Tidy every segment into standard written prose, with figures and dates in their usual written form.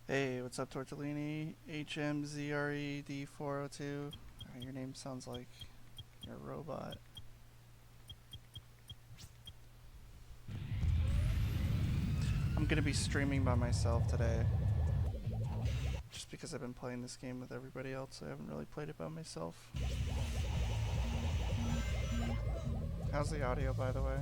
Hey, what's up, Tortellini? HMZRED402. Your name sounds like you're a robot. I'm gonna be streaming by myself today. Just because I've been playing this game with everybody else, I haven't really played it by myself. How's the audio, by the way?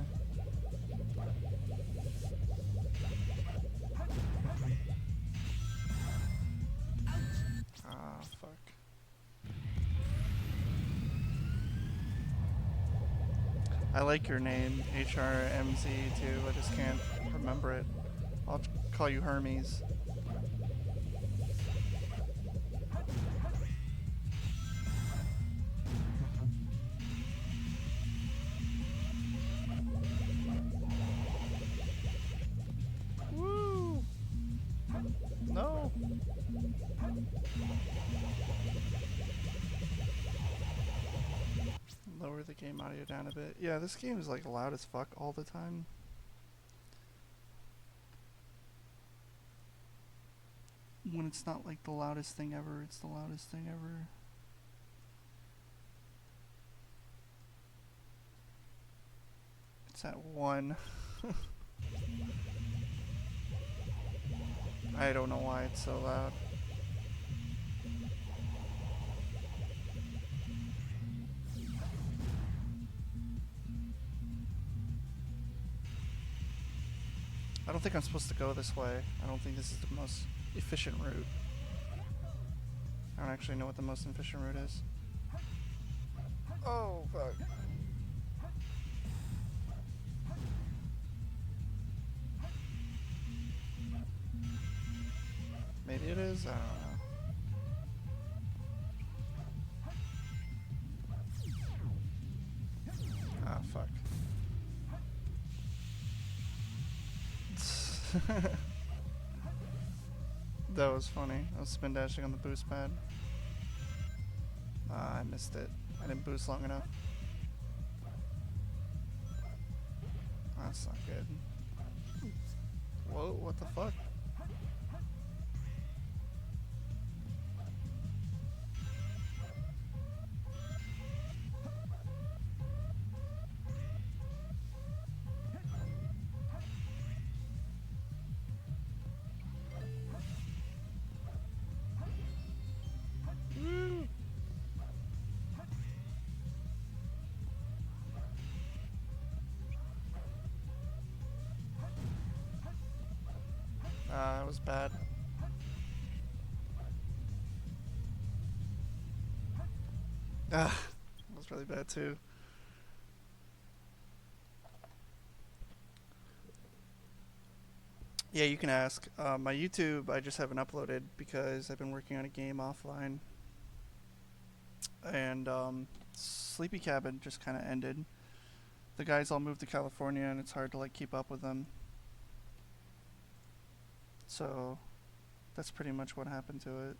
Ah, fuck. I like your name, HRMZ, too. I just can't remember it. I'll call you Hermes. Woo! No! Lower the game audio down a bit. Yeah, this game is like loud as fuck all the time. When it's not like the loudest thing ever, it's the loudest thing ever. It's at 1. I don't know why it's so loud. I don't think I'm supposed to go this way. I don't think this is the most efficient route. I don't actually know what the most efficient route is. Oh, fuck. Maybe it is? I don't know. Ah, fuck. That was funny. I was spin dashing on the boost pad. I missed it. I didn't boost long enough. That's not good. Whoa, what the fuck? That was bad. That was really bad too. Yeah, you can ask. My YouTube, I just haven't uploaded because I've been working on a game offline. And Sleepy Cabin just kind of ended. The guys all moved to California, and it's hard to like keep up with them. So that's pretty much what happened to it.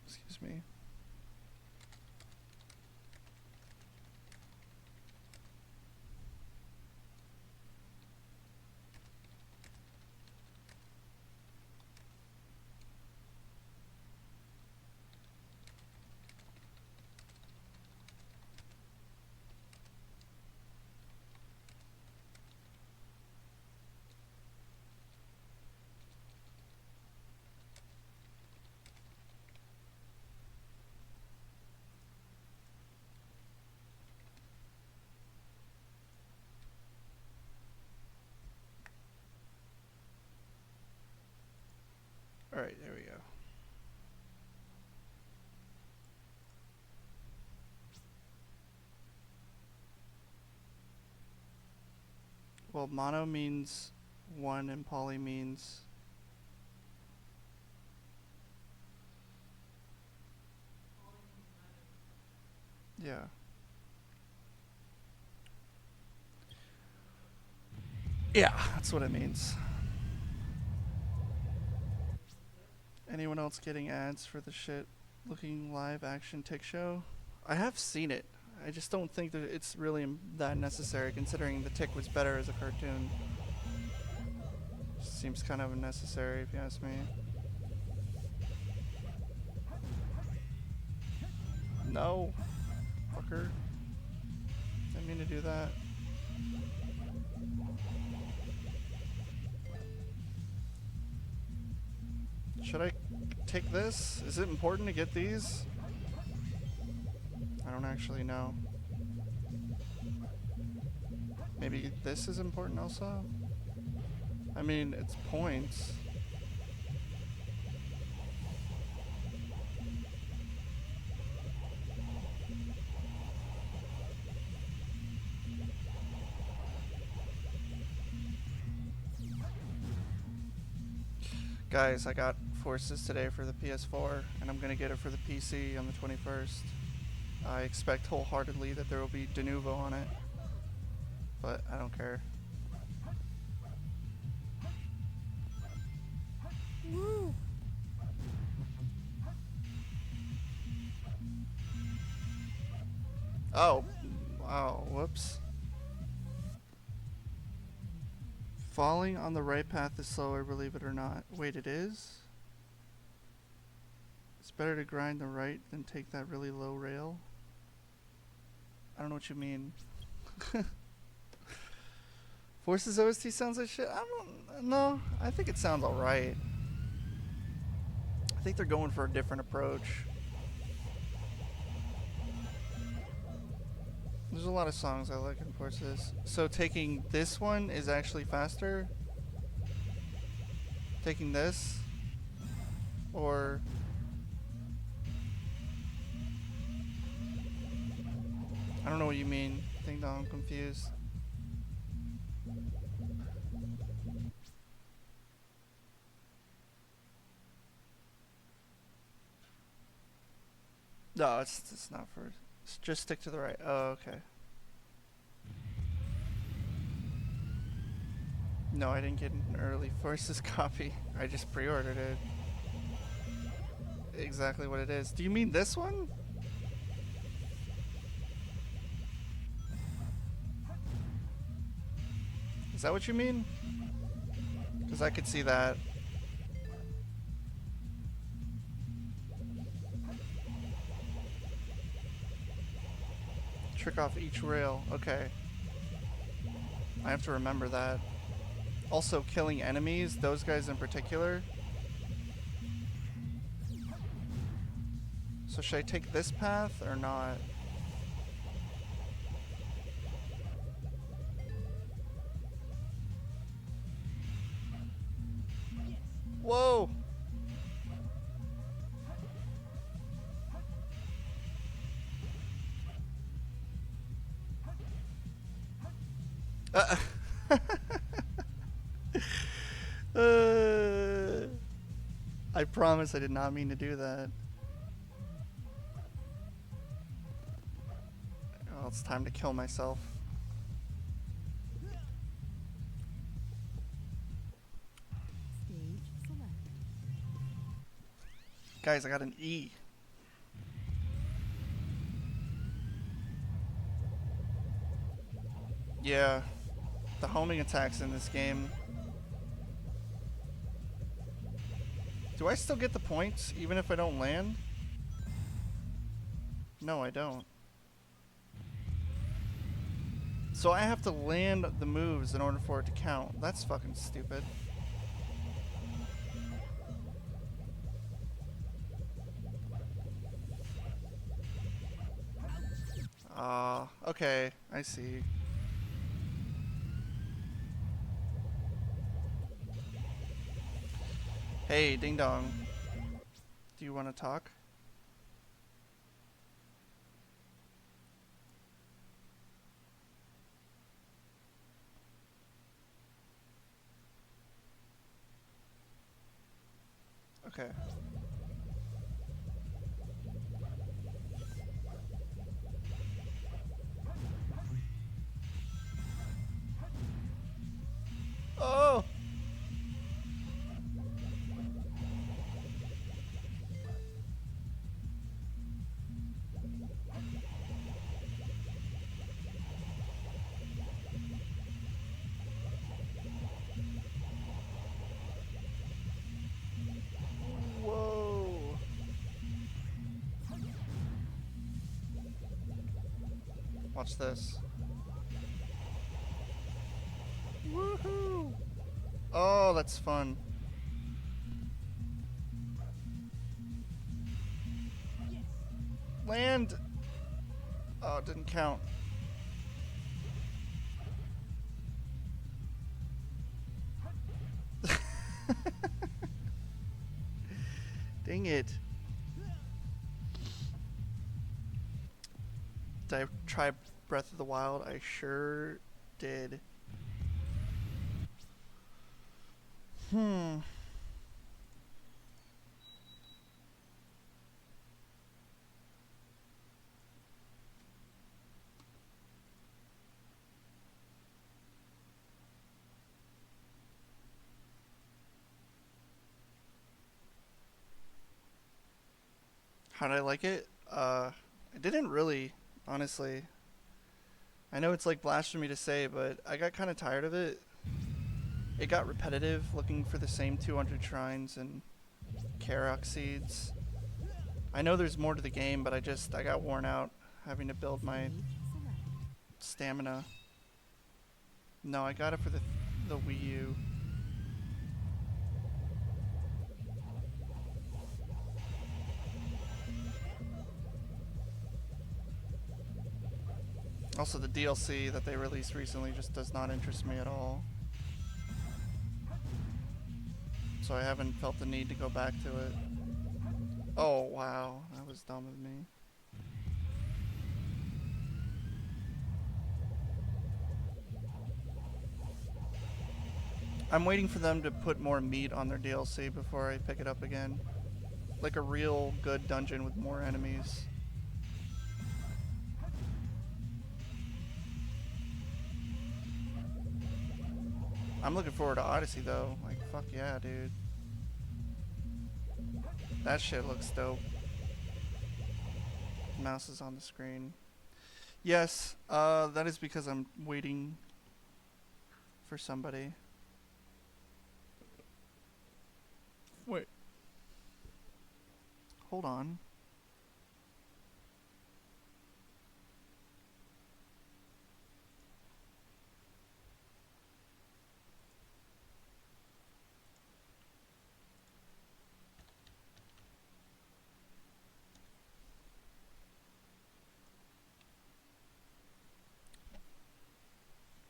Excuse me. Alright, there we go. Well, mono means one and poly means... Yeah. Yeah, that's what it means. Anyone else getting ads for the shit looking live action tick show? I have seen it. I just don't think that it's really that necessary considering the tick was better as a cartoon. Seems kind of unnecessary if you ask me. No. Fucker. Didn't mean to do that. Should I take this? Is it important to get these? I don't actually know. Maybe this is important also? I mean, it's points. Guys, I got Forces today for the PS4, and I'm gonna get it for the PC on the 21st. I expect wholeheartedly that there will be de novo on it, but I don't care. Woo. Oh, wow, whoops. Falling on the right path is slower, believe it or not. Wait, it is? It's better to grind the right than take that really low rail? I don't know what you mean. Forces OST sounds like shit? I don't know. I think it sounds alright. I think they're going for a different approach. There's a lot of songs I like in Forces. So taking this one is actually faster? Taking this? Or... I don't know what you mean. Ding dong, I'm confused. No, it's not for... Just stick to the right. Oh, okay. No, I didn't get an early Forces copy. I just pre-ordered it. Exactly what it is. Do you mean this one? Is that what you mean? Because I could see that. Trick off each rail. Okay. I have to remember that. Also, killing enemies, those guys in particular. So should I take this path or not? Whoa! I promise I did not mean to do that. Oh, it's time to kill myself. Stage select. Guys, I got an E. Yeah, the homing attacks in this game. Do I still get the points even if I don't land? No, I don't. So I have to land the moves in order for it to count. That's fucking stupid. Okay, I see. Hey, ding dong. Do you want to talk? Okay. Watch this. Woohoo! Oh, that's fun. Land! Oh, it didn't count. Dang it. Did I try Breath of the Wild? I sure did. Hmm. How did I like it? I didn't really, honestly. I know it's like blasphemy to say, but I got kind of tired of it. It got repetitive, looking for the same 200 shrines and Karok seeds. I know there's more to the game, but I got worn out having to build my stamina. No, I got it for the Wii U. Also, the DLC that they released recently just does not interest me at all. So I haven't felt the need to go back to it. Oh, wow. That was dumb of me. I'm waiting for them to put more meat on their DLC before I pick it up again. Like a real good dungeon with more enemies. I'm looking forward to Odyssey though. Like, fuck yeah, dude. That shit looks dope. Mouse is on the screen. Yes, that is because I'm waiting for somebody. Wait. Hold on.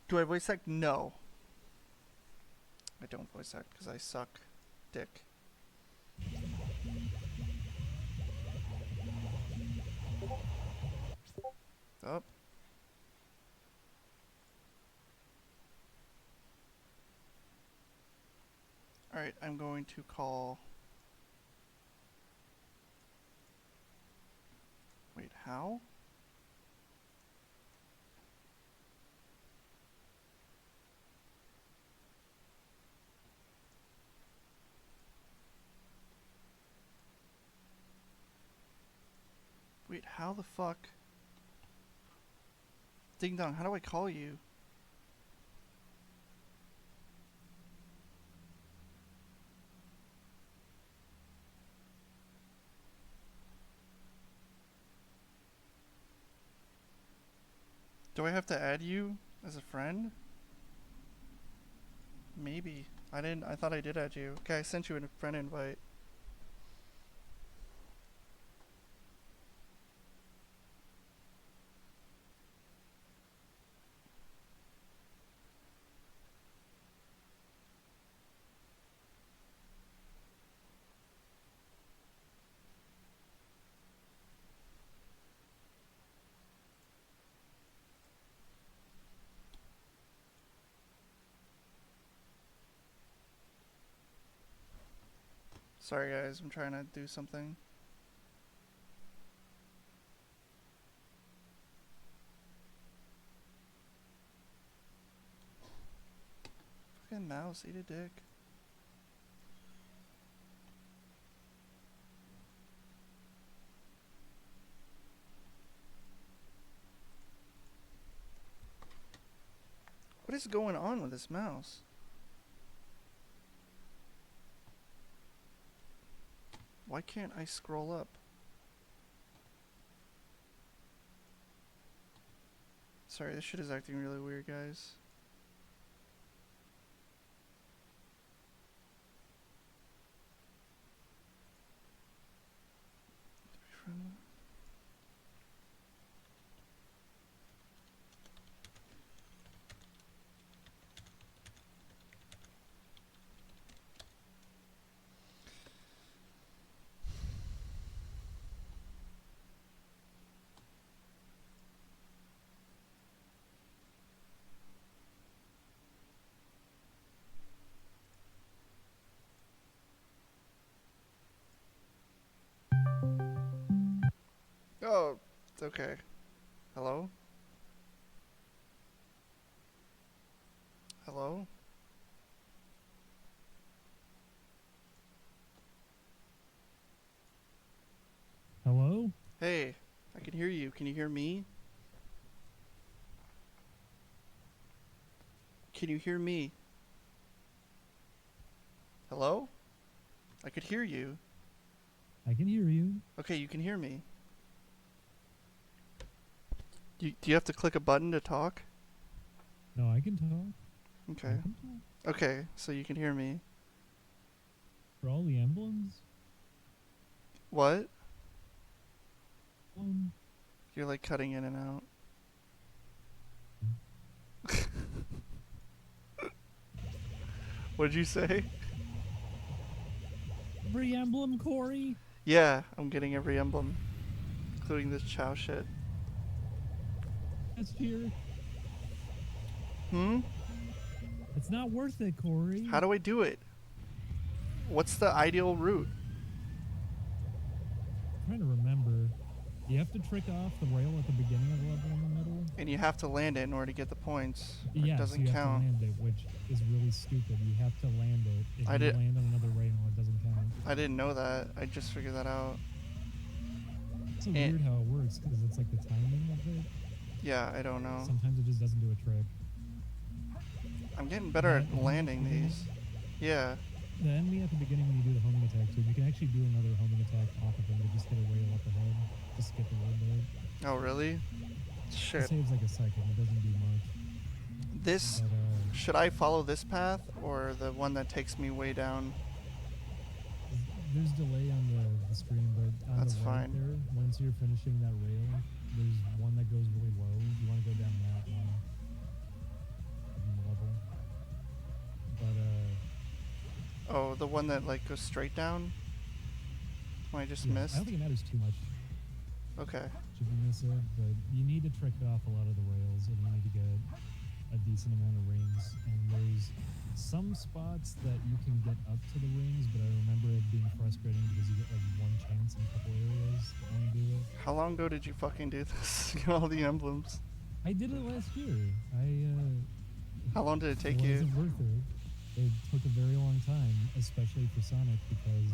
Do I voice act? No. I don't voice act because I suck dick. Up. Alright, I'm going to call... Wait, how? Wait, how the fuck? Ding dong, how do I call you? Do I have to add you as a friend? Maybe. I didn't. I thought I did add you. Okay, I sent you a friend invite. Sorry guys, I'm trying to do something. Fucking mouse, eat a dick. What is going on with this mouse? Why can't I scroll up? Sorry, this shit is acting really weird, guys. Oh, it's okay. Hello? Hello? Hello? Hey, I can hear you. Can you hear me? Can you hear me? Hello? I could hear you. I can hear you. Okay, you can hear me. Do you have to click a button to talk? No, I can talk. Okay. I can talk. Okay, so you can hear me. For all the emblems? What? You're like cutting in and out. What did you say? Every emblem, Corey? Yeah, I'm getting every emblem, including this Chow shit. That's here. Hmm? It's not worth it, Corey. How do I do it? What's the ideal route? I'm trying to remember. You have to trick off the rail at the beginning of the level in the middle. And you have to land it in order to get the points. Yes, it doesn't you count. have to land it, which is really stupid. You have to land it. If you land on another rail, it doesn't count. I didn't know that. I just figured that out. It's so weird how it works, because it's like the timing of it. Yeah, I don't know. Sometimes it just doesn't do a trick. I'm getting better at landing these. Yeah. The enemy at the beginning when you do the homing attack too, you can actually do another homing attack off of him to just hit a rail up ahead. Just skip a little bit. Oh, really? Shit. It saves like a second. It doesn't do much. This... But, should I follow this path or the one that takes me way down? There's delay on the screen, but on that's the right fine. There, once you're finishing that rail, there's one that goes really low. You want to go down that one. Level. But, oh, the one that, like, goes straight down? One I just missed? I don't think it matters too much. Okay. Should you miss it, but you need to trick off a lot of the rails, and you need to get a decent amount of rings. And there's some spots that you can get up to the rings, but I remember it being frustrating because you get like one chance in a couple areas to only do it. How long ago did you fucking do this? Get all the emblems. I did it last year. How long did it take you? It wasn't worth it. It took a very long time, especially for Sonic, because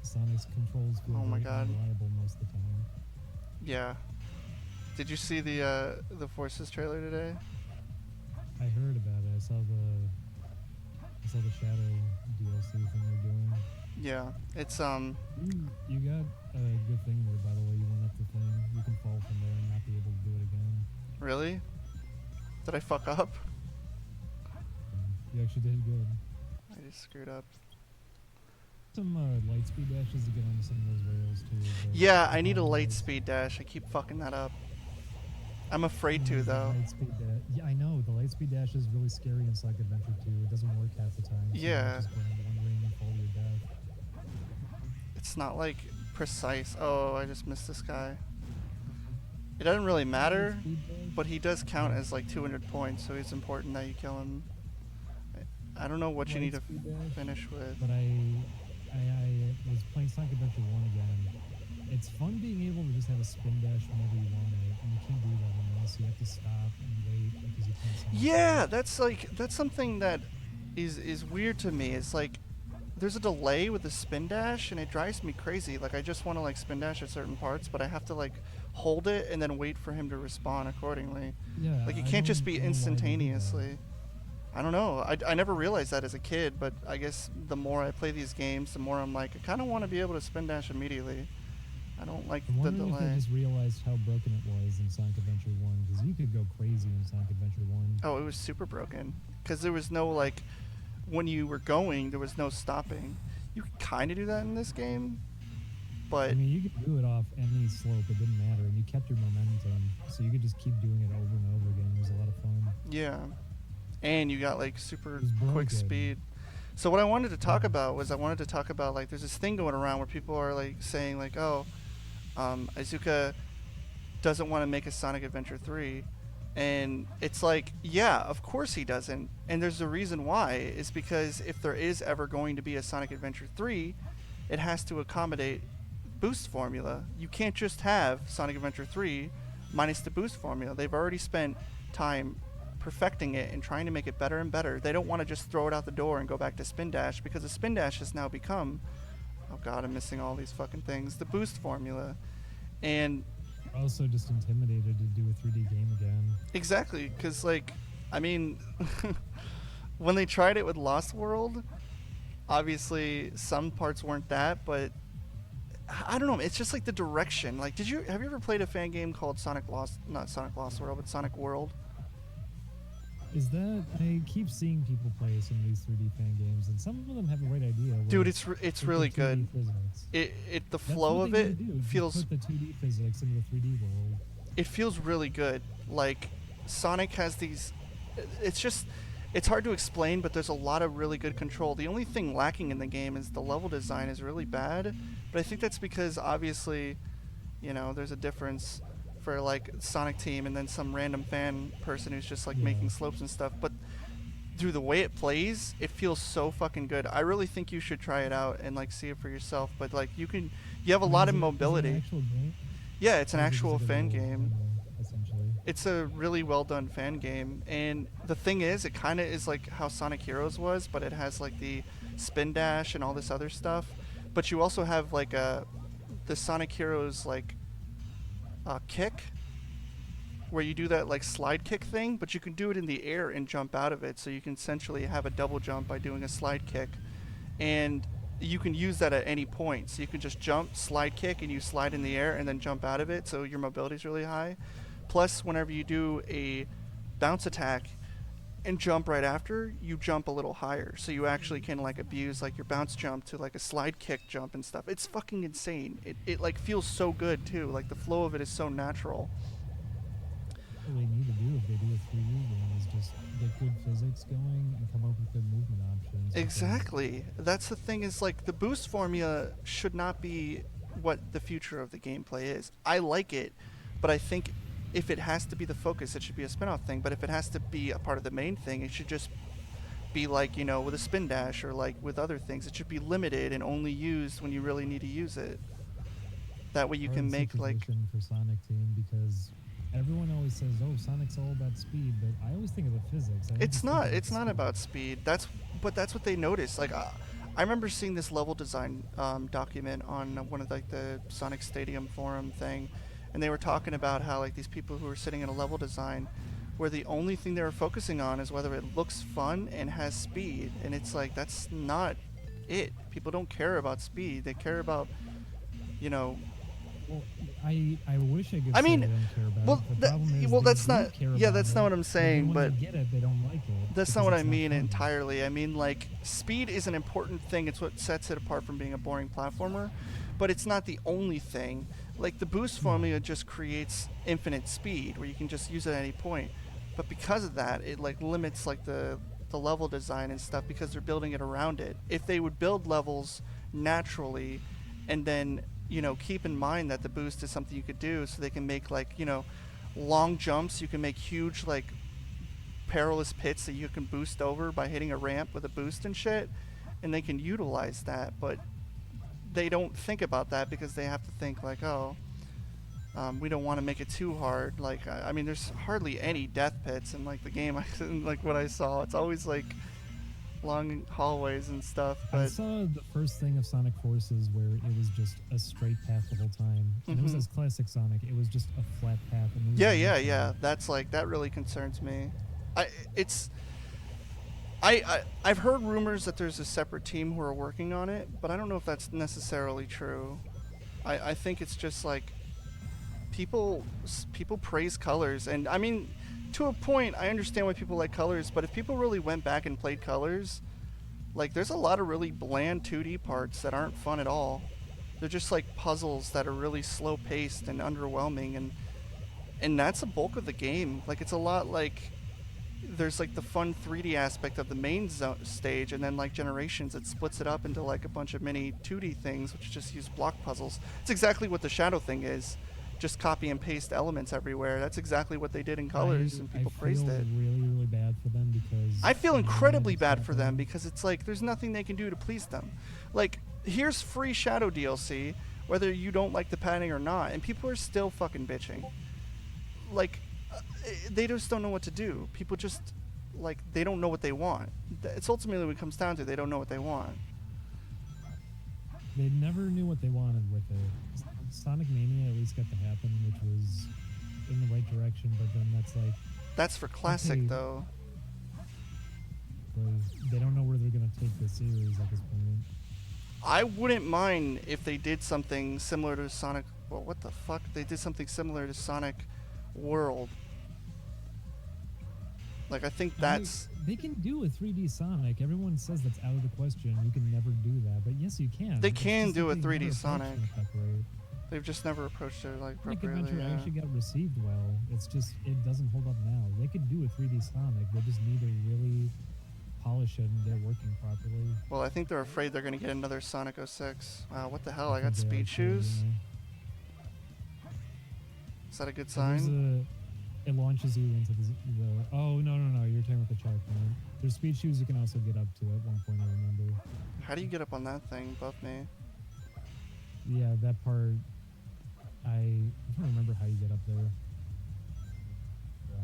Sonic's controls feel very unreliable most of the time. Yeah. Did you see the Forces trailer today? I heard about it. I saw the Shadow DLC thing they're doing. Yeah, it's You got a good thing there, by the way. You went up the thing. You can fall from there and not be able to do it again. Really? Did I fuck up? You actually did good. I just screwed up. Some light speed dashes to get onto some of those rails too. Yeah, I need a light speed dash. I keep fucking that up. I'm afraid to though. Light speed yeah, I know. The light speed dash is really scary in Spazcasst Adventure 2. It doesn't work half the time. So yeah. You just grab one ring and fall to your death. It's not like precise. Oh, I just missed this guy. It doesn't really matter, but he does count as like 200 points, so it's important that you kill him. I don't know what you need to finish with. But I was playing Spazcasst Adventure 1 again. It's fun being able to just have a spin dash whenever you want it, and you can't do that unless you have to stop and wait because you can't. Yeah, that's something that is weird to me. It's like there's a delay with the spin dash, and it drives me crazy. Like I just want to like spin dash at certain parts, but I have to like hold it and then wait for him to respawn accordingly. Yeah, like it can't just be instantaneously. I don't know. I never realized that as a kid, but I guess the more I play these games, the more I'm like, I kind of want to be able to spin dash immediately. I don't like I'm the wondering if they delay. just realized how broken it was in Sonic Adventure 1, because you could go crazy in Sonic Adventure 1. Oh, it was super broken because there was no like when you were going, there was no stopping. You could kind of do that in this game, I but mean, you could do it off any slope, it didn't matter, and you kept your momentum, so you could just keep doing it over and over again. It was a lot of fun. yeah, and you got like It super was quick broken. speed. So what I wanted to talk Yeah. about was I wanted to talk about like there's this thing going around where people are like saying like, oh, Izuka doesn't want to make a Sonic Adventure 3. And it's like, yeah, of course he doesn't. And there's a reason why. Is because if there is ever going to be a Sonic Adventure 3, it has to accommodate boost formula. You can't just have Sonic Adventure 3 minus the boost formula. They've already spent time perfecting it and trying to make it better and better. They don't want to just throw it out the door and go back to Spin Dash because the Spin Dash has now become, oh god, I'm missing all these fucking things, the boost formula. And Also, just intimidated to do a 3D game again. exactly, because, like, I mean, when they tried it with Lost World, obviously some parts weren't that, but I don't know. It's just like the direction. Like, have you ever played a fan game called Sonic Lost? Not Sonic Lost World, but Sonic World. Is that I keep seeing people play some of these 3D fan games, and some of them have the right idea. Dude, Where it's they put really 2D good. physics. The That's flow what of they it need to do. Just feels put the 2D physics into the 3D world. it feels really good. Like Sonic has these. It's just it's hard to explain, but there's a lot of really good control. The only thing lacking in the game is the level design is really bad, but I think that's because obviously, there's a difference for like Sonic Team and then some random fan person who's just like Yeah. making slopes and stuff. But through the way it plays, it feels so fucking good. I really think you should try it out and like see it for yourself. But like you have a I mean, lot of is it an mobility. actual game, Yeah, it's an or is it just actual like a fan little game. demo, essentially? It's a really well done fan game, and the thing is, it kind of is like how Sonic Heroes was, but it has like the spin dash and all this other stuff. But you also have like the Sonic Heroes like kick, where you do that like slide kick thing, but you can do it in the air and jump out of it. So you can essentially have a double jump by doing a slide kick, and you can use that at any point. So you can just jump, slide kick, and you slide in the air and then jump out of it. So your mobility is really high. Plus, whenever you do a bounce attack and jump right after, you jump a little higher. So you actually can like abuse like your bounce jump to like a slide kick jump and stuff. It's fucking insane. It like feels so good too. Like the flow of it is so natural. What they need to do if they do a 3D game is just get good physics going and come up with good movement options. Because Exactly. That's the thing is like the boost formula should not be what the future of the gameplay is. I like it, but I think if it has to be the focus, it should be a spin-off thing. But if it has to be a part of the main thing, it should just be like, with a spin dash or like with other things. It should be limited and only used when you really need to use it. That way you hard can make like situation for Sonic Team, because everyone always says, "Oh, Sonic's all about speed," but I always think of the physics. I don't it's just think not about it's the not speed. about speed. That's what they noticed. Like I remember seeing this level design document on one of like the Sonic Stadium forum thing, and they were talking about how like these people who were sitting in a level design where the only thing they were focusing on is whether it looks fun and has speed, and it's like that's not it. People don't care about speed. They care about you know Well, I wish I could I say mean they don't care about well it. The problem is well they that's do not care yeah about that's not it, what I'm but then saying, when they but get it, they don't like it that's not because what I it's not mean fun. entirely. I mean, like, speed is an important thing. It's what sets it apart from being a boring platformer, but it's not the only thing. Like, the boost Yeah. formula just creates infinite speed where you can just use it at any point. But because of that, it, like, limits, like, the level design and stuff because they're building it around it. If they would build levels naturally and then, keep in mind that the boost is something you could do so they can make, like, long jumps, you can make huge, like, perilous pits that you can boost over by hitting a ramp with a boost and shit, and they can utilize that. But they don't think about that because they have to think like, oh, we don't want to make it too hard. Like, I mean, there's hardly any death pits in like the game. Like what I saw, it's always like long hallways and stuff. I But saw the first thing of Sonic Forces where it was just a straight path the whole time, and it was as classic Sonic. It was just a flat path. And there was yeah, no yeah, turn. yeah. That's like that really concerns me. I it's I've heard rumors that there's a separate team who are working on it, but I don't know if that's necessarily true. I think it's just like people praise colors, and I mean, to a point, I understand why people like colors. But if people really went back and played colors, like there's a lot of really bland 2D parts that aren't fun at all. They're just like puzzles that are really slow paced and underwhelming, and that's the bulk of the game. Like it's a lot like there's like the fun 3D aspect of the main stage, and then like Generations, it splits it up into like a bunch of mini 2D things, which just use block puzzles. It's exactly what the Shadow thing is, just copy and paste elements everywhere. That's exactly what they did in Colors, and I people feel praised it. really bad for them because I feel when I ran incredibly into bad that for them thing, because it's like there's nothing they can do to please them. Like, here's free Shadow DLC, whether you don't like the padding or not, and people are still fucking bitching. Like, they just don't know what to do. People just, like, they don't know what they want. It's ultimately what it comes down to. They don't know what they want. they never knew what they wanted with it. Sonic Mania at least got to happen, which was in the right direction, but then that's like, That's for Classic, okay, though. they don't know where they're gonna take the series at this point. I wouldn't mind if they did something similar to Sonic. Well, what the fuck? They did something similar to Sonic World. Like, I think that's. They can do a 3D Sonic. Everyone says that's out of the question. You can never do that, but yes, you can. They It's can just do that a they 3D never approached Sonic. it that way. They've just never approached it like Sonic appropriately. Adventure Yeah. actually got received well. It's just it doesn't hold up now. They could do a 3D Sonic. They just need to really polish it and get it working properly. Well, I think they're afraid they're gonna get another Sonic 06. Wow, what the hell? I got think they are speed too, shoes. you know. Is that a good So there's sign? it launches you into the oh no, you're talking about the checkpoint. There's speed shoes you can also get up to at one point, I remember. How do you get up on that thing, buff me? Yeah, that part I don't remember how you get up there.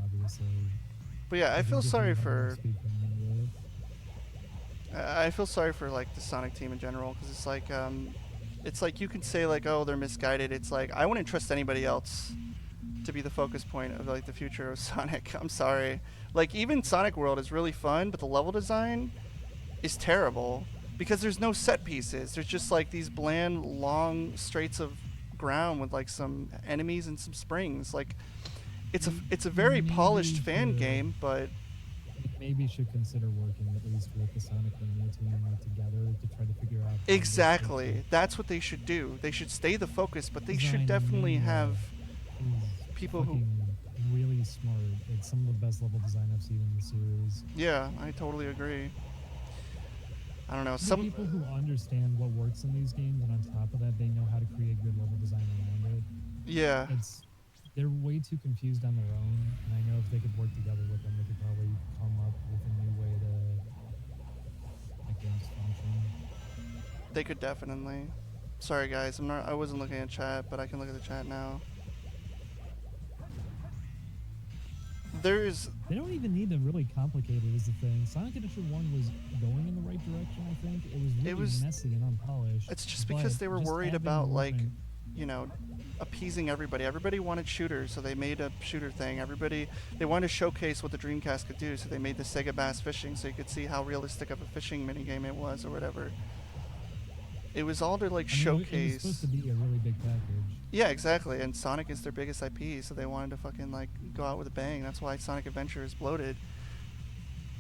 Obviously. But yeah, I think feel if you sorry have enough for. speed coming into it. I feel sorry for like the Sonic team in general because it's like you can say like, oh, they're misguided. It's like I wouldn't trust anybody else to be the focus point of like the future of Sonic. I'm sorry. Like even Sonic World is really fun, but the level design is terrible because there's no set pieces. There's just like these bland long straights of ground with like some enemies and some springs. Like it's a very Maybe polished fan the- game, but Maybe should consider working at least with the Sonic Mania team like together to try to figure out how to exactly. make That's what they should do. They should stay the focus, but they Design should definitely Mania have is people who. fucking really smart. It's some of the best level design I've seen in the series. Yeah, I totally agree. I don't know. The Some people who understand what works in these games, and on top of that, they know how to create good level design around it. yeah. They're way too confused on their own, and I know if they could work together with them, they could probably come up with a new way to make games function. They could definitely. Sorry guys, I wasn't looking at chat, but I can look at the chat now. There's They don't even need to really complicate it, is the thing. Sonic Adventure 1 was going in the right direction, I think. It was really was- messy and unpolished. it's just but because they were just worried having about more like, than- you know, appeasing everybody. Everybody wanted shooters, so they made a shooter thing. They wanted to showcase what the Dreamcast could do, so they made the Sega Bass Fishing, so you could see how realistic of a fishing minigame it was, or whatever. It was all to like I mean, it was showcase. supposed to be a really big package. Yeah, exactly. And Sonic is their biggest IP, so they wanted to fucking like go out with a bang. That's why Sonic Adventure is bloated.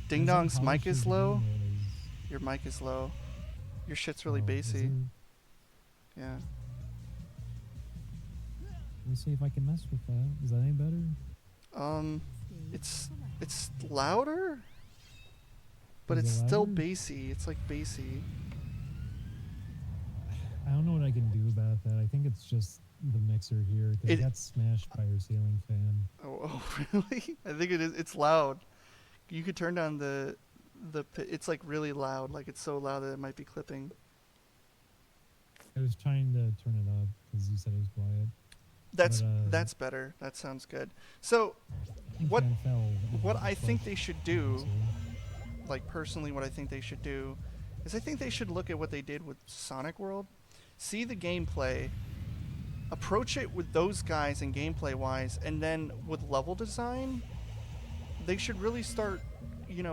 Ding As Dong's mic unpolished is as the low. game Your mic is low. Your shit's really Oh, is bassy. it? Yeah. Let me see if I can mess with that. Is that any better? It's louder, but Is it's it still louder? bassy. It's like bassy. I don't know what I can do about that. I think it's just the mixer here because It- it got smashed by our ceiling fan. Oh, really? I think it is. It's loud. You could turn down it's like really loud. Like it's so loud that it might be clipping. I was trying to turn it up because you said it was quiet. That's But, that's better. That sounds good. So I think What- fan fell what and I think crushed they should the do, console. like personally, what I think they should do, is I think they should look at what they did with Sonic World, see the gameplay, approach it with those guys and gameplay wise, and then with level design, they should really start,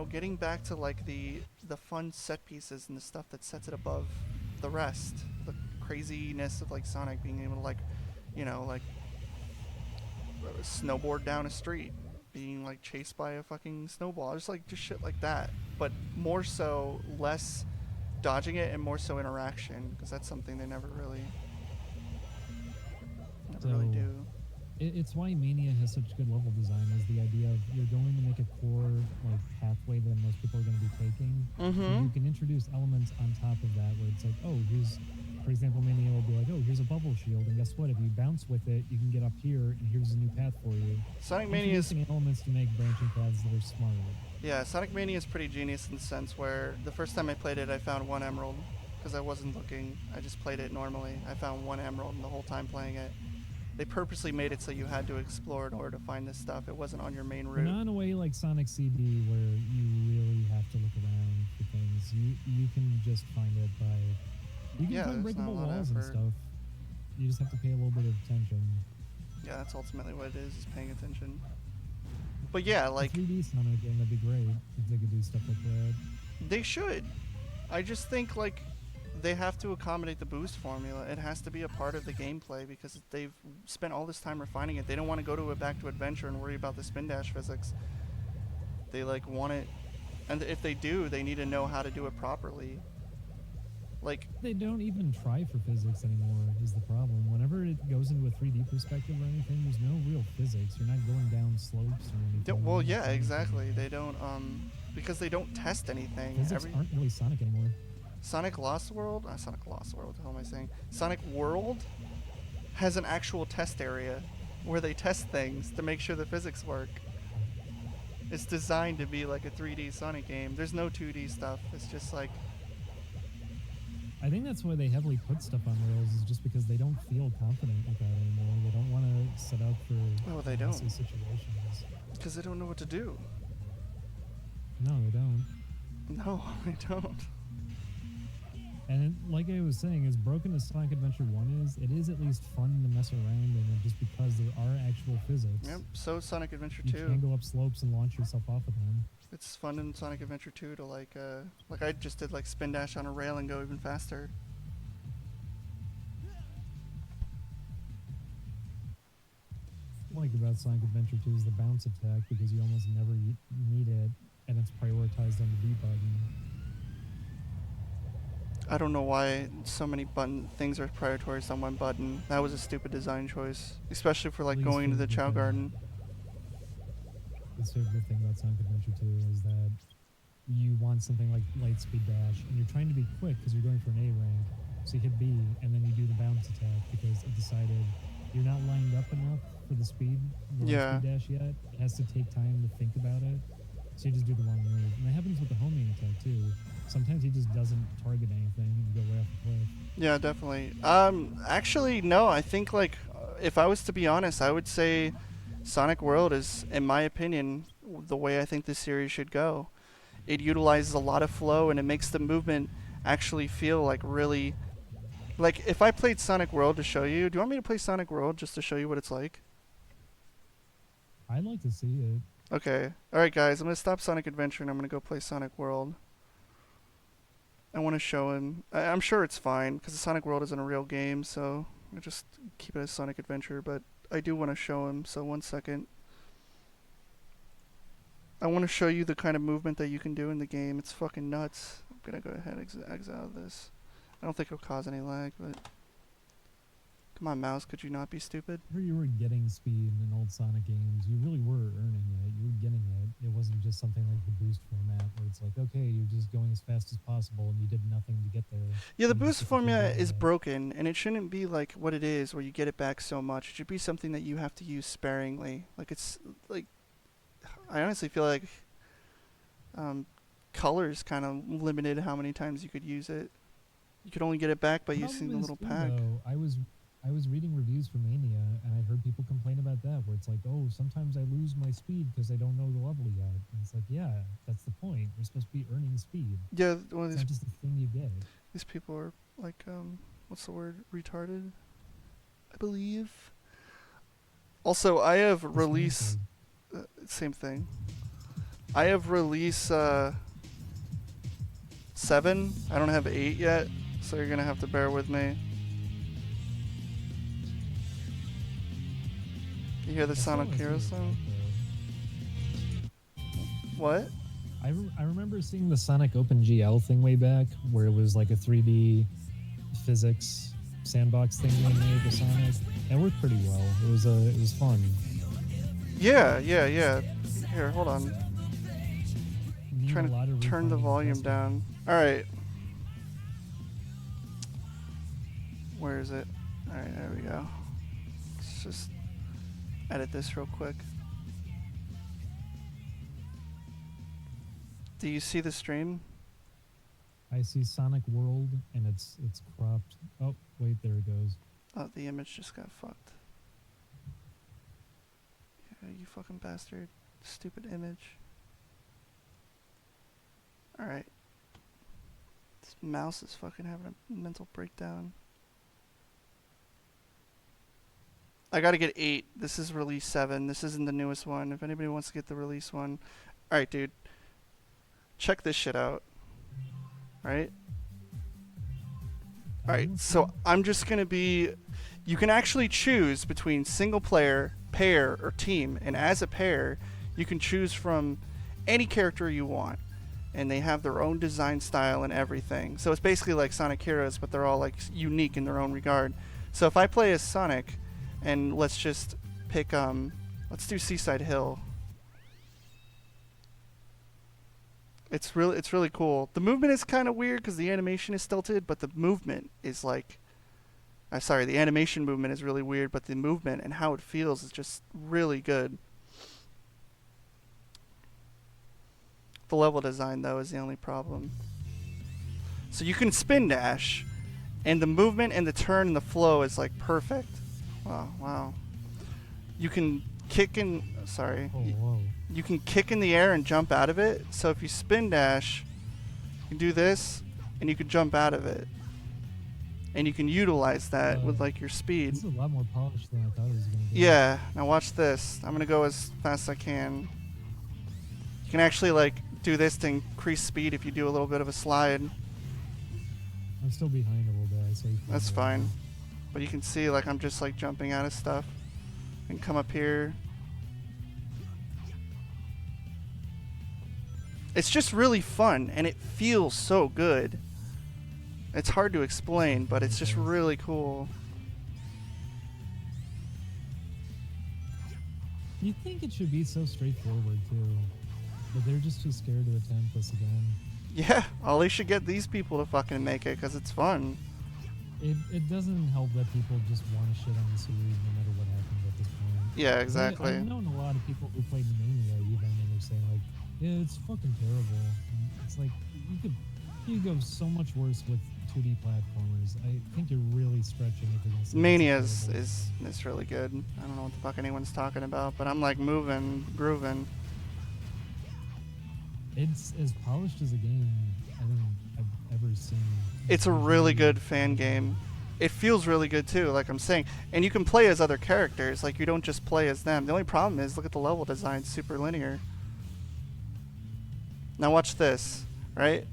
getting back to like the fun set pieces and the stuff that sets it above the rest, the craziness of like Sonic being able to like, like snowboard down a street, being like chased by a fucking snowball, just shit like that. But more so, less dodging it and more so interaction, because that's something they never really So do. it's why Mania has such good level design, is the idea of you're going to make a core like pathway that most people are going to be taking. And you can introduce elements on top of that where it's like, oh, here's, for example, Mania will be like, oh, here's a bubble shield, and guess what? If you bounce with it, you can get up here, and here's a new path for you. Sonic Mania is introducing elements to make branching paths that are smarter. Yeah, Sonic Mania is pretty genius in the sense where the first time I played it, I found one emerald because I wasn't looking. I just played it normally. I found one emerald the whole time playing it. They purposely made it so you had to explore in order to find this stuff. It wasn't on your main route. Not in a way like Sonic CD where you really have to look around for things. You can just find it by... You can find breakable walls and stuff. You just have to pay a little bit of attention. Yeah, that's ultimately what it is paying attention. But yeah, like... A 3D Sonic game, that'd be great if they could do stuff like that. They should. I just think, like, they have to accommodate the boost formula. It has to be a part of the gameplay because they've spent all this time refining it. They don't want to go to back to Adventure and worry about the spin dash physics. They, like, want it... And if they do, they need to know how to do it properly. Like... They don't even try for physics anymore, is the problem. Whenever it goes into a 3D perspective or anything, there's no real physics. You're not going down slopes or anything. Well, yeah, exactly. They don't, because they don't test anything. Physics aren't really Sonic anymore. Sonic Lost World? Sonic Lost World, what the hell am I saying? Sonic World has an actual test area where they test things to make sure the physics work. It's designed to be like a 3D Sonic game. There's no 2D stuff. It's just like... I think that's why they heavily put stuff on rails, is just because they don't feel confident with that anymore. They don't want to set up for they don't. situations. Because they don't know what to do. No, they don't. No, they don't. And like I was saying, as broken as Sonic Adventure 1 is, it is at least fun to mess around in it just because there are actual physics. Yep, so is Sonic Adventure 2. You can go up slopes and launch yourself off of them. It's fun in Sonic Adventure 2 to like I just did like spin dash on a rail and go even faster. What I like about Sonic Adventure 2 is the bounce attack, because you almost never need it, and it's prioritized on the B button. I don't know why so many things are prioritized on one button. That was a stupid design choice, especially for like going into the Chow Garden. The favorite thing about Sonic Adventure 2 is that you want something like Lightspeed Dash, and you're trying to be quick because you're going for an A rank. So you hit B, and then you do the bounce attack because it decided you're not lined up enough for the speed dash yet. It has to take time to think about it. So you just do the wrong move. And that happens with the homing attack too. Sometimes he just doesn't target anything and you go right off the cliff. Yeah, definitely. Actually, no, I think like, if I was to be honest, I would say Sonic World is, in my opinion, the way I think this series should go. It utilizes a lot of flow and it makes the movement actually feel like really... Like, if I played Sonic World to show you... Do you want me to play Sonic World just to show you what it's like? I'd like to see it. Okay. Alright, guys, I'm going to stop Sonic Adventure and I'm going to go play Sonic World. I want to show him. I'm sure it's fine, because Sonic World isn't a real game, so I just keep it as Sonic Adventure, but I do want to show him, so 1 second. I want to show you the kind of movement that you can do in the game. It's fucking nuts. I'm going to go ahead and exit out of this. I don't think it'll cause any lag, but... Come on, mouse, could you not be stupid? You were getting speed in old Sonic games. You really were earning it. You were getting it. It wasn't just something like the boost format where it's like, okay, you're just going as fast as possible and you did nothing to get there. Yeah, the boost format is broken, and it shouldn't be like what it is where you get it back so much. It should be something that you have to use sparingly. Like, it's like... I honestly feel like color's kind of limited how many times you could use it. You could only get it back by using the little pack. I was reading reviews for Mania, and I heard people complain about that, where it's like, oh, sometimes I lose my speed because I don't know the level yet. And it's like, yeah, that's the point. You're supposed to be earning speed. Yeah, well, it's not just a thing you get. These people are, like, what's the word? Retarded, I believe. Also, I have release... same thing. I have release 7. I don't have 8 yet, so you're going to have to bear with me. You hear the I still Sonic wanna see Heroes what song? it's like, What? though. I remember seeing the Sonic OpenGL thing way back, where it was like a 3D physics sandbox thing they made with Sonic. It worked pretty well. It was fun. Yeah. Here, hold on. Need a Trying lot of to turn the refining and volume testing. down. Alright. Where is it? Alright, there we go. Let's just edit this real quick. Do you see the stream? I see Sonic World and it's cropped. Oh, wait, there it goes. Oh, the image just got fucked. Yeah, you fucking bastard. Stupid image. Alright. This mouse is fucking having a mental breakdown. I gotta get 8. This is release 7. This isn't the newest one. If anybody wants to get the release one. Alright, dude. Check this shit out. Right? Alright, so I'm just gonna be... You can actually choose between single player, pair, or team. And as a pair, you can choose from any character you want. And they have their own design style and everything. So it's basically like Sonic Heroes, but they're all like unique in their own regard. So if I play as Sonic, and let's just pick, let's do Seaside Hill. It's really cool. The movement is kind of weird because the animation is stilted, but the movement is like... sorry, the animation movement is really weird, but the movement and how it feels is just really good. The level design, though, is the only problem. So you can spin dash, and the movement and the turn and the flow is like perfect. Wow. You can kick in... Sorry. Oh, whoa. You can kick in the air and jump out of it. So if you spin dash, you can do this, and you can jump out of it. And you can utilize that with like your speed. This is a lot more polished than I thought it was going to be. Yeah, now watch this. I'm gonna go as fast as I can. You can actually like do this to increase speed if you do a little bit of a slide. I'm still behind a little bit. I saw you. That's fine. But you can see like I'm just like jumping out of stuff. And come up here. It's just really fun and it feels so good. It's hard to explain, but it's just really cool. You'd think it should be so straightforward too, but they're just too scared to attempt this again. Yeah, well, they should get these people to fucking make it because it's fun. It doesn't help that people just want to shit on the series no matter what happens at this point. Yeah, exactly. I've known a lot of people who played Mania even, and they're saying like, yeah, it's fucking terrible. And it's like you could go so much worse with 2D platformers. I think you're really stretching if you're gonna say Mania it's terrible. is really good. I don't know what the fuck anyone's talking about, but I'm like moving, grooving. It's as polished as a game I think I've ever seen. It's a really good fan game. It feels really good too, like I'm saying. And you can play as other characters, like you don't just play as them. The only problem is, look at the level design, super linear. Now watch this, right?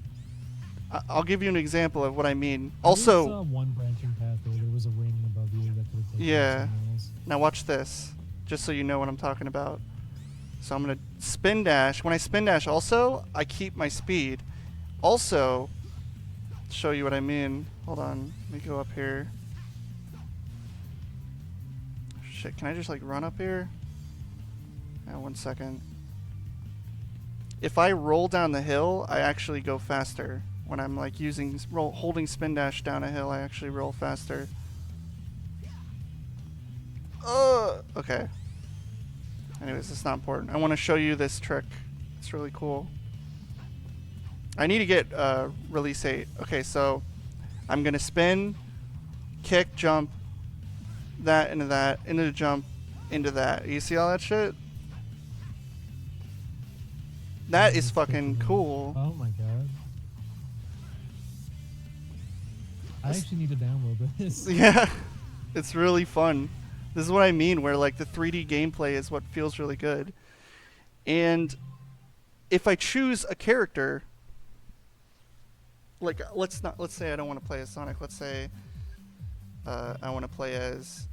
I'll give you an example of what I mean. I just Also, saw one branching path where there was a ring above you that could have taken Yeah. somewhere else. now watch this, just so you know what I'm talking about. So I'm gonna spin dash. When I spin dash, also I keep my speed. Also, show you what I mean. Hold on, let me go up here. Shit, can I just like run up here? Yeah, 1 second. If I roll down the hill, I actually go faster. When I'm like holding spin dash down a hill, I actually roll faster. Okay. Anyways, it's not important. I want to show you this trick. It's really cool. I need to get release 8. Okay, so I'm gonna spin, kick, jump, that, into the jump, into that. You see all that shit? That is fucking cool. Oh my god. I actually need to download this. Yeah, it's really fun. This is what I mean, where like the 3D gameplay is what feels really good. And if I choose a character, like let's say I don't want to play as Sonic. Let's say I want to play as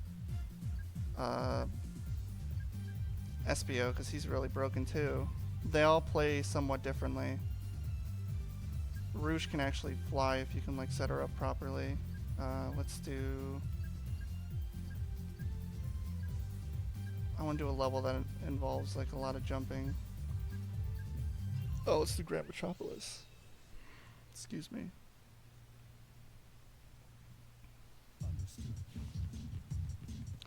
SBO because he's really broken too. They all play somewhat differently. Rouge can actually fly if you can like set her up properly. Let's do. I want to do a level that involves like a lot of jumping. Oh, let's do Grand Metropolis. Excuse me.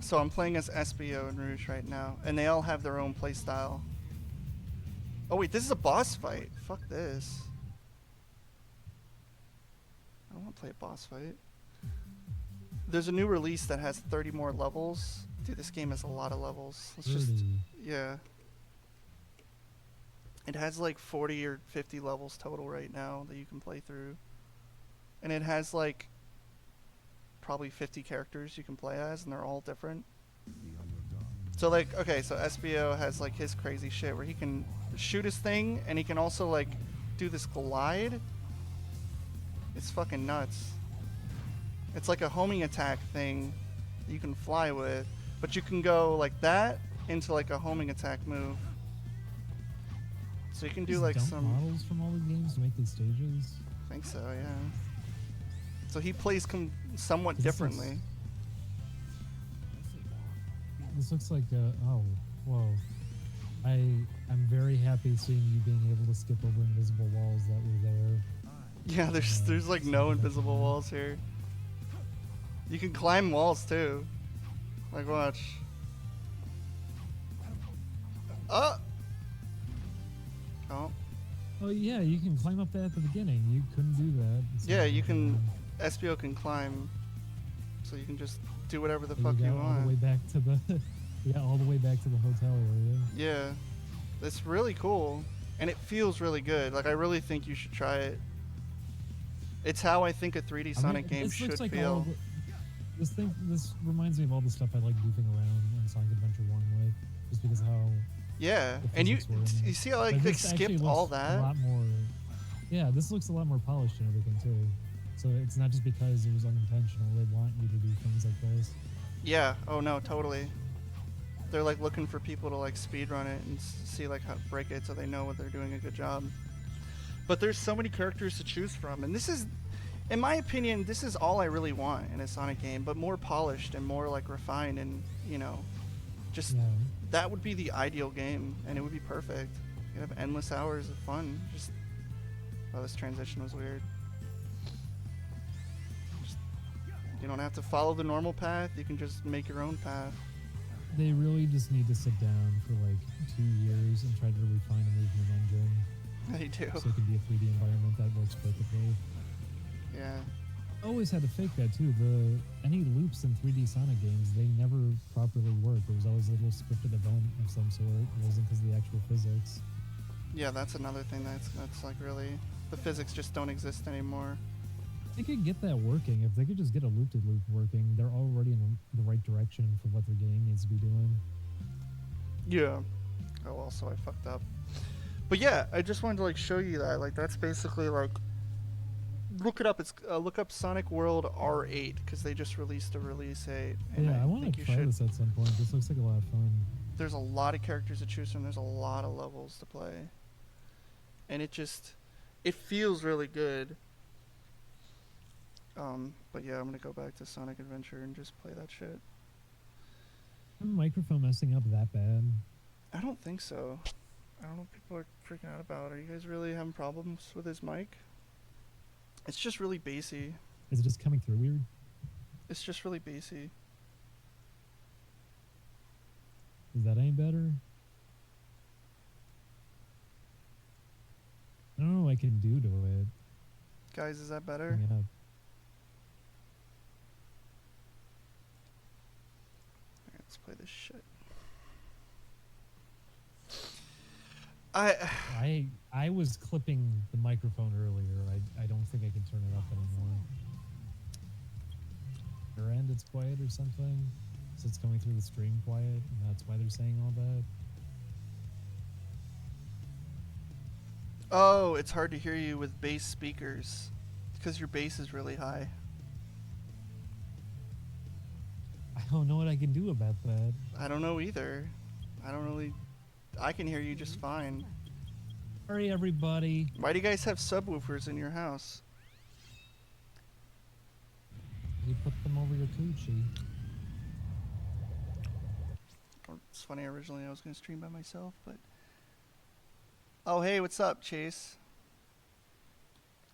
So I'm playing as SBO and Rouge right now, and they all have their own playstyle. Oh wait, this is a boss fight. Fuck this. I don't want to play a boss fight. There's a new release that has 30 more levels. Dude, this game has a lot of levels. Let's 30. just, yeah. It has like 40 or 50 levels total right now that you can play through. And it has like probably 50 characters you can play as, and they're all different. So like, okay, so SBO has like his crazy shit where he can shoot his thing, and he can also like do this glide. It's fucking nuts. It's like a homing attack thing that you can fly with, but you can go like that into like a homing attack move. So you can do Just like dump some models from all the games to make these stages. I think so, yeah. So he plays somewhat This differently. This looks like oh, whoa. I'm very happy seeing you being able to skip over invisible walls that were there. Yeah, there's like no invisible walls here. You can climb walls too. Like watch. Oh. Oh yeah, you can climb up that at the beginning. You couldn't do that. Yeah, you can. SBO can climb, so you can just do whatever the fuck you all want. the way back to the all the way back to the hotel area. Yeah, it's really cool, and it feels really good. Like I really think you should try it. It's how I think a 3D Sonic game this should looks like feel. This reminds me of all the stuff I like goofing around in Sonic Adventure 1 with, just because of how Yeah, the and physics were in it. you see how I But like this actually skipped looks all a that. lot more. Yeah, this looks a lot more polished and everything too. So it's not just because it was unintentional. They want you to do things like this. Yeah. Oh no, totally. They're like looking for people to like speedrun it and see like how to break it, so they know what they're doing a good job. But there's so many characters to choose from, and this is, in my opinion, this is all I really want in a Sonic game, but more polished and more like refined, and you know, just Yeah. that would be the ideal game, and it would be perfect. You'd have endless hours of fun. Just, oh, this transition was weird. You don't have to follow the normal path. You can just make your own path. They really just need to sit down for like 2 years and try to refine a movement engine They do. so it can be a 3D environment that works perfectly. Yeah. I always had to fake that too. Any loops in 3D Sonic games, they never properly work. There was always a little scripted event of some sort. It wasn't because of the actual physics. Yeah, that's another thing that's like really, the physics just don't exist anymore. They could get that working. If they could just get a loop-to-loop working, they're already in the right direction for what their game needs to be doing. Yeah. Oh, also I fucked up. But yeah, I just wanted to like show you that. Like that's basically like, look it up. It's look up Sonic World R8 because they just released a release 8. And Yeah, I want think to you try should. this at some point. This looks like a lot of fun. There's a lot of characters to choose from. There's a lot of levels to play, and it feels really good. But yeah, I'm gonna go back to Sonic Adventure and just play that shit. Is the microphone messing up that bad? I don't think so. I don't know what people are freaking out about. Are you guys really having problems with his mic? It's just really bassy. Is it just coming through weird? It's just really bassy. Is that any better? I don't know what I can do to it. Guys, is that better? Yeah. Alright, let's play this shit. I was clipping the microphone earlier. I don't think I can turn it up anymore. Your end, it's quiet or something. So it's coming through the stream quiet, and that's why they're saying all that. Oh, it's hard to hear you with bass speakers because your bass is really high. I don't know what I can do about that. I don't know either. I don't really I can hear you just fine. Sorry, everybody. Why do you guys have subwoofers in your house? You put them over your coochie. It's funny, originally I was going to stream by myself, but... Oh, hey, what's up, Chase?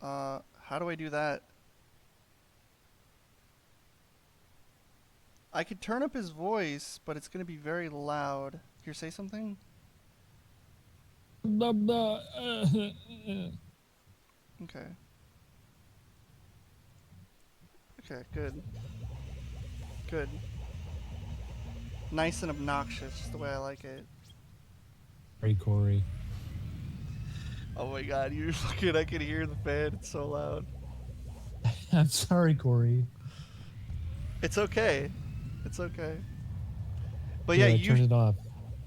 How do I do that? I could turn up his voice, but it's going to be very loud. Here, say something? Okay. Okay. Okay, good. Good. Nice and obnoxious, just the way I like it. Sorry, Corey. Oh my god, you fucking, I can hear the fan, it's so loud. I'm sorry, Corey. It's okay. It's okay. But Yeah, yeah, I you... turned it off.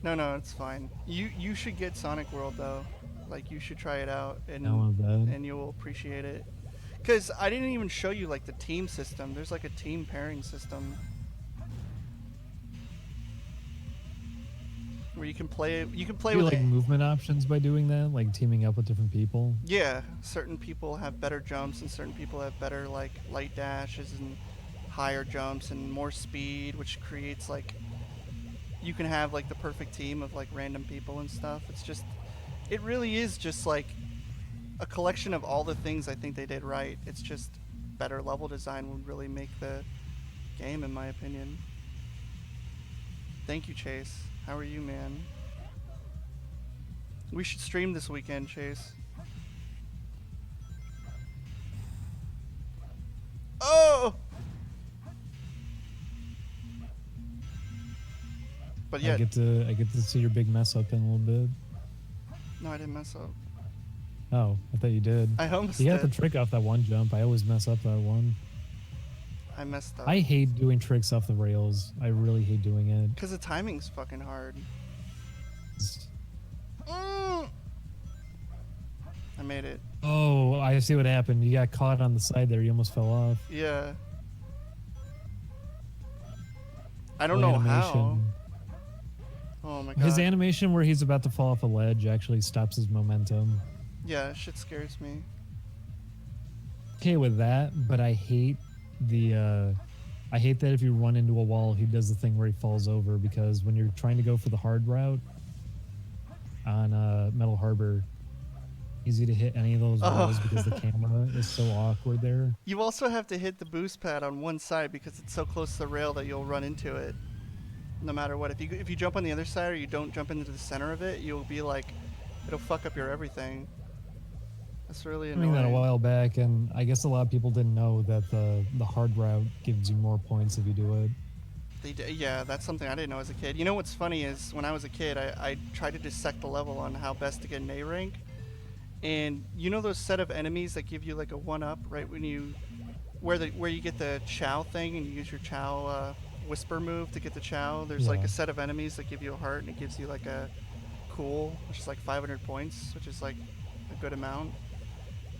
No, it's fine. You should get Sonic World, though. Like, you should try it out, and you'll appreciate it. Because I didn't even show you, like, the team system. There's, like, a team pairing system. Where you can play with like movement options by doing that, like teaming up with different people. Yeah, certain people have better jumps and certain people have better like light dashes and higher jumps and more speed, which creates like you can have like the perfect team of like random people and stuff. It really is just like a collection of all the things I think they did right. It's just better level design would really make the game, in my opinion. Thank you, Chase. How are you, man? We should stream this weekend, Chase. Oh! But yeah, I get to see your big mess up in a little bit. no, I didn't mess up. Oh, I thought you did. I almost You got did. the trick off that one jump. I always mess up that one. I messed up. I hate doing tricks off the rails. I really hate doing it. Because the timing's fucking hard. It's- I made it. Oh, I see what happened. You got caught on the side there. You almost fell off. Yeah. I don't know how. Oh my god. His animation where he's about to fall off a ledge actually stops his momentum. Yeah, shit scares me. Okay with that, but I hate the I hate that if you run into a wall, he does the thing where he falls over, because when you're trying to go for the hard route on Metal Harbor, easy to hit any of those walls because the camera is so awkward there. You also have to hit the boost pad on one side because it's so close to the rail that you'll run into it. No matter what. If you jump on the other side or you don't jump into the center of it, you'll be like, it'll fuck up your everything. That's really annoying. I mean that a while back, and I guess a lot of people didn't know that the hard route gives you more points if you do it. Yeah, that's something I didn't know as a kid. You know what's funny is when I was a kid, I tried to dissect the level on how best to get an A rank. And you know those set of enemies that give you like a 1-up right when you where you get the Chow thing and you use your Chow whisper move to get the Chow. There's like a set of enemies that give you a heart and it gives you like a cool, which is like 500 points, which is like a good amount.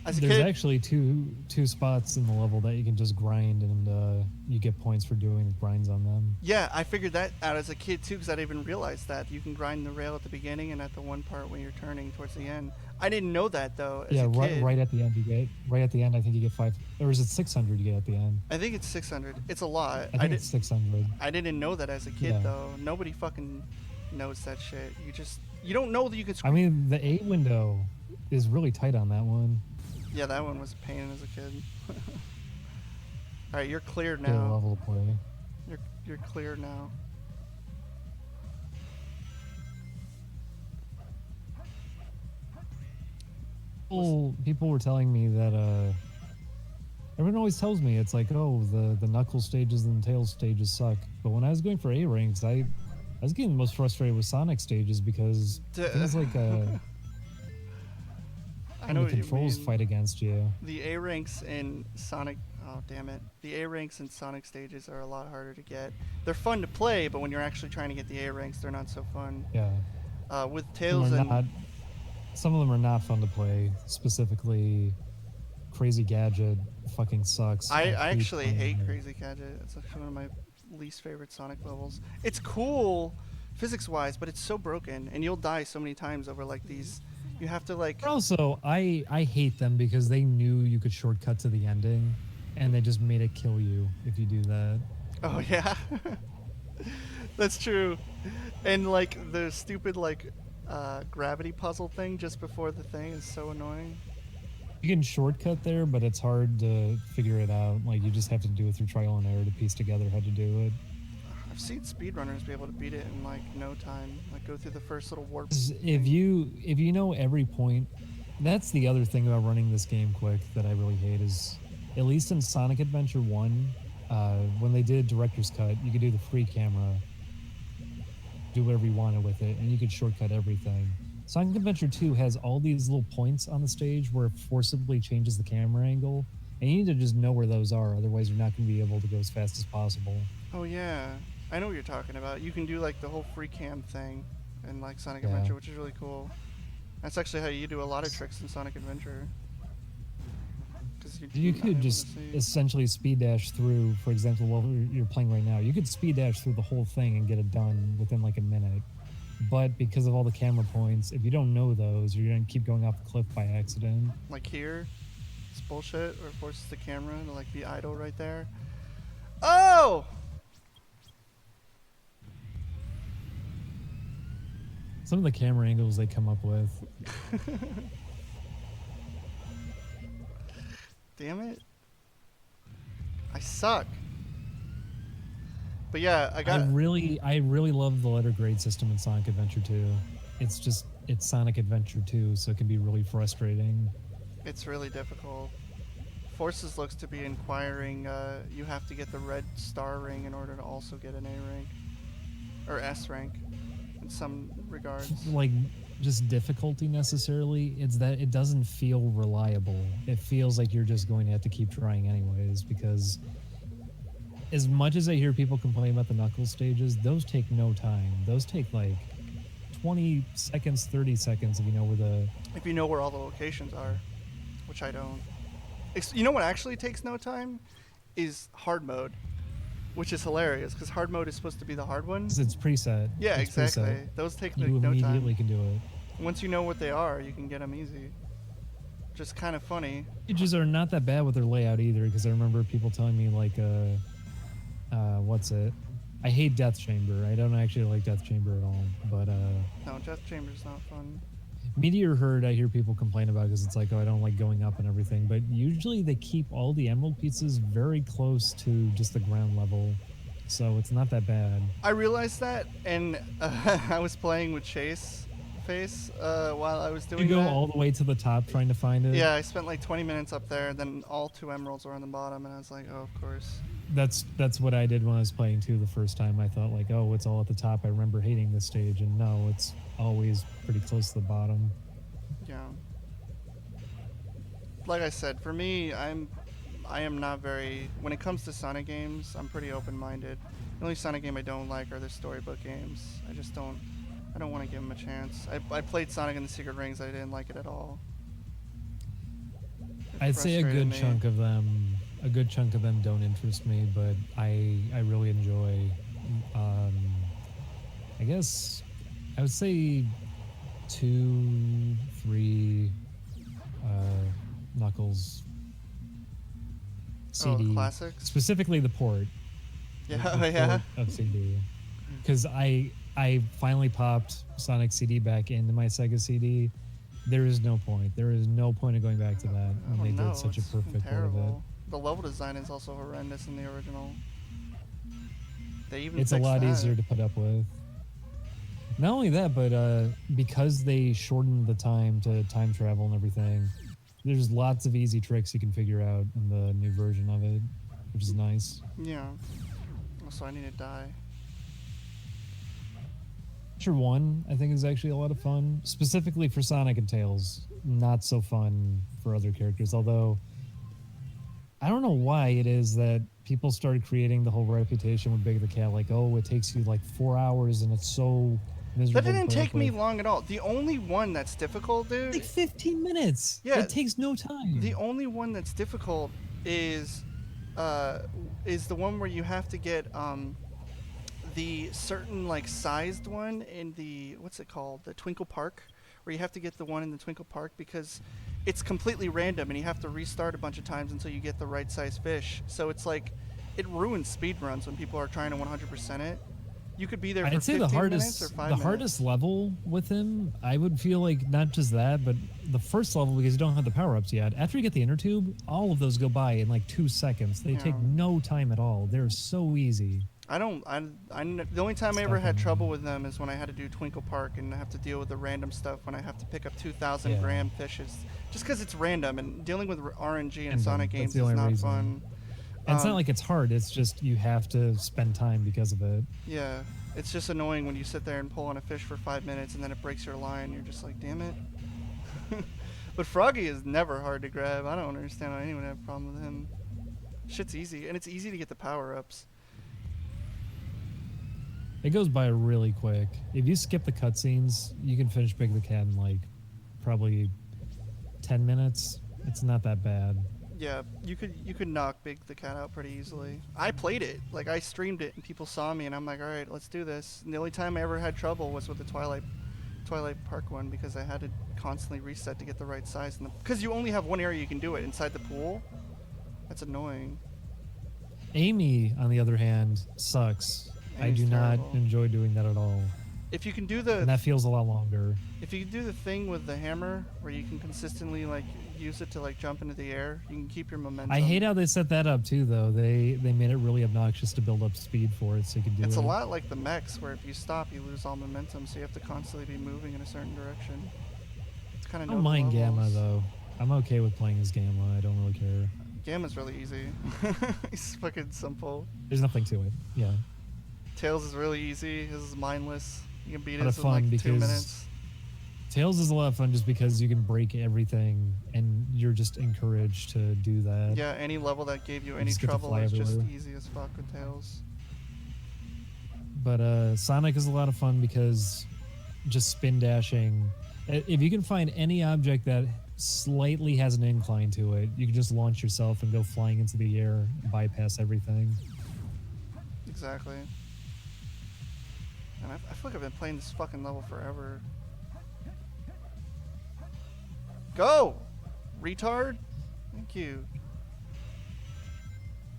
As a There's kid, actually two spots in the level that you can just grind, and you get points for doing grinds on them. yeah, I figured that out as a kid too because I didn't even realize that you can grind the rail at the beginning and at the one part when you're turning towards the end. I didn't know that though. As a kid. Right at the end you get. Right at the end, I think you get 5, or is it 600 you get at the end? I think it's 600. It's a lot. I think it's 600. I didn't know that as a kid Yeah. though. Nobody fucking knows that shit. You don't know that you can. I mean, the 8 window is really tight on that one. Yeah, that one was a pain as a kid. All right, you're clear Get a now. level to play. You're clear now. People were telling me that everyone always tells me it's like, oh, the knuckle stages and the tail stages suck. But when I was going for A ranks, I was getting most frustrated with Sonic stages because things like I know the what you controls mean. fight against you. The A ranks in Sonic. Oh damn it! The A ranks in Sonic stages are a lot harder to get. They're fun to play, but when you're actually trying to get the A ranks, they're not so fun. Yeah. With Tails and some of them are not fun to play. Specifically, Crazy Gadget fucking sucks. I actually playing hate it. Crazy Gadget. It's actually one of my least favorite Sonic levels. It's cool physics-wise, but it's so broken, and you'll die so many times over like these. You have to like. But also, I hate them because they knew you could shortcut to the ending, and they just made it kill you if you do that. Oh yeah, that's true. And like the stupid like gravity puzzle thing just before the thing is so annoying. You can shortcut there, but it's hard to figure it out. Like you just have to do it through trial and error to piece together how to do it. I've seen speedrunners be able to beat it in like no time. Like go through the first little warp. 'Cause thing. if you know every point, that's the other thing about running this game quick that I really hate is, at least in Sonic Adventure 1, when they did director's cut, you could do the free camera, do whatever you wanted with it, and you could shortcut everything. Sonic Adventure 2 has all these little points on the stage where it forcibly changes the camera angle, and you need to just know where those are, otherwise you're not going to be able to go as fast as possible. Oh yeah, I know what you're talking about. You can do like the whole free cam thing in like Sonic Yeah. Adventure, which is really cool. That's actually how you do a lot of tricks in Sonic Adventure. Because You could just essentially speed dash through, for example, what you're playing right now. You could speed dash through the whole thing and get it done within like a minute. But because of all the camera points, if you don't know those, you're going to keep going off the cliff by accident. like here, it's bullshit, or it forces the camera to like be idle right there. Oh! Some of the camera angles they come up with. Damn it. I suck. But yeah, I really love the letter grade system in Sonic Adventure 2. It's Sonic Adventure 2, so it can be really frustrating. It's really difficult. Forces looks to be inquiring you have to get the red star ring in order to also get an A rank. Or S rank in some regards. Like, just difficulty necessarily. It's that it doesn't feel reliable. It feels like you're just going to have to keep trying anyways, because as much as I hear people complain about the Knuckles stages, those take no time. Those take like 20 seconds, 30 seconds if you know where all the locations are, which I don't. You know what actually takes no time? Is hard mode, which is hilarious because hard mode is supposed to be the hard one. it's preset. Yeah, It's exactly. preset. Those take You no immediately time. can do it. Once you know what they are, you can get them easy. Just kind of funny. Stages are not that bad with their layout either, because I remember people telling me like, what's it? I hate Death Chamber. I don't actually like Death Chamber at all. But No, Death Chamber's not fun. Meteor Herd, I hear people complain about because it's like, oh, I don't like going up and everything. But usually they keep all the emerald pieces very close to just the ground level, so it's not that bad. I realized that, and I was playing with Chase Face while I was doing You go that. all the way to the top trying to find it. Yeah, I spent like 20 minutes up there, and then all 2 emeralds were on the bottom, and I was like, oh, of course. That's what I did when I was playing too the first time. I thought like, oh, it's all at the top. I remember hating this stage, and no, it's always pretty close to the bottom. Yeah. Like I said, for me, I am not very. When it comes to Sonic games, I'm pretty open-minded. The only Sonic game I don't like are the storybook games. I just don't. I don't want to give them a chance. I played Sonic and the Secret Rings. I didn't like it at all. It I'd say a frustrated good me. chunk of them. A good chunk of them don't interest me, but I really enjoy. I guess I would say 2, 3 Knuckles Oh, CD, classics. specifically the port. Yeah, the oh, yeah. port of CD, because I finally popped Sonic CD back into my Sega CD. There is no point. There is no point of going back to that when Oh, they no, did such a it's perfect port of it. terrible. The level design is also horrendous in the original. They even It's a fixed lot that. easier to put up with. Not only that, but because they shortened the time to time travel and everything, there's lots of easy tricks you can figure out in the new version of it, which is nice. Yeah. Also, I need to die. Adventure 1, I think, is actually a lot of fun, specifically for Sonic and Tails. Not so fun for other characters, although I don't know why it is that people started creating the whole reputation with Big the Cat, like, oh, it takes you like 4 hours and it's so miserable. That didn't to put up take me with. long at all. The only one that's difficult, dude. Like 15 minutes. Yeah. It takes no time. The only one that's difficult is the one where you have to get the certain like sized one in the what's it called, the Twinkle Park, where you have to get the one in the Twinkle Park because it's completely random and you have to restart a bunch of times until you get the right size fish. So it's like it ruins speed runs when people are trying to 100% it. You could be there for I'd say 15 minutes or 5 the minutes. hardest level with him, I would feel like not just that, but the first level because you don't have the power ups yet. After you get the inner tube, all of those go by in like 2 seconds. They take no time at all. They're so easy. I don't. The only time I ever had trouble with them is when I had to do Twinkle Park and have to deal with the random stuff when I have to pick up 2,000 gram fishes. Just because it's random and dealing with RNG in Sonic games is not fun. And it's not like it's hard. It's just you have to spend time because of it. Yeah, it's just annoying when you sit there and pull on a fish for 5 minutes and then it breaks your line. You're just like, damn it. But Froggy is never hard to grab. I don't understand why anyone would have a problem with him. Shit's easy, and it's easy to get the power-ups. It goes by really quick. If you skip the cutscenes, you can finish Big the Cat in like probably 10 minutes. It's not that bad. Yeah, you could knock Big the Cat out pretty easily. I played it, like I streamed it, and people saw me, and I'm like, all right, let's do this. And the only time I ever had trouble was with the Twilight Park one because I had to constantly reset to get the right size. Because you only have one area you can do it inside the pool. That's annoying. Amy, on the other hand, sucks. I do not enjoy doing that at all. If you can do and that feels a lot longer. If you can do the thing with the hammer where you can consistently like use it to like jump into the air, you can keep your momentum. I hate how they set that up too, though. They made it really obnoxious to build up speed for it, so you can do it. It's a lot like the mechs, where if you stop, you lose all momentum, so you have to constantly be moving in a certain direction. It's kind of. I don't mind Gamma though. I'm okay with playing as Gamma. I don't really care. Gamma's really easy. He's fucking simple. There's nothing to it. Yeah. Tails is really easy. His is mindless. You can beat it in like 2 minutes. Tails is a lot of fun just because you can break everything and you're just encouraged to do that. Yeah, any level that gave you any trouble is just easy as fuck with Tails. But Sonic is a lot of fun because just spin dashing. If you can find any object that slightly has an incline to it, you can just launch yourself and go flying into the air and bypass everything. Exactly. And I feel like I've been playing this fucking level forever. Go! Retard? Thank you.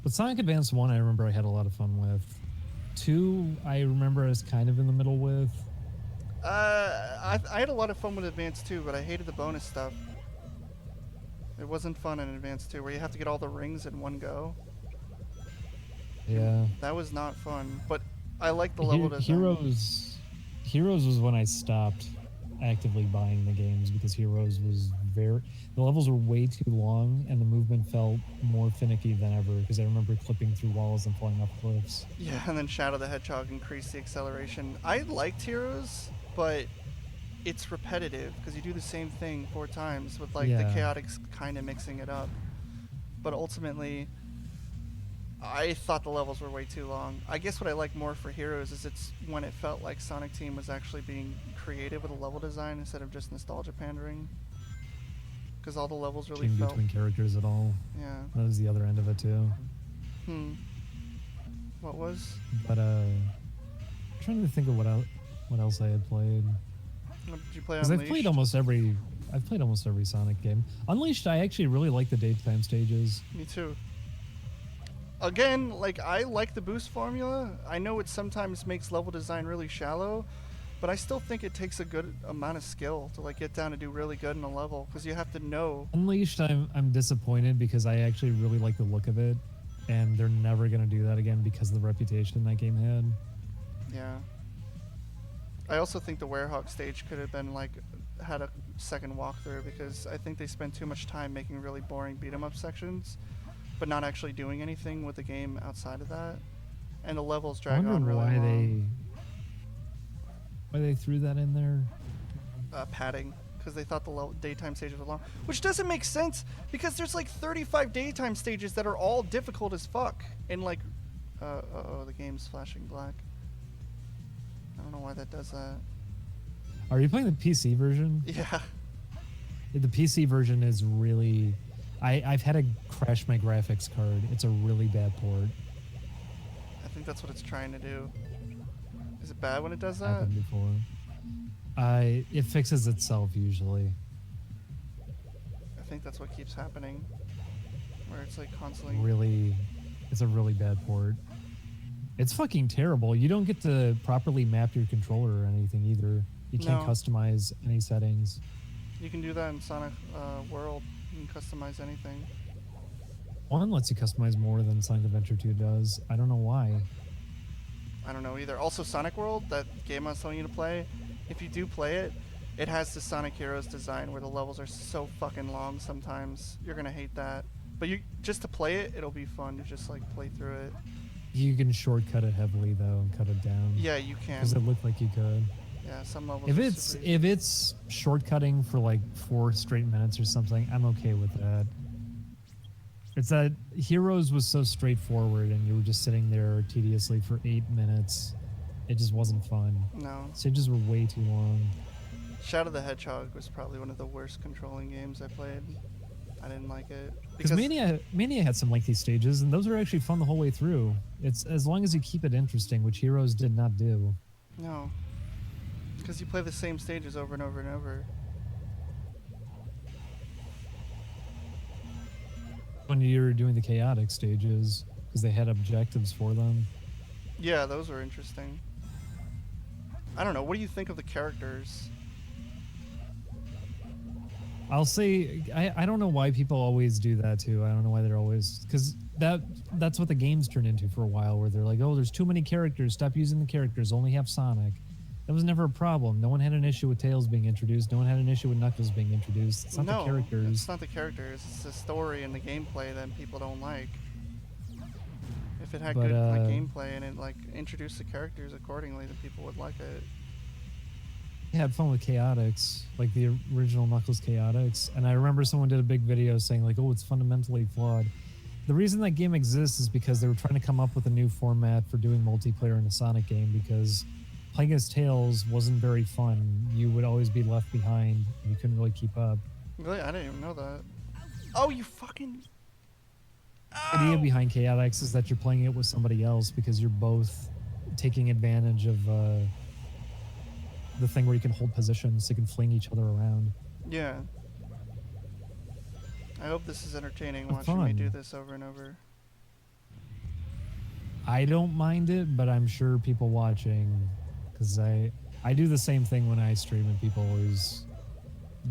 But Sonic Advance 1, I remember I had a lot of fun with. 2, I remember I was kind of in the middle with. I had a lot of fun with Advance 2, but I hated the bonus stuff. It wasn't fun in Advance 2, where you have to get all the rings in one go. Yeah. That was not fun, but I like the level design. Heroes was when I stopped actively buying the games because Heroes was the levels were way too long and the movement felt more finicky than ever because I remember clipping through walls and falling off cliffs. Yeah, and then Shadow the Hedgehog increased the acceleration. I liked Heroes, but it's repetitive because you do the same thing 4 times with like the chaotics kind of mixing it up. But ultimately, I thought the levels were way too long. I guess what I like more for Heroes is it's when it felt like Sonic Team was actually being creative with a level design instead of just nostalgia pandering. Because all the levels really felt between characters at all. Yeah. That was the other end of it too. What was? But I'm trying to think of what else I had played. What did you play on Unleashed? I've played almost every Sonic game. Unleashed, I actually really like the daytime stages. Me too. Again, like I like the boost formula. I know it sometimes makes level design really shallow, but I still think it takes a good amount of skill to like get down to do really good in a level because you have to know. Unleashed, I'm disappointed because I actually really like the look of it, and they're never gonna do that again because of the reputation that game had. Yeah. I also think the Werehog stage could have been like had a second walkthrough because I think they spent too much time making really boring beat 'em up sections, but not actually doing anything with the game outside of that. And the levels drag on really long. Why they threw that in there? Padding, because they thought the daytime stages were long, which doesn't make sense because there's like 35 daytime stages that are all difficult as fuck. And like, the game's flashing black. I don't know why that does that. Are you playing the PC version? Yeah. The PC version is really... I've had to crash my graphics card. It's a really bad port. I think that's what it's trying to do. Is it bad when it does that? happened before. It fixes itself usually. I think that's what keeps happening. Where it's like constantly. Really, it's a really bad port. It's fucking terrible. You don't get to properly map your controller or anything either. You can't No. customize any settings. You can do that in Sonic World. You can customize anything. One lets you customize more than Sonic Adventure 2 does. I don't know why. I don't know either. Also, Sonic World, that game I was telling you to play, if you do play it, it has the Sonic Heroes design where the levels are so fucking long sometimes. You're gonna hate that. But you just to play it, it'll be fun to just like play through it. You can shortcut it heavily though and cut it down. Yeah, you can. Because it looked like you could. Yeah, some levels. If are it's super easy. if it's shortcutting for like 4 straight minutes or something, I'm okay with that. It's that Heroes was so straightforward and you were just sitting there tediously for 8 minutes. It just wasn't fun. No. Stages were way too long. Shadow the Hedgehog was probably one of the worst controlling games I played. I didn't like it Because Mania had some lengthy stages, and those are actually fun the whole way through. It's as long as you keep it interesting, which Heroes did not do. No. Because you play the same stages over and over and over. When you're doing the chaotic stages, because they had objectives for them. Yeah, those were interesting. I don't know. What do you think of the characters? I'll say I don't know why people always do that too. I don't know why they're always because that's what the games turned into for a while, where they're like, oh, there's too many characters. Stop using the characters. Only have Sonic. That was never a problem. No one had an issue with Tails being introduced. No one had an issue with Knuckles being introduced. It's not the characters. It's not the characters. It's the story and the gameplay that people don't like. If it had good like, gameplay and it like introduced the characters accordingly, then people would like it. I had fun with Chaotix, like the original Knuckles Chaotix, and I remember someone did a big video saying like, oh, it's fundamentally flawed. The reason that game exists is because they were trying to come up with a new format for doing multiplayer in a Sonic game, because playing as Tails wasn't very fun. You would always be left behind, and you couldn't really keep up. Really? I didn't even know that. Oh, you fucking... The idea behind Chaotix is that you're playing it with somebody else because you're both taking advantage of the thing where you can hold positions so you can fling each other around. Yeah. I hope this is entertaining Have watching me fun. do this over and over. I don't mind it, but I'm sure people watching, because I do the same thing when I stream and people always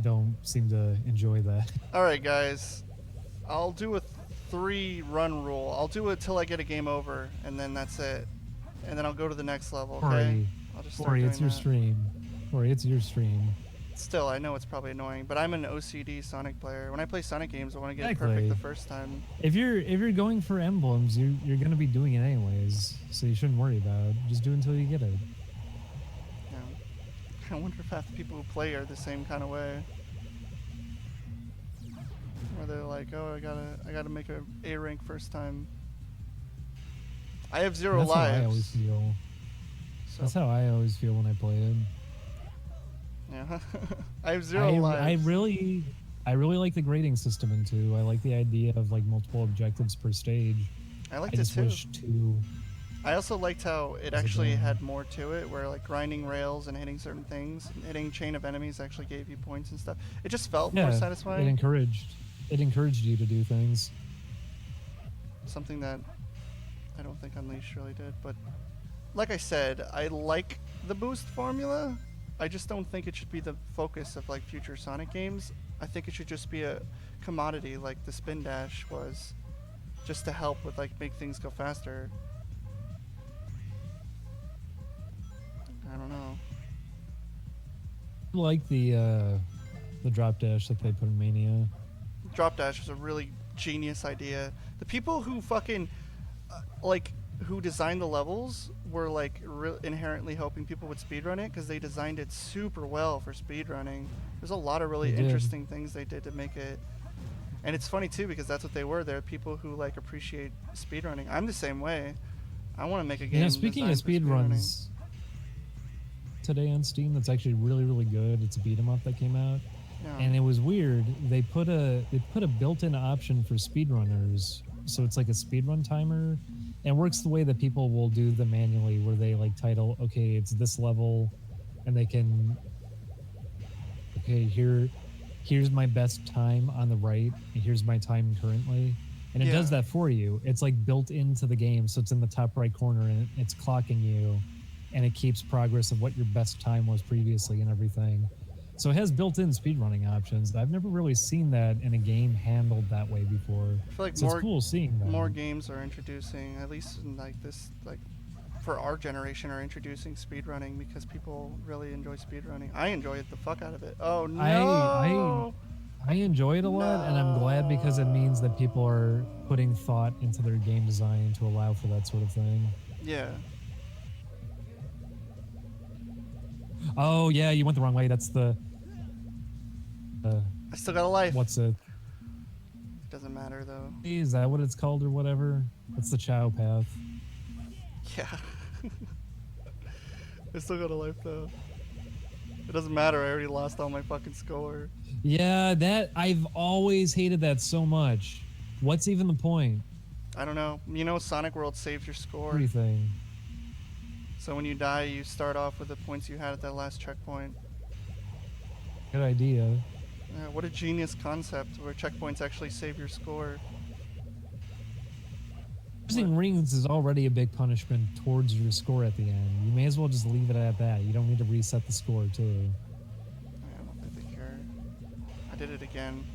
don't seem to enjoy that. Alright guys, I'll do a 3-run rule. I'll do it till I get a game over, and then that's it. And then I'll go to the next level, okay? Corey, I'll just start Corey, doing it's your that. stream. Corey, it's your stream. Still, I know it's probably annoying, but I'm an OCD Sonic player. When I play Sonic games, I want to get it Exactly. perfect the first time. If you're going for emblems, you're gonna be doing it anyways, so you shouldn't worry about it. Just do it until you get it. Yeah. I wonder if half the people who play are the same kind of way. Where they're like, oh, I gotta make a rank first time. I have 0 That's lives. how I always feel. So, That's how I always feel when I play it. yeah. I have 0 lives. I really like the grading system in 2. I like the idea of like multiple objectives per stage. I liked I it just too. wish 2. I also liked how it Was it actually done? had more to it, where like grinding rails and hitting certain things, and hitting chain of enemies actually gave you points and stuff. It just felt more It satisfying. encouraged you to do things. Something that I don't think Unleashed really did. But like I said, I like the boost formula. I just don't think it should be the focus of like future Sonic games. I think it should just be a commodity like the spin dash was, just to help with like make things go faster. I don't know. I like the drop dash that they put in Mania. Drop dash was a really genius idea. The people who fucking like who designed the levels were like inherently hoping people would speedrun it, because they designed it super well for speedrunning. There's a lot of really They did. interesting things they did to make it. And it's funny too, because that's what they were. They're people who like appreciate speedrunning. I'm the same way. I want to make a game. You know, speaking of designed for speedrunning. speedruns, today on Steam that's actually really, really good. It's a beat 'em up that came out. Yeah. And it was weird. They put a built-in option for speedrunners. So it's like a speedrun timer, And it works the way that people will do them manually, where they like title, okay, it's this level, and they can, okay, here's my best time on the right, and here's my time currently. And it Yeah. does that for you. It's like built into the game, so it's in the top right corner and it's clocking you, and it keeps progress of what your best time was previously and everything. So it has built-in speedrunning options. I've never really seen that in a game handled that way before. I feel like So it's cool seeing that. more games are introducing, at least in like this, like for our generation, are introducing speedrunning because people really enjoy speedrunning. I enjoy it the fuck out of it. Oh no! I enjoy it a lot, and I'm glad because it means that people are putting thought into their game design to allow for that sort of thing. Yeah. Oh yeah, you went the wrong way. That's the I still got a life. what's it? Doesn't matter though. Is that what it's called or whatever? That's the Chow path. Yeah. I still got a life though. It doesn't matter. I already lost all my fucking score. Yeah, that I've always hated that so much. What's even the point? I don't know. You know, Sonic World saves your score. Everything. So when you die, you start off with the points you had at that last checkpoint. Good idea. Yeah, what a genius concept where checkpoints actually save your score. Losing rings is already a big punishment towards your score at the end. You may as well just leave it at that. You don't need to reset the score too. I don't think they care. I did it again.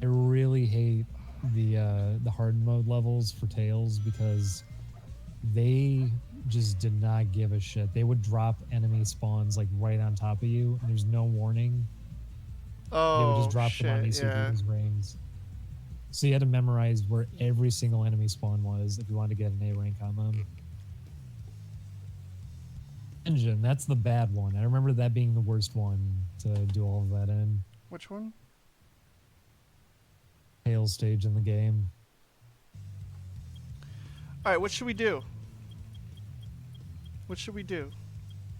I really hate the hard mode levels for Tails because they just did not give a shit. They would drop enemy spawns like right on top of you, and there's no warning. Oh, they would just drop shit, them on you so you yeah. could use rings. So you had to memorize where every single enemy spawn was if you wanted to get an A rank on them. Engine, that's the bad one. I remember that being the worst one to do all of that in. Which one? Tails stage in the game. Alright, what should we do? What should we do?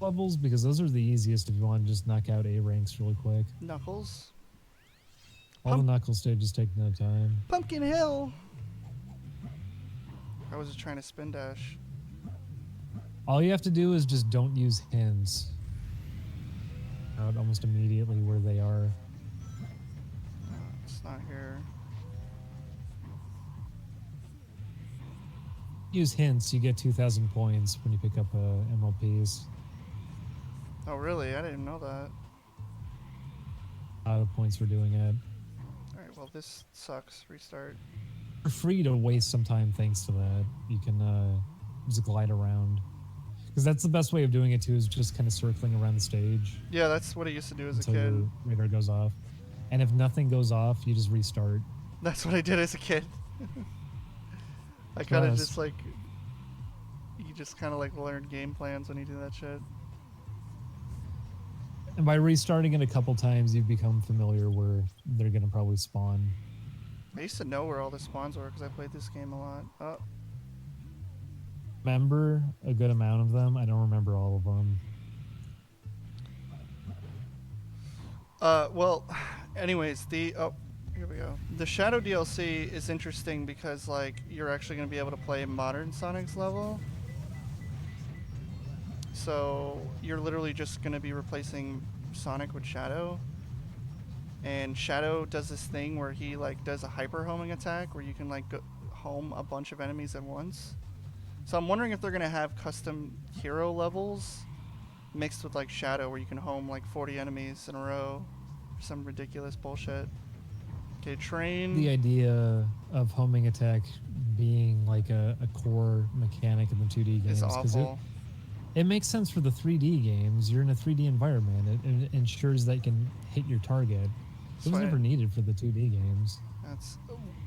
Levels, because those are the easiest if you want to just knock out A ranks really quick. Knuckles? All the Knuckles stages take no time. Pumpkin Hill! I was just trying to spin dash. All you have to do is just don't use hints. Out almost immediately where they are. It's not here. Use hints, you get 2,000 points when you pick up MLPs. Oh really? I didn't know that. A lot of points for doing it. Alright, well this sucks. Restart. You're free to waste some time thanks to that. You can just glide around. Because that's the best way of doing it too, is just kind of circling around the stage. Yeah, that's what I used to do as a until kid. your radar goes off. And if nothing goes off, you just restart. That's what I did as a kid. I kind of just like... You just kind of like learn game plans when you do that shit. And by restarting it a couple times, you've become familiar where they're going to probably spawn. I used to know where all the spawns were because I played this game a lot. Oh. Remember a good amount of them. I don't remember all of them. Well, anyways, here we go. The Shadow DLC is interesting because like you're actually going to be able to play modern Sonic's level. So you're literally just going to be replacing Sonic with Shadow. And Shadow does this thing where he like does a hyper homing attack where you can like go home a bunch of enemies at once. So I'm wondering if they're going to have custom hero levels mixed with like Shadow where you can home like 40 enemies in a row. Some ridiculous bullshit. Okay, train. The idea of homing attack being like a core mechanic in the 2D games is awful. It makes sense for the 3D games. You're in a 3D environment. It ensures that you can hit your target. It was never needed for the 2D games.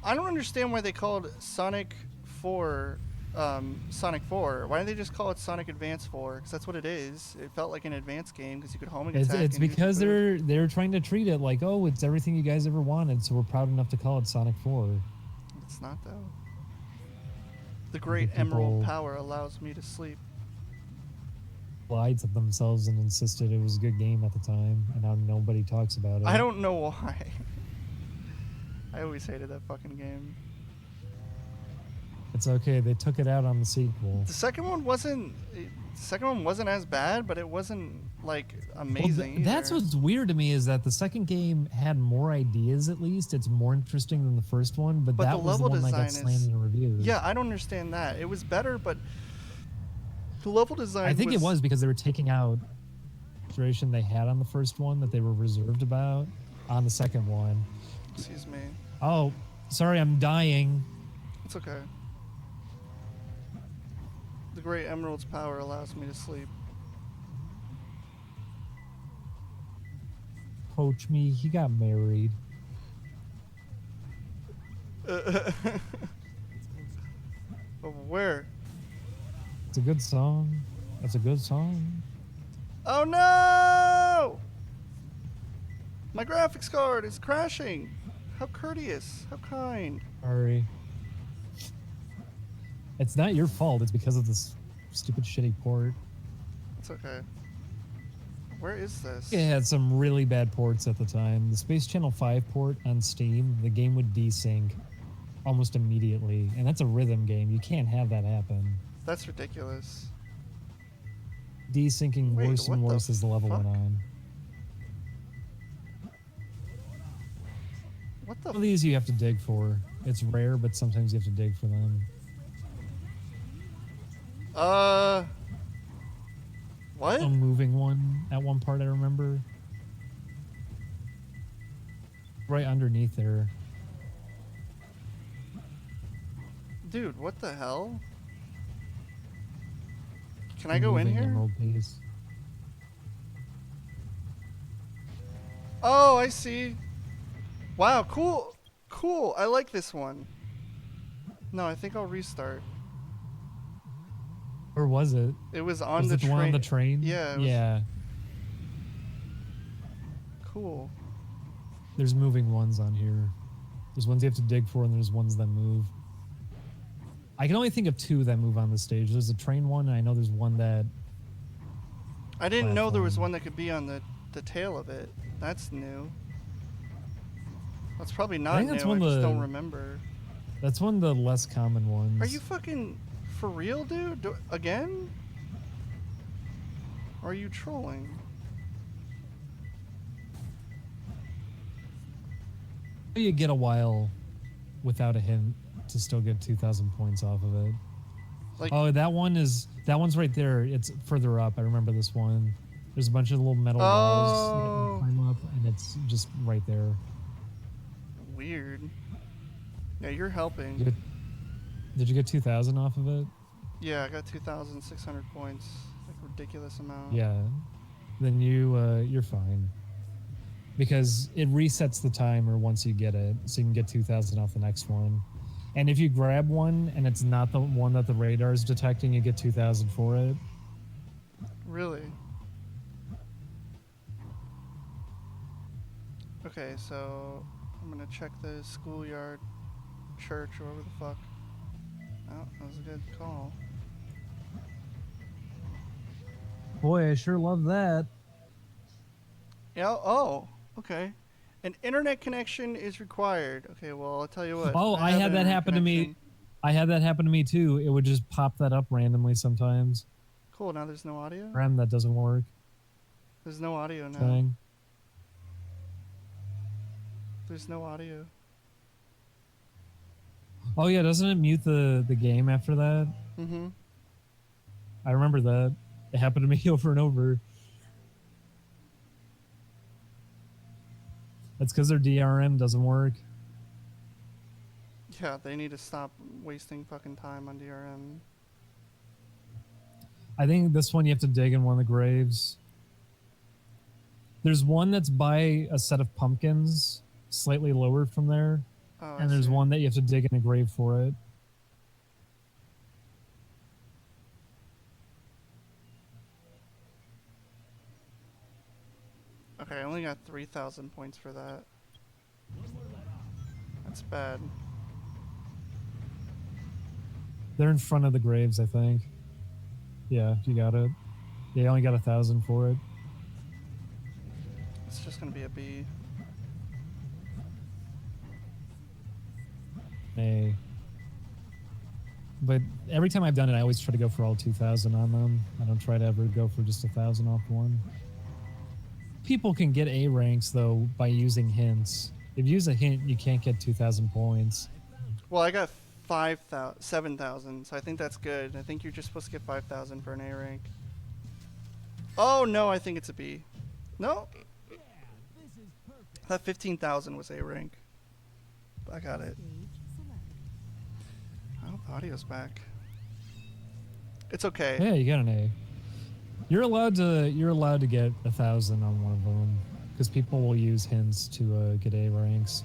I don't understand why they called Sonic 4 Sonic 4. Why didn't they just call it Sonic Advance 4? Because that's what it is. It felt like an advanced game because you could home and attack. It's because they're trying to treat it like, oh, it's everything you guys ever wanted, so we're proud enough to call it Sonic 4. It's not though. The great emerald power allows me to sleep. Lied to themselves and insisted it was a good game at the time, and now nobody talks about it. I don't know why. I always hated that fucking game. It's okay. They took it out on the sequel. The second one wasn't. The second one wasn't as bad, but it wasn't like amazing. Well, that's what's weird to me is that the second game had more ideas. At least it's more interesting than the first one. But the that was the level one that got design slammed in reviews. Yeah, I don't understand that. It was better, but the level design. I think it was because they were taking out duration they had on the first one that they were reserved about on the second one. Excuse me. Oh, sorry, I'm dying. It's okay. The Great Emerald's power allows me to sleep. Coach me. He got married. Where? It's a good song. That's a good song. Oh no! My graphics card is crashing. How courteous. How kind. Sorry. It's not your fault. It's because of this stupid shitty port. It's okay. Where is this? It had some really bad ports at the time. The Space Channel 5 port on Steam, the game would desync almost immediately. And that's a rhythm game. You can't have that happen. That's ridiculous. Desyncing Wait, worse and what the worse as the level went fuck? on. What the Some of these you have to dig for. It's rare, but sometimes you have to dig for them. What? A moving one at one part, I remember. Right underneath there. Dude, what the hell? Can A I go in moving here? emerald piece. Oh, I see. Wow, cool. Cool. I like this one. No, I think I'll restart. Or was it? It was on Was the it the train. one on the train? Yeah. It was Yeah. Cool. There's moving ones on here. There's ones you have to dig for, and there's ones that move. I can only think of two that move on the stage. There's a train one, and I know there's one that... I didn't know there was Platform. one that could be on the tail of it. That's new. That's probably not think new. that's I one just of don't the- remember. That's one of the less common ones. Are you fucking for real, dude? Again? Or are you trolling? You get a while without a hint to still get 2,000 points off of it. Like, Oh, that one's right there. It's further up. I remember this one. There's a bunch of little metal walls that Oh. you climb up, and it's just right there. weird. Yeah, you're helping. Did you get 2,000 off of it? Yeah, I got 2,600 points. Like ridiculous amount. Yeah. Then you're fine. Because it resets the timer once you get it, so you can get 2,000 off the next one. And if you grab one and it's not the one that the radar is detecting, you get 2,000 for it. Really? Okay, so I'm gonna check the schoolyard, church, or whatever the fuck. Oh, that was a good call. Boy, I sure love that. Yeah. Oh, okay. An internet connection is required. Okay, well, I'll tell you what. Oh, I have had an that internet happen to me. connection. I had that happen to me too. It would just pop that up randomly sometimes. Cool. Now there's no audio. That doesn't work. There's no audio now. Thing. There's no audio. Oh yeah, doesn't it mute the game after that? Mm-hmm. I remember that. It happened to me over and over. That's because their DRM doesn't work. Yeah, they need to stop wasting fucking time on DRM. I think this one you have to dig in one of the graves. There's one that's by a set of pumpkins, slightly lower from there. Oh, And there's one that you have to dig in a grave for it. Okay, I only got 3,000 points for that. That's bad. They're in front of the graves, I think. Yeah, you got it. Yeah, you only got 1,000 for it. It's just gonna be a B. A. But every time I've done it, I always try to go for all 2,000 on them. I don't try to ever go for just 1,000 off one. People can get A ranks though by using hints. If you use a hint, you can't get 2,000 points. Well, I got 5,000, 7,000, so I think that's good. I think you're just supposed to get 5,000 for an A rank. Oh no, I think it's a B. No, that 15,000 was A rank. I got it. Oh, the audio's back. It's okay. Yeah, you got an A. You're allowed to get 1,000 on one of them because people will use hints to get A ranks.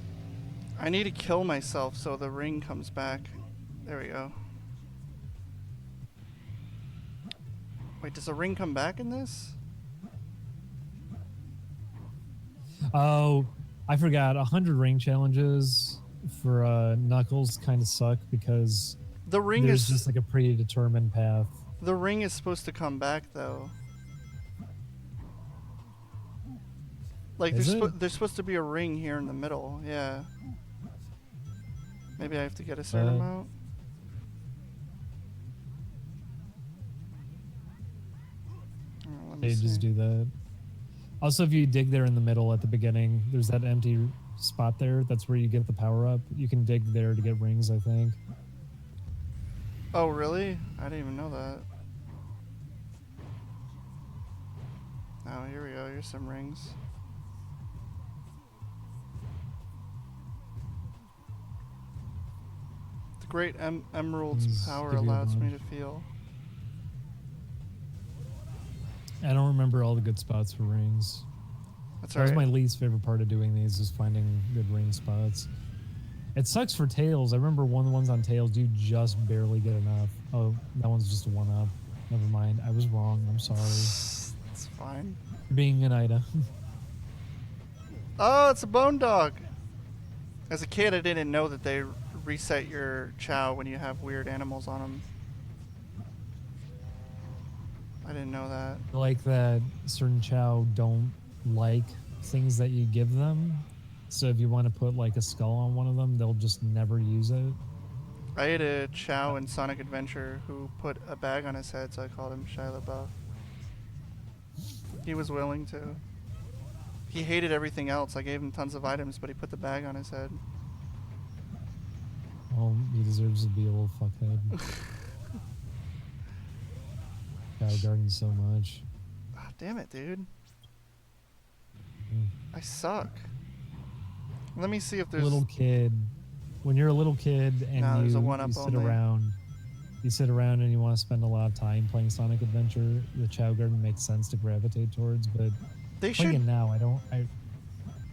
I need to kill myself so the ring comes back. There we go. Wait, does the ring come back in this? Oh, I forgot. 100 ring challenges for Knuckles kind of suck because The ring there's is just like a predetermined path. the ring is supposed to come back though. Like Is there's supposed to be a ring here in the middle. Yeah. Maybe I have to get a certain amount. Oh, let me They just see. do that. Also, if you dig there in the middle at the beginning, there's that empty spot there. That's where you get the power up. You can dig there to get rings, I think. Oh really? I didn't even know that. Oh, here we go. Here's some rings. The great emerald's power give you a allows me bunch. to feel. I don't remember all the good spots for rings. That's That was my alright. least favorite part of doing these is finding good ring spots. It sucks for Tails. I remember one of the ones on Tails, you just barely get enough. Oh, that one's just a one-up. Never mind. I was wrong. I'm sorry. It's fine. Being an Ida. Oh, it's a bone dog. As a kid, I didn't know that they reset your chow when you have weird animals on them. I didn't know that. Like that certain Chow don't like things that you give them. So if you want to put like a skull on one of them, they'll just never use it. I ate a chow in Sonic Adventure who put a bag on his head, so I called him Shia LaBeouf. He was willing to. He hated everything else. I gave him tons of items, but he put the bag on his head. Well, he deserves to be a little fuckhead. Cow Garden so much. Ah, damn it, dude. Mm. I suck. Let me see if there's... Little kid. When you're a little kid and No, there's a you one-up sit only. around, and you want to spend a lot of time playing Sonic Adventure, the Chow Garden makes sense to gravitate towards. But They playing it should now,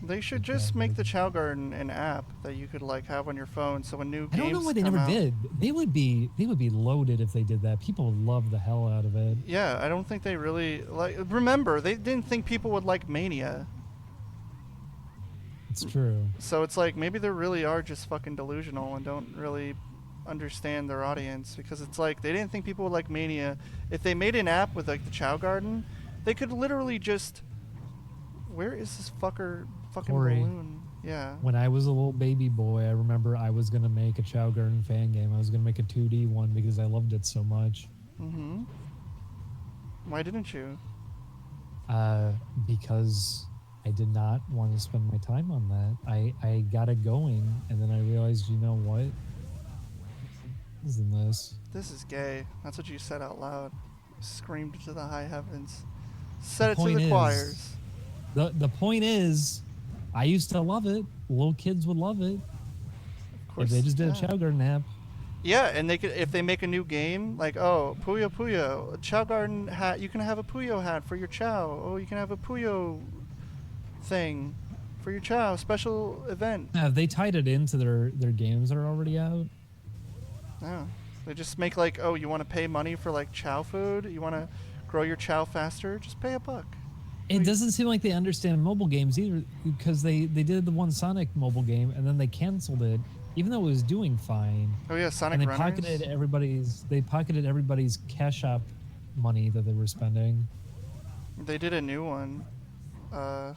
they should Okay, just make maybe. the Chow Garden an app that you could like have on your phone, so when new I don't games know why they come never out, did. They would be loaded if they did that. People would love the hell out of it. Yeah, I don't think they really like. Remember, they didn't think people would like Mania, It's true. so it's like maybe they really are just fucking delusional and don't really understand their audience, because it's like they didn't think people would like Mania. If they made an app with like the Chow Garden, they could literally just. Where is this fucking Corey. balloon? Yeah. When I was a little baby boy, I remember I was gonna make a Chow Garden fan game. I was gonna make a 2D one because I loved it so much. Mm-hmm. Why didn't you? Because I did not want to spend my time on that. I got it going, and then I realized, you know what? Isn't this? This is gay. That's what you said out loud. Screamed to the high heavens. Said it to point the is- choirs. The point is, I used to love it. Little kids would love it Of if they just did a yeah. Chow Garden app. Yeah, and they could, if they make a new game, like, oh, Puyo Puyo, Chow Garden hat, you can have a Puyo hat for your Chow. Oh, you can have a Puyo thing for your Chow, special event. Have they tied it into their games that are already out? Yeah. They just make like, oh, you want to pay money for like Chow food? You want to grow your Chow faster? Just pay $1. It doesn't seem like they understand mobile games either, because they did the one Sonic mobile game and then they canceled it, even though it was doing fine. Oh yeah, Sonic And they Runners. pocketed everybody's cash app money that they were spending. They did a new one. That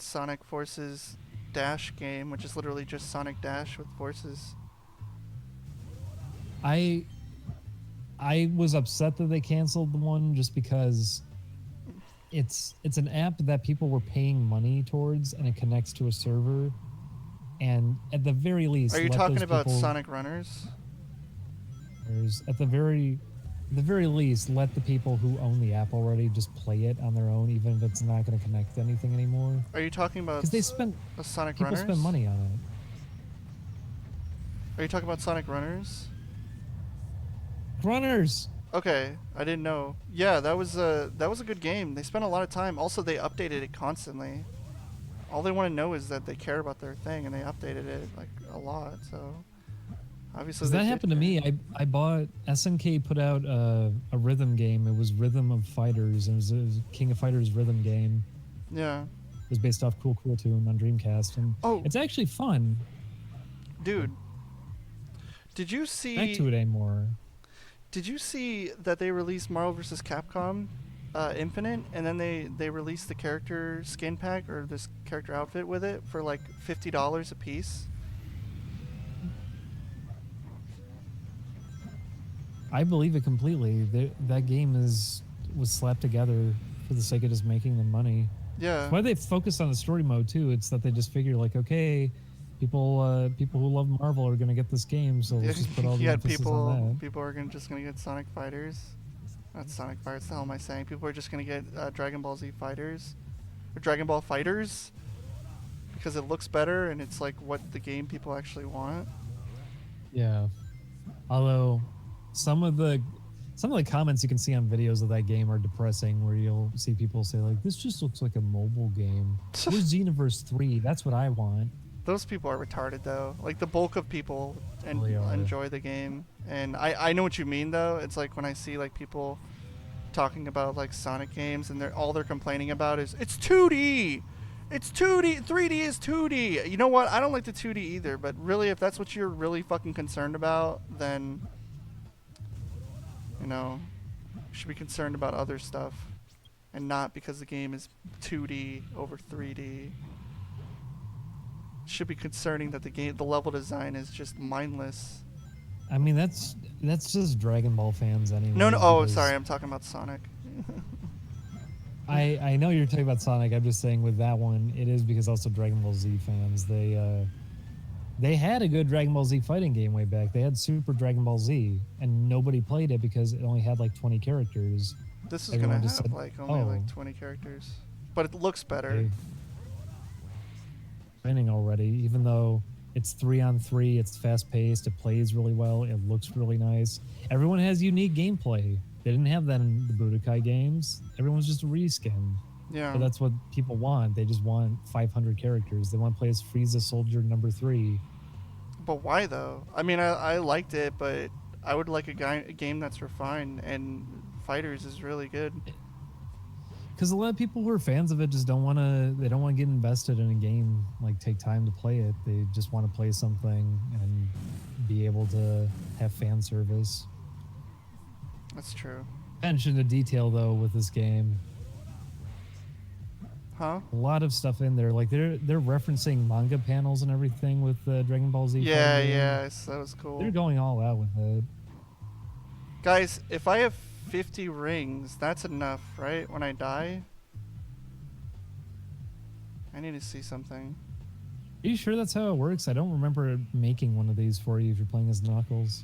Sonic Forces Dash game, which is literally just Sonic Dash with forces. I I was upset that they canceled the one just because it's an app that people were paying money towards and it connects to a server, and at the very Are least you let talking those about people Sonic Runners? at the very least let the people who own the app already just play it on their own, even if it's not going to connect to anything anymore, Are you talking about because they spent Sonic people spend Runners? money on it. Are you talking about Sonic Runners? Runners. Okay, I didn't know. Yeah, that was a good game. They spent a lot of time. Also, they updated it constantly. All they want to know is that they care about their thing, and they updated it like a lot. So obviously Because they that did happened to care. me. I bought SNK put out a rhythm game. It was Rhythm of Fighters. It was King of Fighters rhythm game. Yeah. It was based off Cool Cool Tune on Dreamcast, and Oh, it's actually fun. dude, did you Back to see? it anymore. Did you see that they released Marvel vs. Capcom Infinite, and then they released the character skin pack or this character outfit with it for like $50 a piece? I believe it completely. That game was slapped together for the sake of just making them money. That's Yeah. why they focus on the story mode too. It's that they just figure like, okay, people who love Marvel are gonna get this game, so Yeah, let's just put all you the had emphasis on that. people are just gonna get Sonic Fighters. Not Sonic Fighters. The hell am I saying? People are just gonna get Dragon Ball Z Fighters or Dragon Ball Fighters because it looks better and it's like what the game people actually want. Yeah. Although some of the comments you can see on videos of that game are depressing, where you'll see people say like, "This just looks like a mobile game. Where's Xenoverse 3? That's what I want." Those people are retarded though. Like the bulk of people Really are. enjoy the game, and I know what you mean though. It's like when I see like people talking about like Sonic games, and they're complaining about is it's 2D. It's 2D. 3D is 2D. You know what? I don't like the 2D either. But really, if that's what you're really fucking concerned about, then you know you should be concerned about other stuff, and not because the game is 2D over 3D. Should be concerning that the level design is just mindless. I mean, that's just Dragon Ball fans No, no. anyways, Oh, because sorry. I'm talking about Sonic. I know you're talking about Sonic. I'm just saying with that one, it is because also Dragon Ball Z fans, they had a good Dragon Ball Z fighting game way back. They had Super Dragon Ball Z, and nobody played it because it only had like 20 characters. This is Everyone gonna just have said, like only "Oh, like 20 characters, but it looks better. okay, winning already." Even though it's 3-on-3, it's fast paced, it plays really well, it looks really nice. Everyone has unique gameplay. They didn't have that in the Budokai games. Everyone's just a reskin. Yeah, But that's what people want. They just want 500 characters. They want to play as Frieza Soldier number 3. but why though? I mean, I liked it, but I would like a game that's refined, and Fighters is really good. Because a lot of people who are fans of it just don't want to. They don't want to get invested in a game, like take time to play it. They just want to play something and be able to have fan service. That's true. Attention to detail though with this game, Huh? a lot of stuff in there. Like they're referencing manga panels and everything with the Dragon Ball Z. Yeah, fighting game. yeah. That was cool. They're going all out with it. Guys, if I have 50 rings, that's enough, right? When I die, I need to see something. Are you sure that's how it works? I don't remember making one of these for you if you're playing as Knuckles.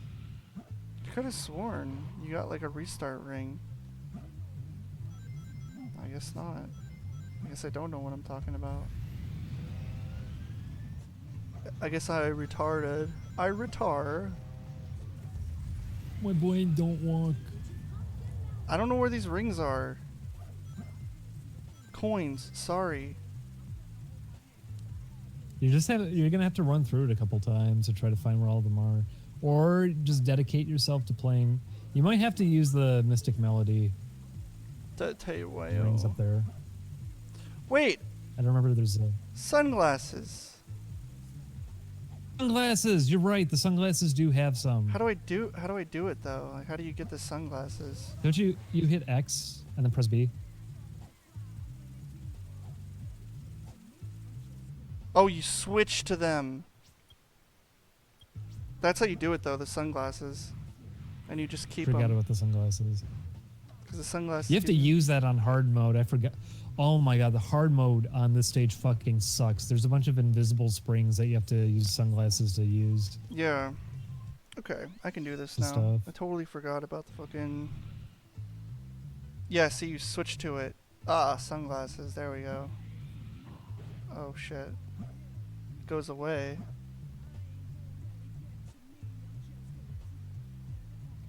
You could have sworn you got like a restart ring. I guess not. I guess I don't know what I'm talking about. I guess I retarded. I retard. My brain don't work. I don't know where these rings are. Coins, sorry. You're gonna have to run through it a couple times to try to find where all of them are, or just dedicate yourself to playing. You might have to use the Mystic Melody Tell you what, rings yo. up there. Wait, I don't remember. There's sunglasses. sunglasses. You're right. The sunglasses do have some. How do I do it though? Like, how do you get the sunglasses? Don't you hit X and then press B? Oh, you switch to them. That's how you do it though, the sunglasses. and you just keep Forgot them. about the sunglasses. Because the sunglasses. You have to use that on hard mode. I forgot. Oh my god, the hard mode on this stage fucking sucks. There's a bunch of invisible springs that you have to use sunglasses to use. Yeah. Okay, I can do this The now. stuff. I totally forgot about the fucking. Yeah, see, you switch to it. Ah, sunglasses. There we go. Oh shit. Goes away.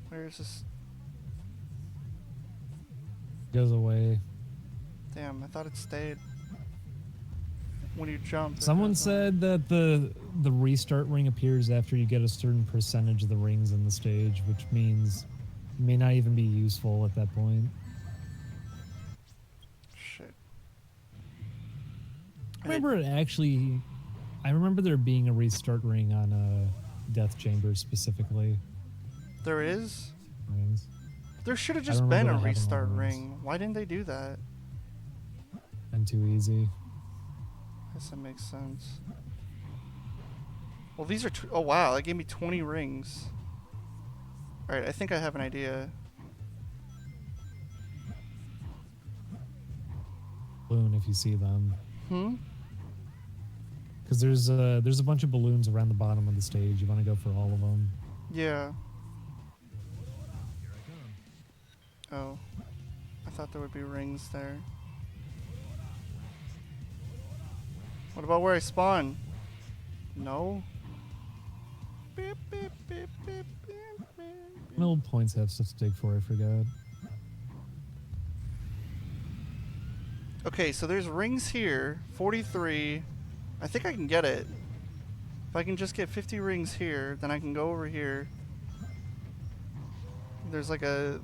Where's this? Goes away. Damn, I thought it stayed. When you jump. it Someone goes away. said that the restart ring appears after you get a certain percentage of the rings in the stage, which means it may not even be useful at that point. Shit. I remember there being a restart ring on Death Chamber specifically. There is? Rings. There should have I just remember been a that having all restart the rings. ring. Why didn't they do that? And too easy. I guess that makes sense. Well, these are. Oh, wow. That gave me 20 rings. Alright, I think I have an idea. Balloon if you see them. Hmm? Because there's a bunch of balloons around the bottom of the stage. You want to go for all of them. Yeah. Oh. I thought there would be rings there. What about where I spawn? No? Beep, beep, beep, beep, beep, beep. Middle points have stuff to dig for, I forgot. Okay, so there's rings here. 43. I think I can get it. If I can just get 50 rings here, then I can go over here. There's like I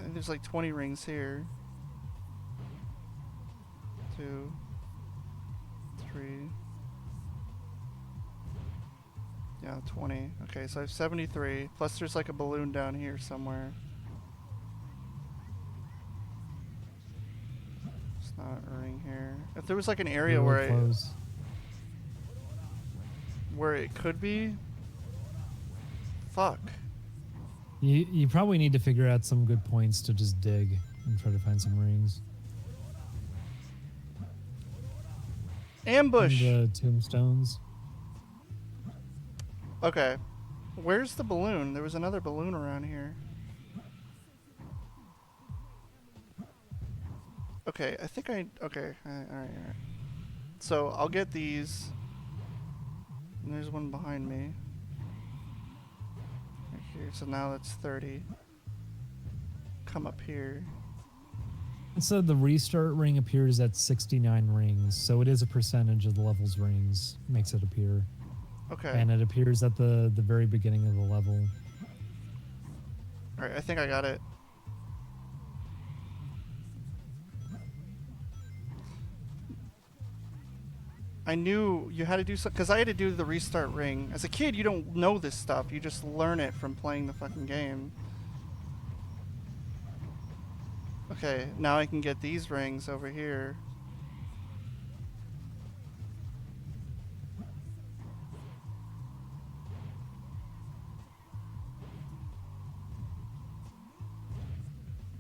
think there's like 20 rings here. 2, 3. Yeah, 20. Okay, so I have 73. Plus there's like a balloon down here somewhere. It's not a ring here. If there was like an area Really where close. where it could be. Fuck. You probably need to figure out some good points to just dig and try to find some rings. Ambush! And the tombstones. Okay. Where's the balloon? There was another balloon around here. Okay, I think okay, alright. So, I'll get these. And there's one behind me. Right here, so now that's 30. Come up here. It said the restart ring appears at 69 rings, so it is a percentage of the level's rings makes it appear. Okay. And it appears at the very beginning of the level. Alright, I think I got it. I knew you had to do something, because I had to do the restart ring. As a kid, you don't know this stuff. You just learn it from playing the fucking game. Okay, now I can get these rings over here.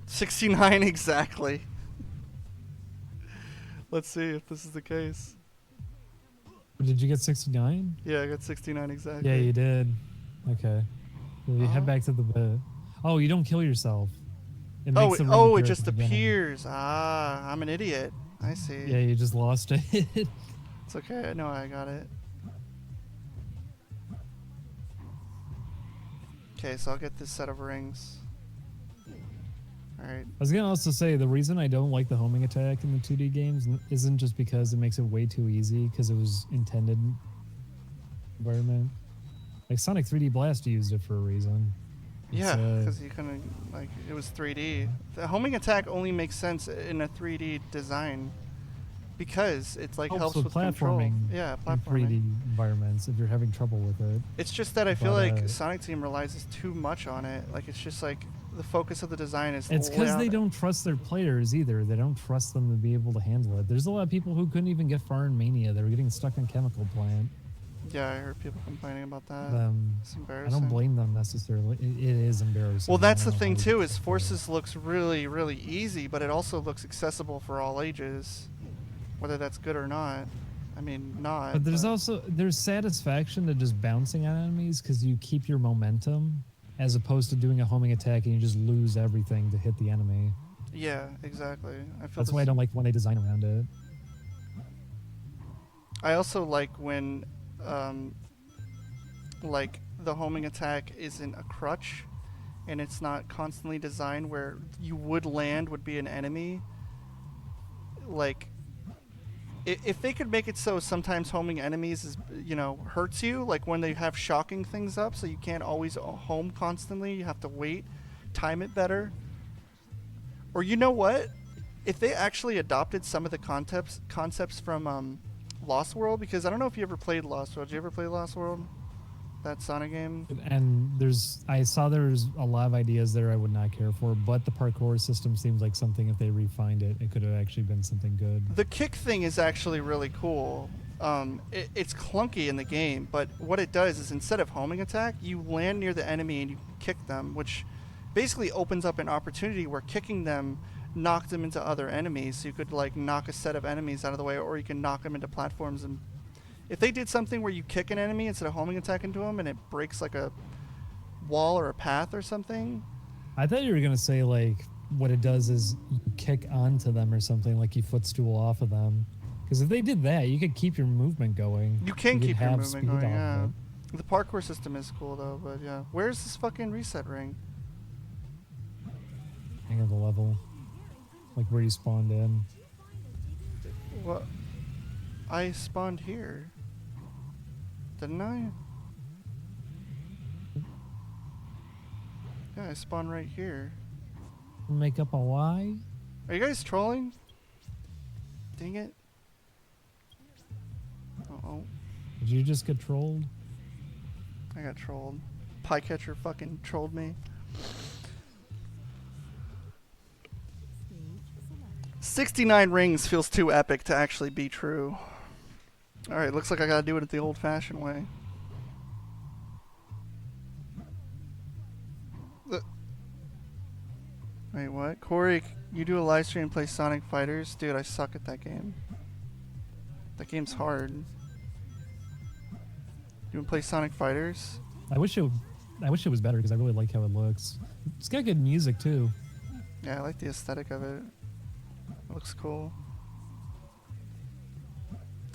$69 exactly. Let's see if this is the case. Did you get 69? Yeah, I got 69 exactly. Yeah, you did. Okay. So you head Oh. back to the bed. Oh, you don't kill yourself. It Oh, makes the ring it appear just at the beginning. appears. Ah, I'm an idiot. I see. Yeah, you just lost it. It's okay. I know I got it. Okay, so I'll get this set of rings. Alright. I was gonna also say the reason I don't like the homing attack in the 2D games isn't just because it makes it way too easy, because it was intended environment. Like Sonic 3D Blast used it for a reason. Yeah, because you couldn't, like, it was 3D. The homing attack only makes sense in a 3D design. Because it's like helps with control. platforming. Yeah, In platforming. 3D environments if you're having trouble with it. It's just that I feel But, like Sonic Team relies too much on it. Like, it's just like the focus of the design is. It's because they loud. don't trust their players either. They don't trust them to be able to handle it. There's a lot of people who couldn't even get far in Mania. They were getting stuck in Chemical Plant. Yeah, I heard people complaining about that. It's I embarrassing. don't blame them necessarily. It is embarrassing. Well, I that's don't the know thing how you too. can Is sit through it. Forces looks really, really easy, but it also looks accessible for all ages, whether that's good or not. I mean, not. But there's But also there's satisfaction to just bouncing on enemies because you keep your momentum, as opposed to doing a homing attack and you just lose everything to hit the enemy. yeah, exactly. I feel That's why I this. don't like when they design around it. I also like when, um, like the homing attack isn't a crutch, and it's not constantly designed where you would land would be an enemy. Like if they could make it so sometimes homing enemies is hurts you, like when they have shocking things up, so you can't always home constantly. You have to wait, time it better. Or you know what? If they actually adopted some of the concepts from Lost World, because I don't know if you ever played Lost World. Did you ever play Lost World? That Sonic game. And I saw there's a lot of ideas there I would not care for, but the parkour system seems like something if they refined it, it could have actually been something good. The kick thing is actually really cool. It's clunky in the game, but what it does is instead of homing attack, you land near the enemy and you kick them, which basically opens up an opportunity where kicking them knocked them into other enemies. So you could like knock a set of enemies out of the way, or you can knock them into platforms. And if they did something where you kick an enemy instead of homing attack into them, and it breaks like a wall or a path or something. I thought you were gonna say like what it does is you kick onto them or something, like you footstool off of them. Because if they did that, you could keep your movement going. You can You could keep your have movement speed going, off yeah. of it. The parkour system is cool though, but yeah. Where's this fucking reset ring? Hang of the level, like where you spawned in. What? I spawned here. Didn't I? Yeah, I spawned right here. Make up a lie. Are you guys trolling? Dang it. Uh-oh. Did you just get trolled? I got trolled. Pycatcher fucking trolled me. 69 rings feels too epic to actually be true. Alright, looks like I gotta do it the old-fashioned way. Wait, what? Corey, you do a live stream and play Sonic Fighters? Dude, I suck at that game. That game's hard. You wanna play Sonic Fighters? I wish it was better because I really like how it looks. It's got good music too. Yeah, I like the aesthetic of it. It looks cool.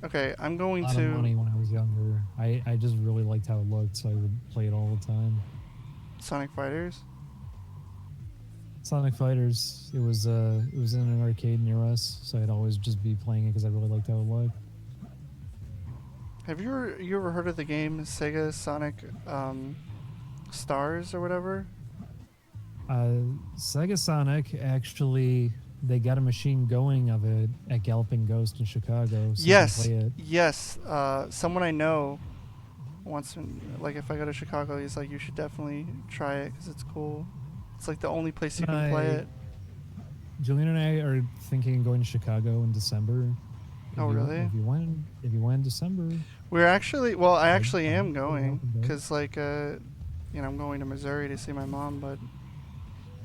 Okay, I'm going A lot to... of money when I was younger. I just really liked how it looked, so I would play it all the time. Sonic Fighters? Sonic Fighters. It was in an arcade near us, so I'd always just be playing it because I really liked how it looked. Have you ever heard of the game Sega Sonic Stars or whatever? Sega Sonic actually, they got a machine going of it at Galloping Ghost in Chicago. So Yes, you can play it. yes. Someone I know wants to, like, if I go to Chicago, he's like, you should definitely try it because it's cool. It's like the only place you can play it. Julian and I are thinking of going to Chicago in December. Oh, really? If you went in December. We're actually, well, I actually I'd am go going Galloping Ghost. because, like, I'm going to Missouri to see my mom, but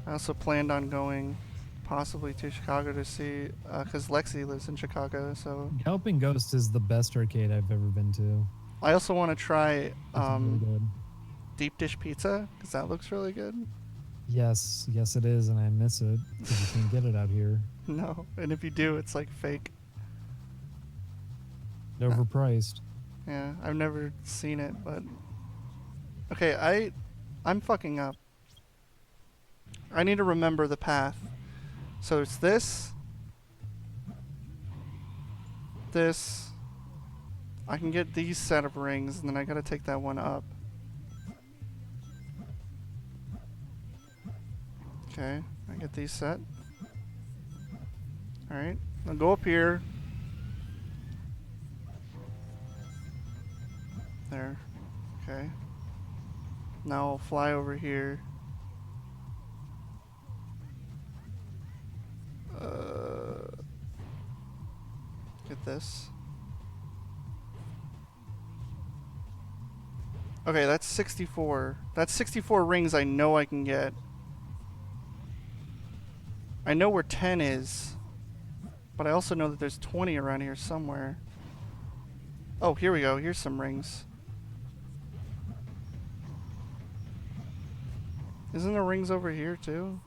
I also planned on going possibly to Chicago to see, because Lexi lives in Chicago, so. Galloping Ghost is the best arcade I've ever been to. I also want to try It's really good. deep dish pizza because that looks really good. Yes, it is, and I miss it because you can't get it out here. No, and if you do, it's like fake. Overpriced. Yeah, I've never seen it, but okay, I'm fucking up. I need to remember the path. So it's this. I can get these set of rings, and then I gotta take that one up. Okay, I get these set. Alright, I'll go up here. There. Okay. Now I'll fly over here. Get this. Okay, that's 64. That's 64 rings I know I can get. I know where 10 is. But I also know that there's 20 around here somewhere. Oh, here we go. Here's some rings. Isn't there rings over here too?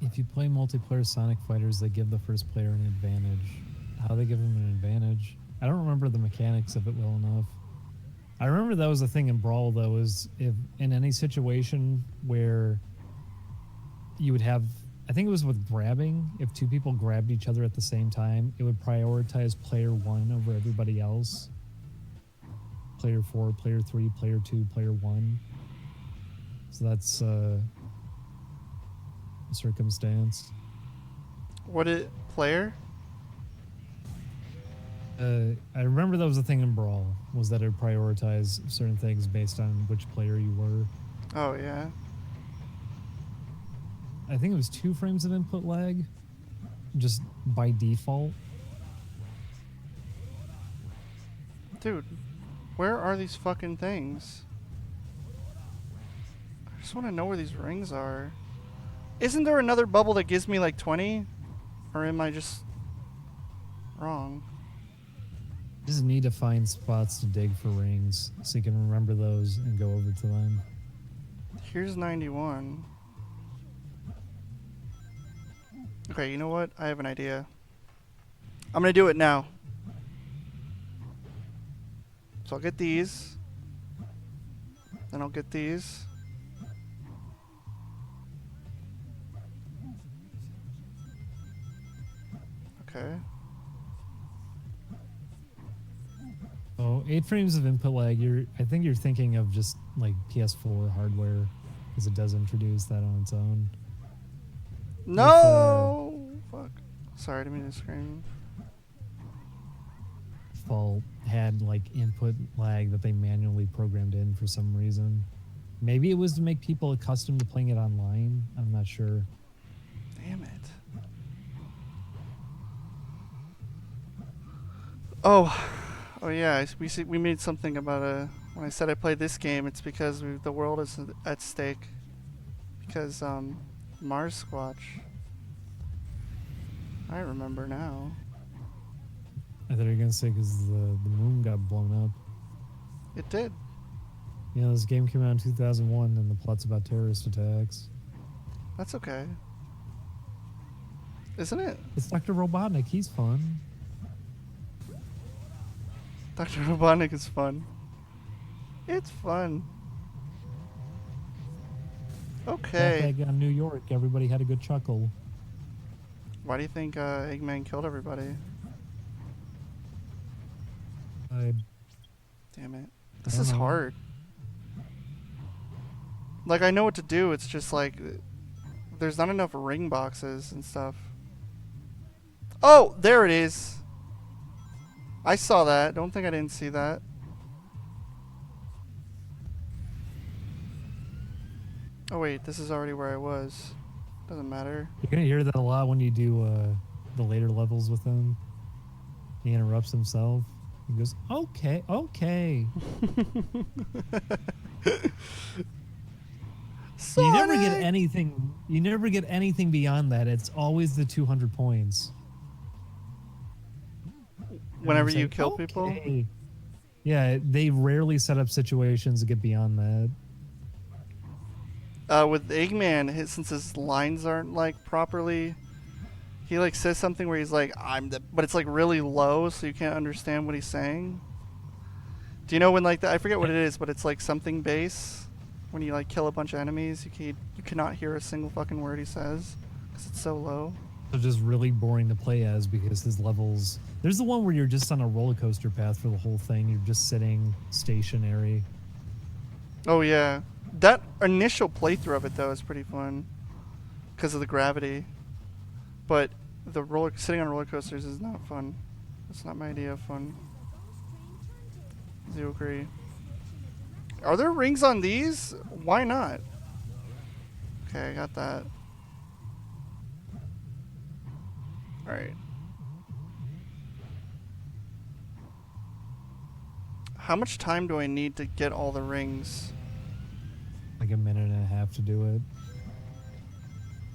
If you play multiplayer Sonic Fighters, they give the first player an advantage. How they give them an advantage? I don't remember the mechanics of it well enough. I remember that was a thing in Brawl, though, is if in any situation where you would have, I think it was with grabbing, if two people grabbed each other at the same time, it would prioritize player 1 over everybody else. Player 4, player 3, player 2, player 1. So that's a circumstance. What it player? I remember that was a thing in Brawl, was that it would prioritize certain things based on which player you were. Oh yeah. I think it was 2 frames of input lag, just by default. Dude, where are these fucking things? I just want to know where these rings are. Isn't there another bubble that gives me like 20? Or am I just wrong? Just need to find spots to dig for rings so you can remember those and go over to them. Here's 91. Okay, you know what? I have an idea. I'm gonna do it now. So I'll get these. Then I'll get these. Okay. Oh, 8 frames of input lag. I think you're thinking of just like PS4 hardware, because it does introduce that on its own. No! Fuck. Sorry, I didn't mean to scream. Fault had like input lag that they manually programmed in for some reason. Maybe it was to make people accustomed to playing it online. I'm not sure. Damn it. Oh yeah. We made something about when I said I played this game, it's because the world is at stake. Because Mars Squatch. I remember now. I thought you were gonna say because the moon got blown up. It did. You know, this game came out in 2001, and the plot's about terrorist attacks. That's okay. Isn't it? It's Dr. Robotnik. He's fun. Dr. Robotnik is fun. It's fun. Okay. That on New York, everybody had a good chuckle. Why do you think Eggman killed everybody? Damn it. This is hard. Like, I know what to do. It's just like there's not enough ring boxes and stuff. Oh, there it is. I saw that. Don't think I didn't see that. Oh wait, this is already where I was. Doesn't matter. You're gonna hear that a lot when you do the later levels with him. He interrupts himself. He goes, "Okay, okay." You never get anything. You never get anything beyond that. It's always the 200 points. Whenever you kill people? Yeah, they rarely set up situations to get beyond that. With Eggman, since his lines aren't like properly, he like says something where he's like, but it's like really low, so you can't understand what he's saying. Do you know when like I forget what it is, but it's like something bass. When you like kill a bunch of enemies, you cannot hear a single fucking word he says because it's so low. So just really boring to play as because his levels. There's the one where you're just on a roller coaster path for the whole thing. You're just sitting stationary. Oh yeah, that initial playthrough of it though is pretty fun because of the gravity. But sitting on roller coasters is not fun. That's not my idea of fun. Do you agree? Are there rings on these? Why not? Okay, I got that. Alright. How much time do I need to get all the rings? Like a minute and a half to do it.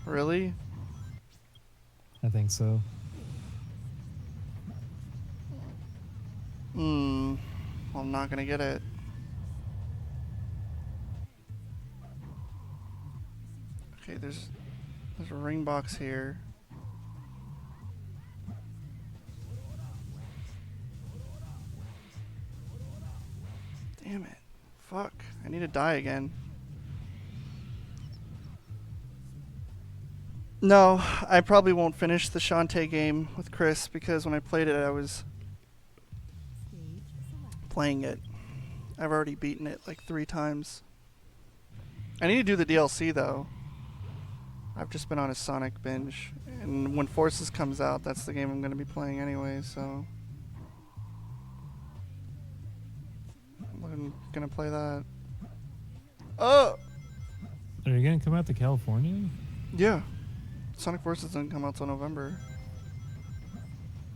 Really? I think so. Well, I'm not gonna get it. Okay, there's a ring box here. Damn it. Fuck. I need to die again. No, I probably won't finish the Shantae game with Chris because when I played it, I was playing it. I've already beaten it like 3 times. I need to do the DLC though. I've just been on a Sonic binge. And when Forces comes out, that's the game I'm going to be playing anyway, so I'm going to play that. Oh! Are you gonna come out to California? Yeah. Sonic Forces doesn't come out till November.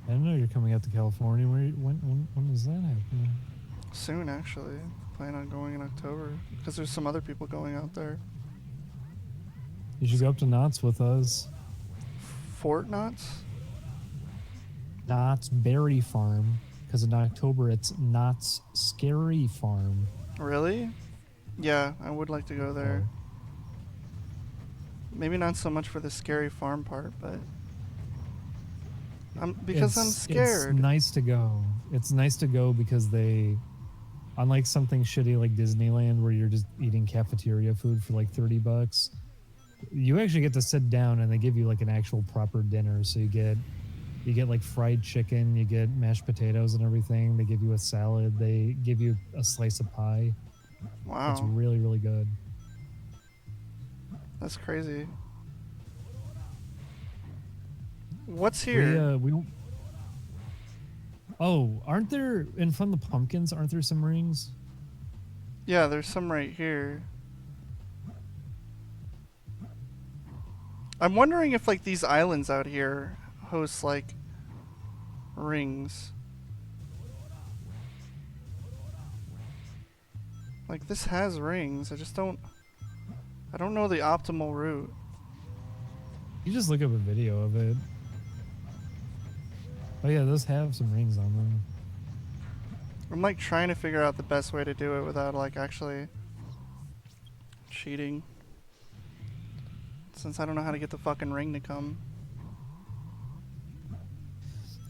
I didn't know you're coming out to California. When is that happening? Soon, actually. Plan on going in October. Because there's some other people going out there. You should go up to Knott's with us. Fort Knott's? Knott's Berry Farm. Because in October it's Knott's Scary Farm. Really? Yeah, I would like to go there. Oh. Maybe not so much for the scary farm part, but because I'm scared. It's nice to go. It's nice to go because they, unlike something shitty like Disneyland where you're just eating cafeteria food for like $30, you actually get to sit down and they give you like an actual proper dinner. So you get like fried chicken, you get mashed potatoes and everything. They give you a salad. They give you a slice of pie. Wow. It's really, really good. That's crazy. What's here? Oh, aren't there, in front of the pumpkins, aren't there some rings? Yeah, there's some right here. I'm wondering if like these islands out here host like rings. Like this has rings. I don't know the optimal route. You just look up a video of it. Oh yeah, those have some rings on them. I'm like trying to figure out the best way to do it without like actually cheating. Since I don't know how to get the fucking ring to come.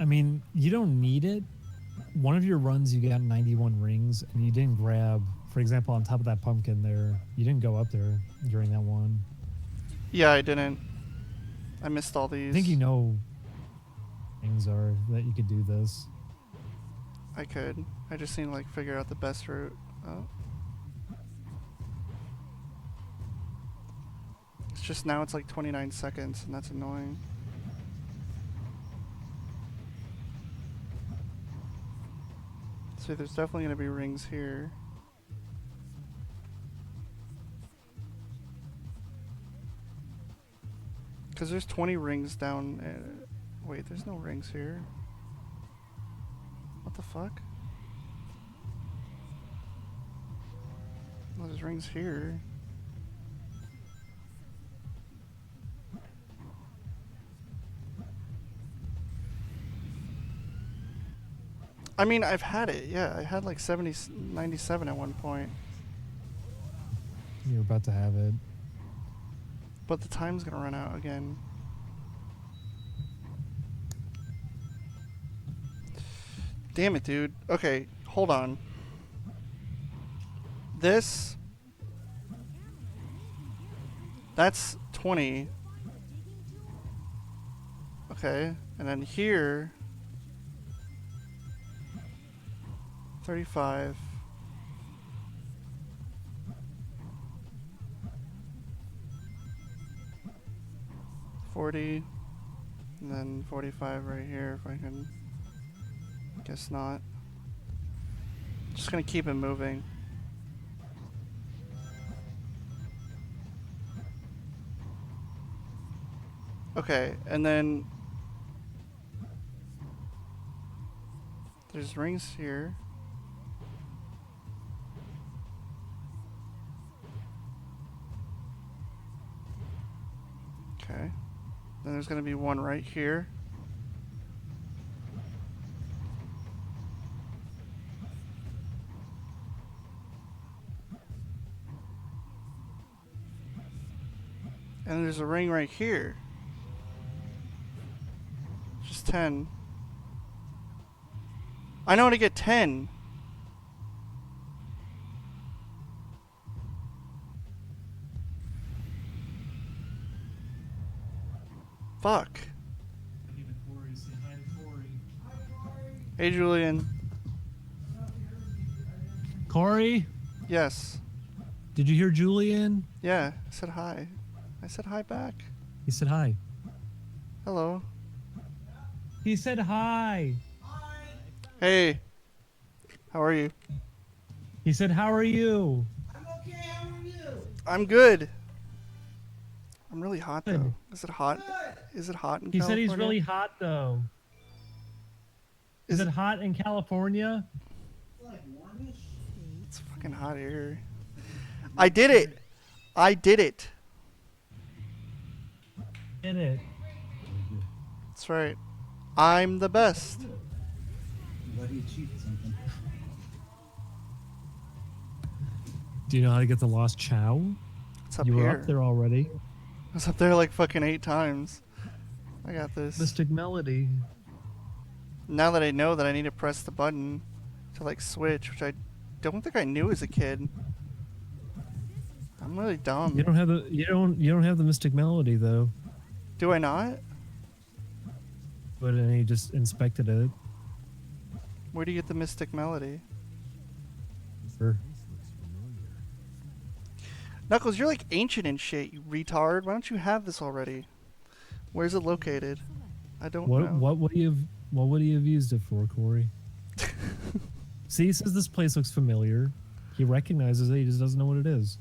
I mean, you don't need it. One of your runs, you got 91 rings, and you didn't grab, for example, on top of that pumpkin there, you didn't go up there during that one. Yeah, I didn't. I missed all these. I think you know things are that you could do this. I could. I just need to like figure out the best route. Oh. It's just now it's like 29 seconds and that's annoying. So there's definitely going to be rings here. Because there's 20 rings down. Wait, there's no rings here. What the fuck? Well, there's rings here. I mean, I've had it, yeah. I had like 97 at one point. You're about to have it. But the time's gonna run out again. Damn it, dude. Okay, hold on. This... That's 20. Okay, and then here... 35. 40. And then 45 right here if I can. Guess not. Just gonna keep it moving. Okay, and then there's rings here. Then there's gonna be one right here. And there's a ring right here. Just 10. I know how to get 10. Fuck. Hey, Julian. Corey, Yes. did you hear Julian? Yeah, I said hi. I said hi back. He said hi. Hello. He said hi. Hey. How are you? He said, how are you? I'm okay, how are you? I'm good. I'm really hot Good. though. Is it hot? Good. Is it hot in He said California? he's really hot, though. Is it hot in California? It's like warmish. It's fucking hot here. I did it. I did it. Did it? That's right. I'm the best. Glad you achieved something. Do you know how to get the lost chow? It's up You were here. up there already. I was up there like fucking 8 times. I got this. Mystic Melody. Now that I know that I need to press the button to like switch, which I don't think I knew as a kid. I'm really dumb. You don't have the Mystic Melody though. Do I not? But then he just inspected it. Where do you get the Mystic Melody? For Knuckles, you're like ancient and shit, you retard. Why don't you have this already? Where's it located? I don't know. what would he have used it for, Corey? See, he says this place looks familiar. He recognizes it, he just doesn't know what it is.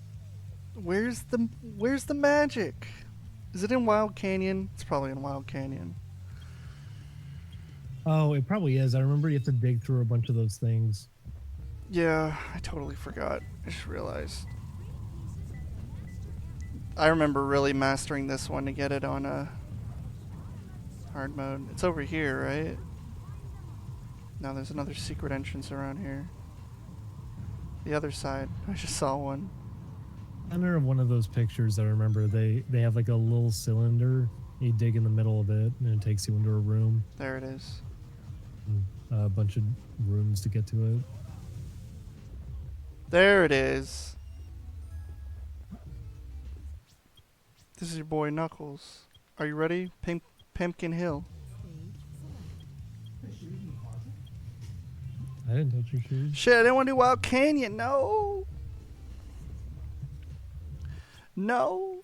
Where's the magic? Is it in Wild Canyon? It's probably in Wild Canyon. Oh, it probably is. I remember you have to dig through a bunch of those things. Yeah, I totally forgot. I just realized. I remember really mastering this one to get it on a hard mode. It's over here, right? No, there's another secret entrance around here. The other side. I just saw one. Center of one of those pictures, I remember they have like a little cylinder. You dig in the middle of it, and it takes you into a room. There it is. A bunch of rooms to get to it. There it is. This is your boy Knuckles. Are you ready? Pumpkin Hill. I didn't touch your shoes. Shit, I didn't want to do Wild Canyon. No. No.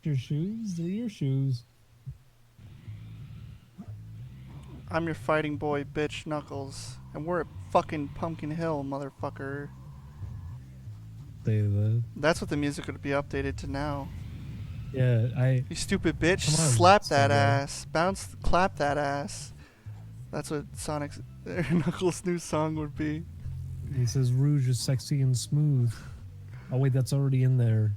Your shoes? They're your shoes. I'm your fighting boy, bitch, Knuckles. And we're at fucking Pumpkin Hill, motherfucker. Say that. That's what the music would be updated to now. Yeah, You stupid bitch, Come on, slap that Sega. ass. Bounce, clap that ass. That's what Sonic's Knuckles' new song would be. he says Rouge is sexy and smooth. Oh wait, that's already in there.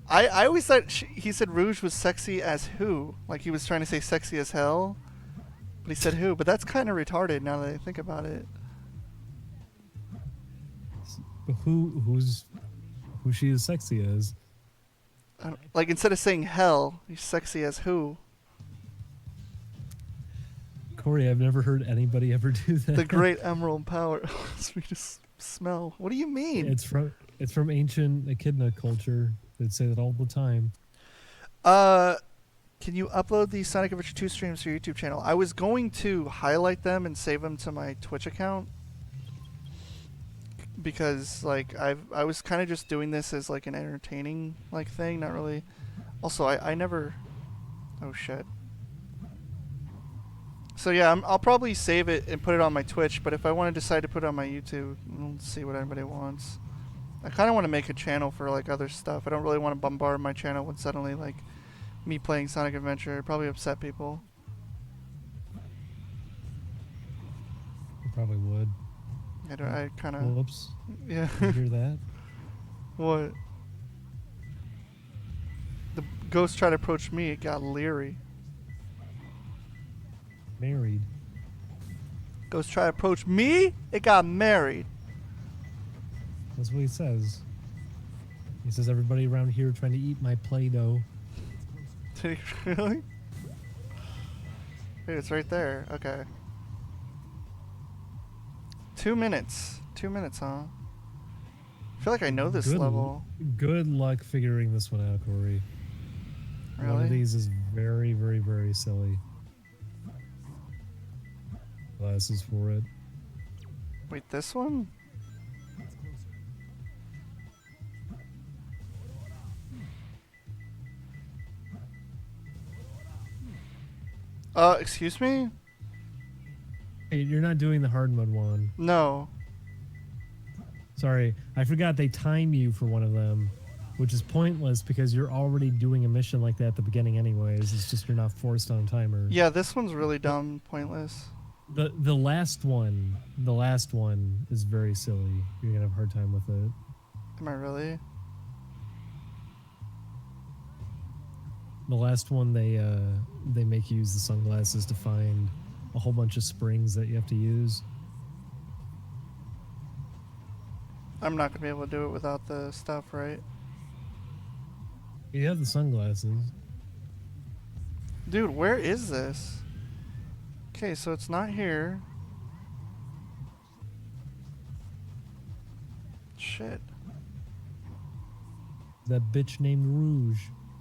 I always thought he said Rouge was sexy as who? Like he was trying to say sexy as hell. But he said who? But that's kind of retarded now that I think about it. But who she is sexy as? Like instead of saying hell, he's sexy as who? Corey, I've never heard anybody ever do that. The great emerald power. Sweet smell. What do you mean? It's from ancient echidna culture. They'd say that all the time. Can you upload the Sonic Adventure 2 streams to your YouTube channel? I was going to highlight them and save them to my Twitch account. Because like I was kind of just doing this as like an entertaining like thing, not really. Also, I never. Oh shit. So yeah, I'll probably save it and put it on my Twitch. But if I want to decide to put it on my YouTube, we'll see what anybody wants. I kind of want to make a channel for like other stuff. I don't really want to bombard my channel with suddenly like me playing Sonic Adventure. It'd probably upset people. You probably would. I kind of. Whoops. Yeah. You hear that? What? Ghost tried to approach me. It got leery. Married. Ghost tried to approach me. It got married. That's what he says. He says everybody around here trying to eat my Play-Doh. Did he really? Wait, it's right there. Okay. 2 minutes. 2 minutes, huh? I feel like I know this level. Good luck figuring this one out, Corey. Really? One of these is very, very, very silly. Glasses for it. Wait, this one? Excuse me? Hey, you're not doing the hard mode one. No. Sorry, I forgot they time you for one of them, which is pointless because you're already doing a mission like that at the beginning anyways. It's just you're not forced on a timer. Yeah, this one's really dumb, pointless. The last one is very silly. You're gonna have a hard time with it. Am I really? The last one they make you use the sunglasses to find a whole bunch of springs that you have to use. I'm not gonna be able to do it without the stuff, right? You have the sunglasses. Dude, where is this? Okay, so it's not here. Shit. That bitch named Rouge.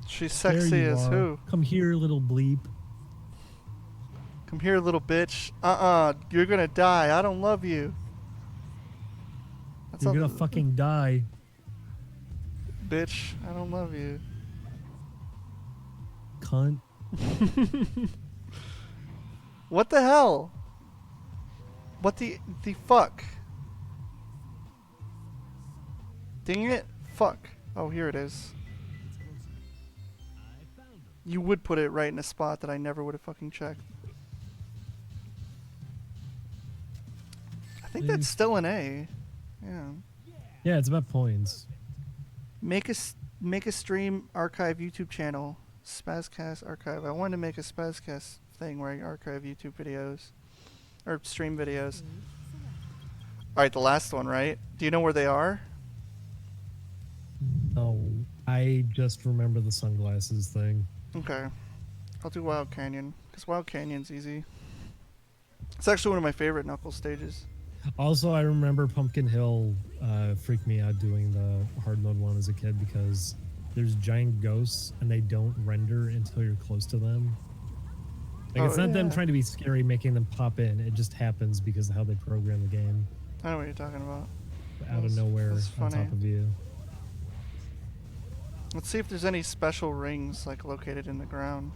She's There sexy you as are. who? Come here, little bleep. Come here, little bitch. You're gonna die. I don't love you. That's You're all gonna fucking die. bitch. I don't love you. Cunt. What the hell? What the fuck? Dang it. Fuck. Oh, here it is. You would put it right in a spot that I never would have fucking checked. I think that's still an A. Yeah. Yeah, it's about points. Make a stream archive YouTube channel. Spazcast archive. I wanted to make a Spazcast thing where I archive YouTube videos. Or stream videos. Alright, the last one, right? Do you know where they are? No, I just remember the sunglasses thing. Okay. I'll do Wild Canyon. Because Wild Canyon's easy. It's actually one of my favorite Knuckles stages. Also, I remember Pumpkin Hill freaked me out doing the hard mode one as a kid because there's giant ghosts and they don't render until you're close to them. Like, it's not them trying to be scary, making them pop in. It just happens because of how they program the game. I know what you're talking about. Out of nowhere that's on funny. top of you. Let's see if there's any special rings like located in the ground.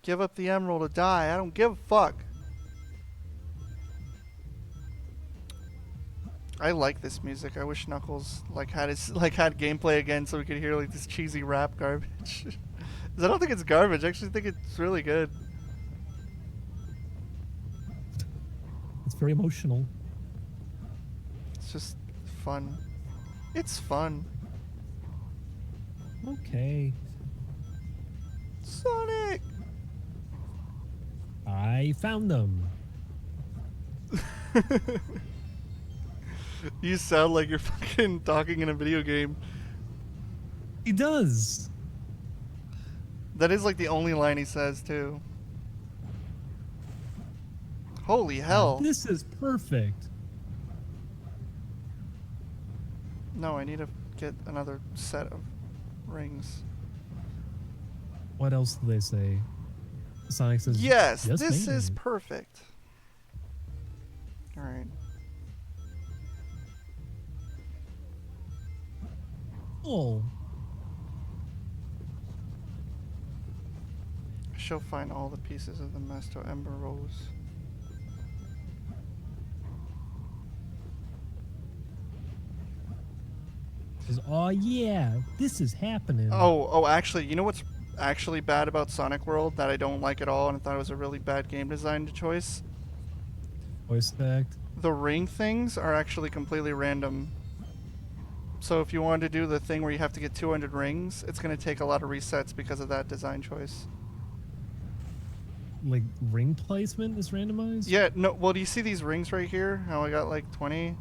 Give up the emerald to die. I don't give a fuck. I like this music. I wish Knuckles had gameplay again so we could hear like this cheesy rap garbage. 'Cause I don't think it's garbage. I actually think it's really good. It's very emotional. It's just fun. It's fun. Okay. Sonic! I found them. You sound like you're fucking talking in a video game. He does. That is like the only line he says too. Holy hell. This is perfect. No, I need to get another set of rings. What else do they say? Sonic says, Yes, "Yes, this ma'am." is perfect. Alright. Oh, I shall find all the pieces of the Mesto Ember Rose. says, "Oh yeah, this is happening." Oh, actually, you know what's actually bad about Sonic World that I don't like at all and I thought it was a really bad game design choice? Voice act. The ring things are actually completely random. So if you wanted to do the thing where you have to get 200 rings, it's going to take a lot of resets because of that design choice. Like ring placement is randomized? Yeah, no, well, do you see these rings right here? How I got like 20?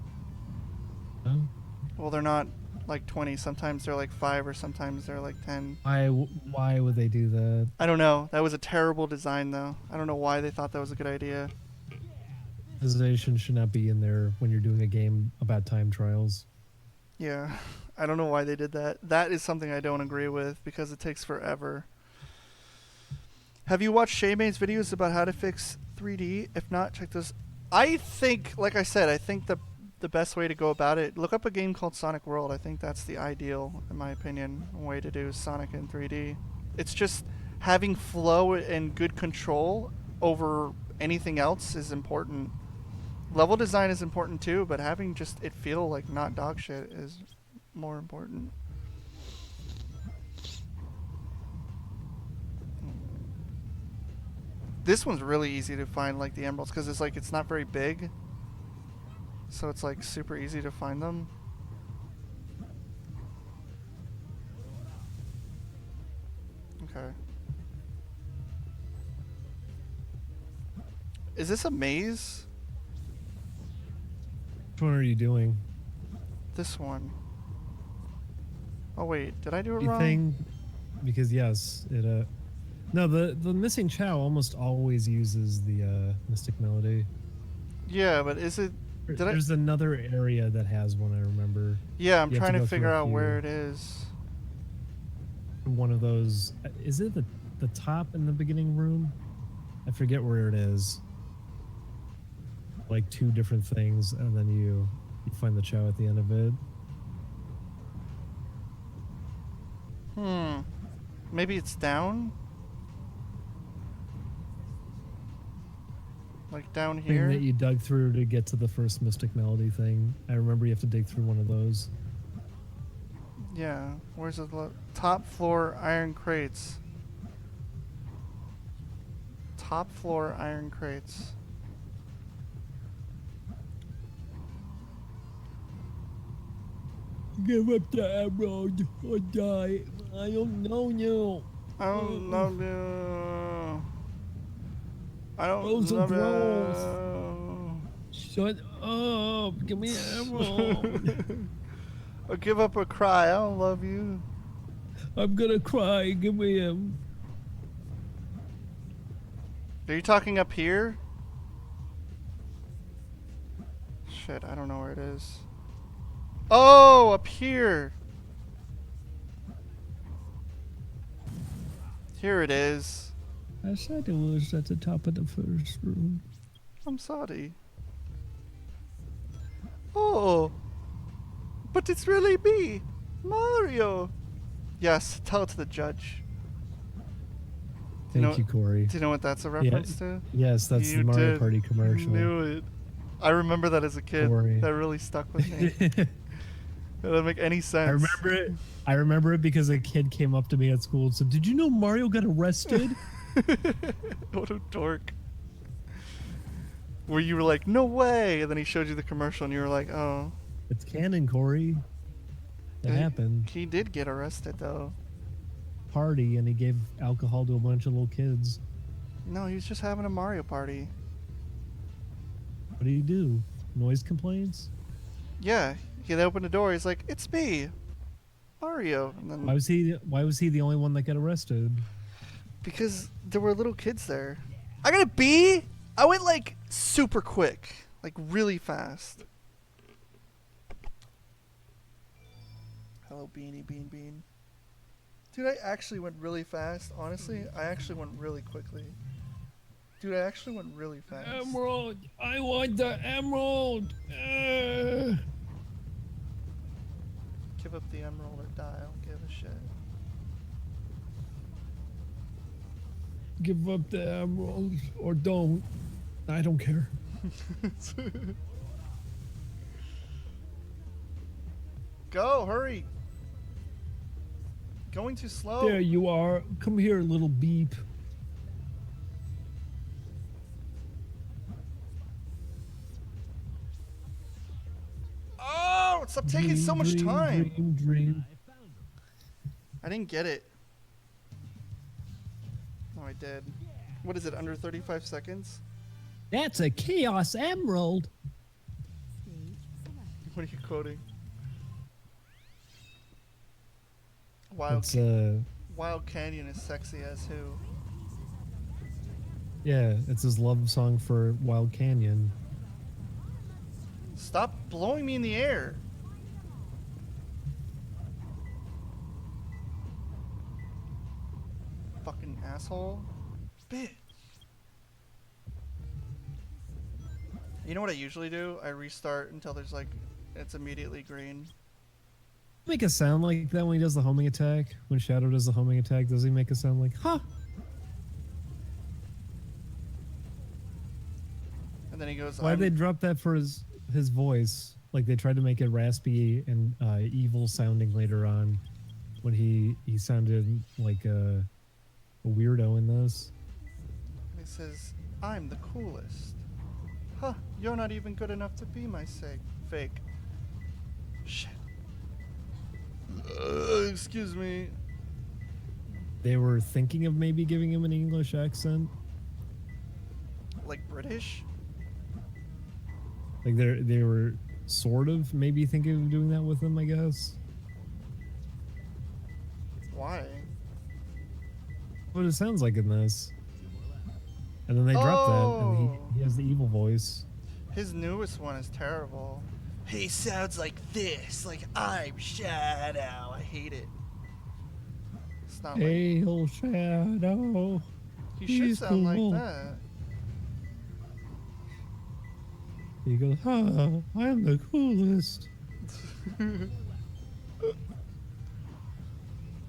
Oh. Well, they're not like 20. Sometimes they're like 5 or sometimes they're like 10. Why would they do that? I don't know. That was a terrible design, though. I don't know why they thought that was a good idea. Hesitation should not be in there when you're doing a game about time trials. Yeah, I don't know why they did that. That is something I don't agree with because it takes forever. Have you watched Shaymay's videos about how to fix 3D? If not, check those. I think, like I said, I think the best way to go about it, look up a game called Sonic World. I think that's the ideal, in my opinion, way to do Sonic in 3D. It's just having flow and good control over anything else is important. Level design is important too, but having just it feel like not dog shit is more important. This one's really easy to find, like the emeralds, because it's not very big, so it's like super easy to find them. Okay. Is this a maze? Which one are you doing? This one. Oh wait, did I do it You wrong? think? Because yes, it no, the missing Chow almost always uses the Mystic Melody. Yeah, but is it? Did I? There's another area that has one, I remember. Yeah, I'm You have trying to to go through figure a out few. where it is. One of those. Is it the top in the beginning room? I forget where it is. Like two different things, and then you find the Chow at the end of it. Maybe it's down? Like down Thing here? that you dug through to get to the first Mystic Melody thing. I remember you have to dig through one of those. Yeah. Where's the top floor iron crates? Top floor iron crates. Give up the emerald or die. I don't know you. I don't love you. I don't Those are love gross. you. Shut up. Give me an emerald. Or give up or cry. I don't love you. I'm gonna cry. Give me him. Are you talking up here? Shit, I don't know where it is. Oh, up here. Here it is. I said it was at the top of the first room. I'm sorry. Oh, but it's really me, Mario. Yes, tell it to the judge. Thank you, Corey. Do you know what that's a reference to? Yes, that's You the Mario did. Party commercial. You knew it. I remember that as a kid. Corey. That really stuck with me. It doesn't make any sense. I remember it. I remember it because a kid came up to me at school and said, "Did you know Mario got arrested?" What a dork. Where you were like, no way, and then he showed you the commercial and you were like, oh. It's canon, Corey. It happened. He did get arrested though. Party, and he gave alcohol to a bunch of little kids. No, he was just having a Mario party. What do you do? Noise complaints? Yeah, he opened the door. He's like, "It's me, Mario." And then Why was he the only one that got arrested? because there were little kids there. I got a B. I went like super quick, like really fast. Hello, Beanie Bean Bean. Dude, I actually went really fast. Honestly, I actually went really quickly. Dude, I actually went really fast. Emerald! I want the emerald! Give up the emerald or die. I don't give a shit. Give up the emerald or don't. I don't care. Go, hurry. Going too slow. There you are. Come here, little beep. Oh, Stop taking so much time. Dream. I didn't get it. Oh, I did. What is it, under 35 seconds? That's a Chaos Emerald. What are you quoting? It's Wild Canyon is sexy as who? yeah, it's his love song for Wild Canyon. Stop blowing me in the air. Fucking asshole. Bitch. You know what I usually do? I restart until there's like, it's immediately green. Make a sound like that when he does the homing attack. When Shadow does the homing attack, does he make a sound like "huh"? And then he goes, Why'd they drop that for his voice? Like they tried to make it raspy and evil sounding later on, when he sounded like a weirdo in this. He says, I'm the coolest. Huh, you're not even good enough to be my fake. Shit. Excuse me. They were thinking of maybe giving him an English accent. Like British? Like they were sort of maybe thinking of doing that with him, I guess. Why? What it sounds like in this. And then they drop that, and he has the evil voice. His newest one is terrible. He sounds like this, like I'm Shadow. I hate it. It's not like Hail Shadow. he should he's sound cool. like that. He goes, "Huh, I'm the coolest."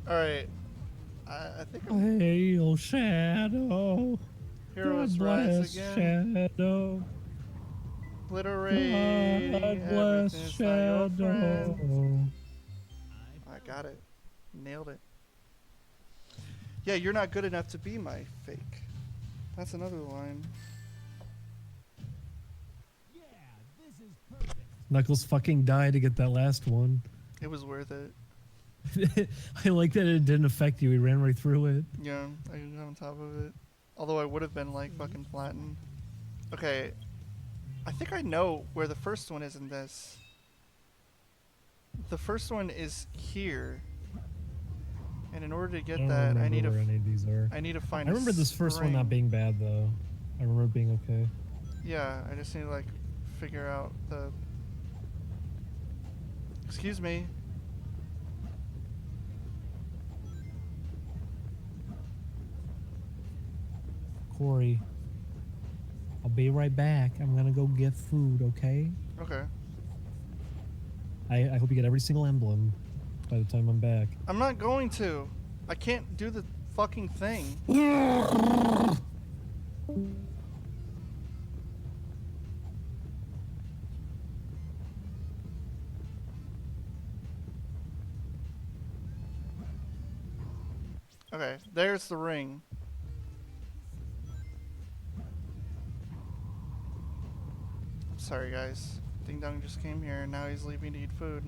All right, I think I'm Hail Shadow. Heroes God Rise bless again. Shadow. Obliterating God bless everything's not your friend. Shadow. I got it. Nailed it. Yeah, you're not good enough to be my fake. That's another line. Knuckles fucking died to get that last one. It was worth it. I like that it didn't affect you. He ran right through it. Yeah, I got on top of it. Although I would have been like fucking flattened. Okay, I think I know where the first one is in this. The first one is here. And in order to get that, I need where any of these are. I need to find. I remember this first one spring. not being bad though. I remember it being okay. Yeah, I just need to like figure out the. Excuse me. Corey, I'll be right back. I'm gonna go get food, okay? Okay. I hope you get every single emblem by the time I'm back. I'm not going to. I can't do the fucking thing. Okay, there's the ring. Sorry guys. Ding Dong just came here and now he's leaving to eat food.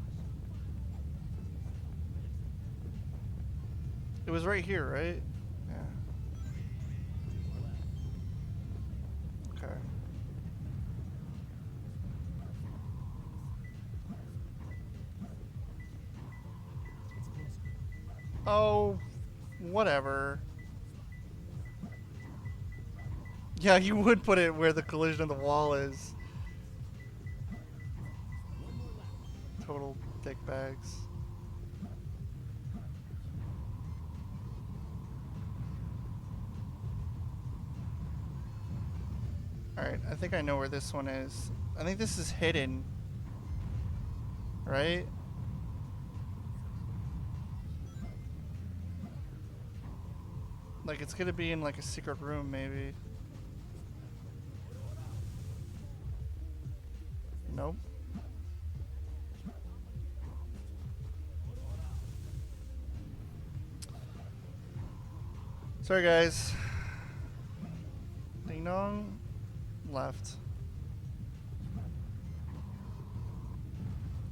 It was right here, right? Yeah. Okay. Oh, whatever. Yeah, you would put it where the collision of the wall is. Total dick bags. Alright, I think I know where this one is. I think this is hidden. Right? Like it's gonna be in like a secret room maybe. Nope. Sorry guys. Ding dong. Left.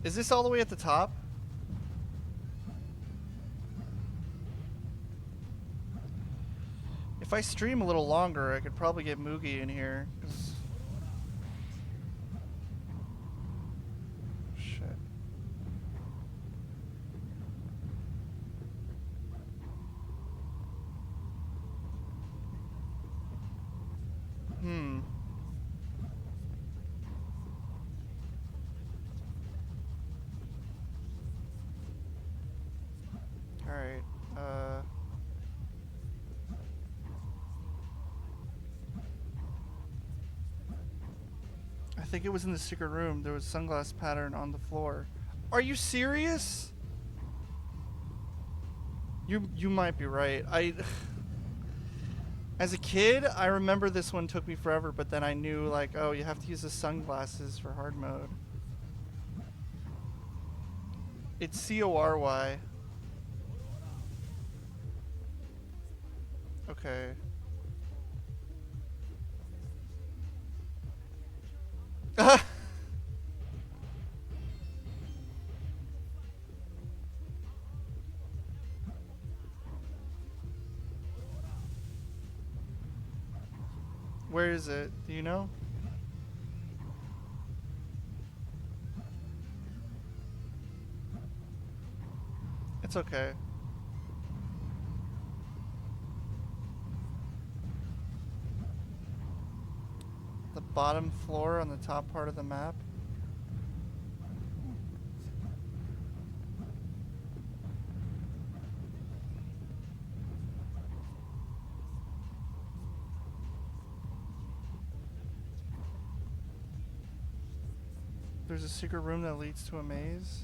Is this all the way at the top? If I stream a little longer, I could probably get Moogie in here. Shit. Alright, I think it was in the secret room. There was sunglass pattern on the floor. Are you serious? You might be right. As a kid, I remember this one took me forever, but then I knew, like, oh, you have to use the sunglasses for hard mode. It's C-O-R-Y. Okay. Where is it? Do you know? It's okay. The bottom floor on the top part of the map. There's a secret room that leads to a maze.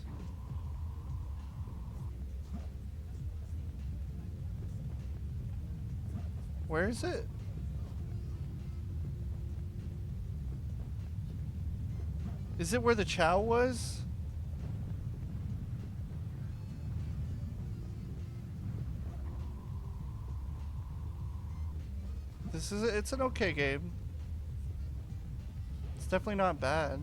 Where is it? Is it where the chow was? It's an okay game. It's definitely not bad.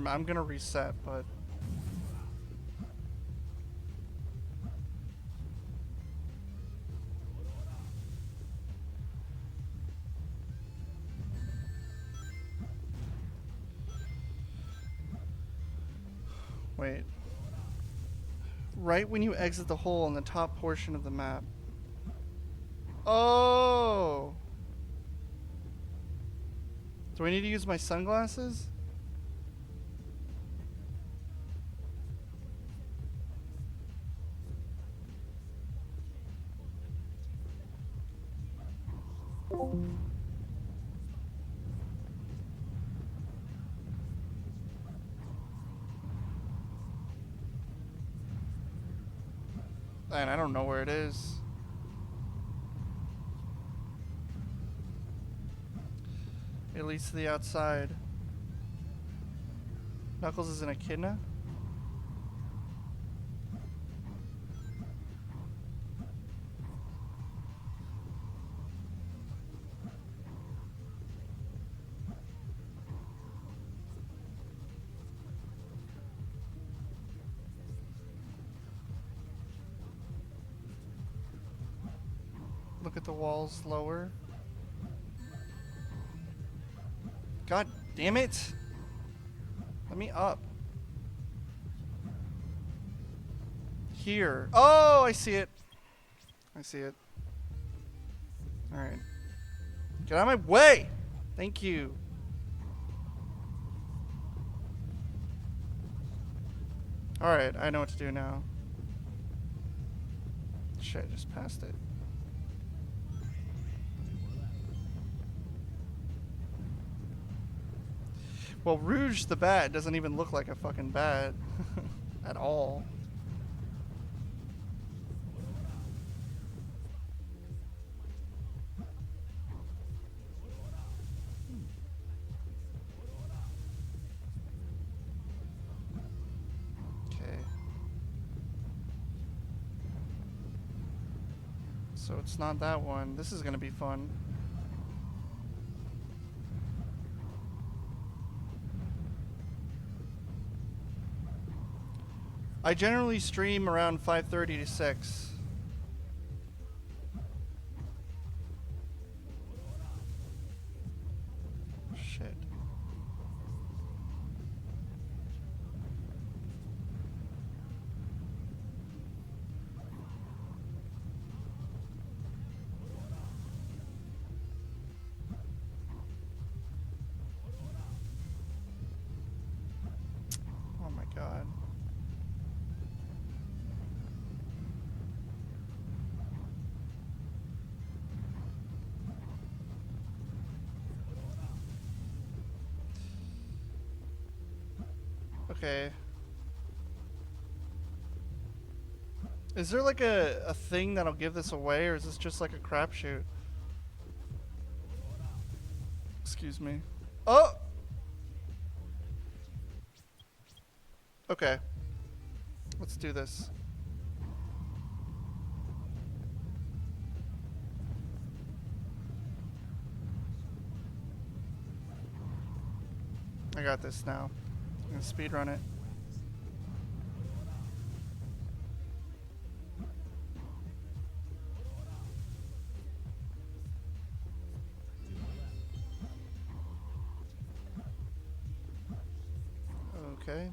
I'm gonna reset, but wait. Right when you exit the hole in the top portion of the map. Oh! Do I need to use my sunglasses? And I don't know where it is. It leads to the outside. Knuckles is an echidna? Look at the walls lower. God damn it! Let me up. Here. Oh, I see it. I see it. Alright. Get out of my way! Thank you. Alright, I know what to do now. Shit, I just passed it. Well, Rouge the bat doesn't even look like a fucking bat. At all. So it's not that one. This is gonna be fun. I generally stream around 5:30 to 6. Shit. Oh my god. Okay. Is there like a thing that'll give this away, or is this just like a crapshoot? Excuse me. Oh! Okay. Let's do this. I got this now. I'm gonna speedrun it. Okay.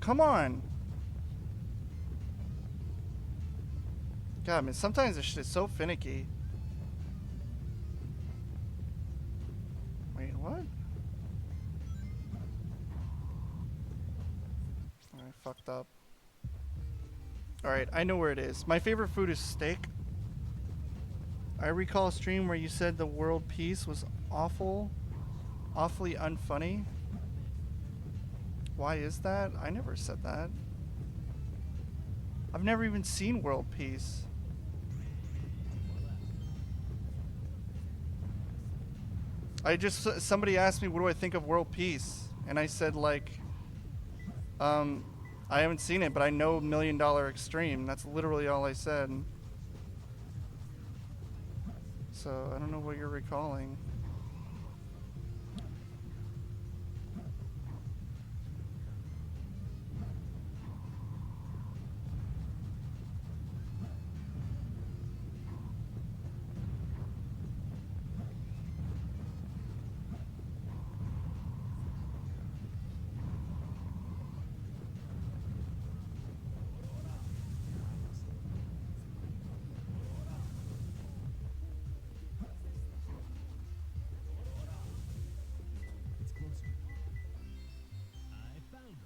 Come on. God, man, sometimes this shit is so finicky. Wait, what? I fucked up. Alright, I know where it is. My favorite food is steak. I recall a stream where you said the world peace was awfully unfunny. Why is that? I never said that. I've never even seen world peace. Somebody asked me, what do I think of world peace? And I said, like, I haven't seen it, but I know $1 Million Extreme. That's literally all I said. So, I don't know what you're recalling.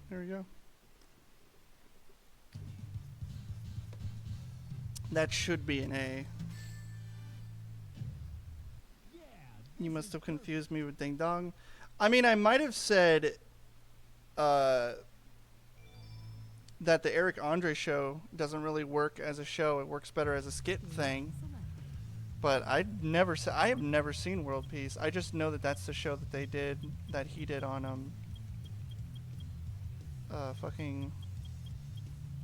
There we go. That should be an A. You must have confused me with Ding Dong. I mean, I might have said that the Eric Andre show doesn't really work as a show. It works better as a skit thing. But I have never seen World Peace. I just know that that's the show that he did on fucking,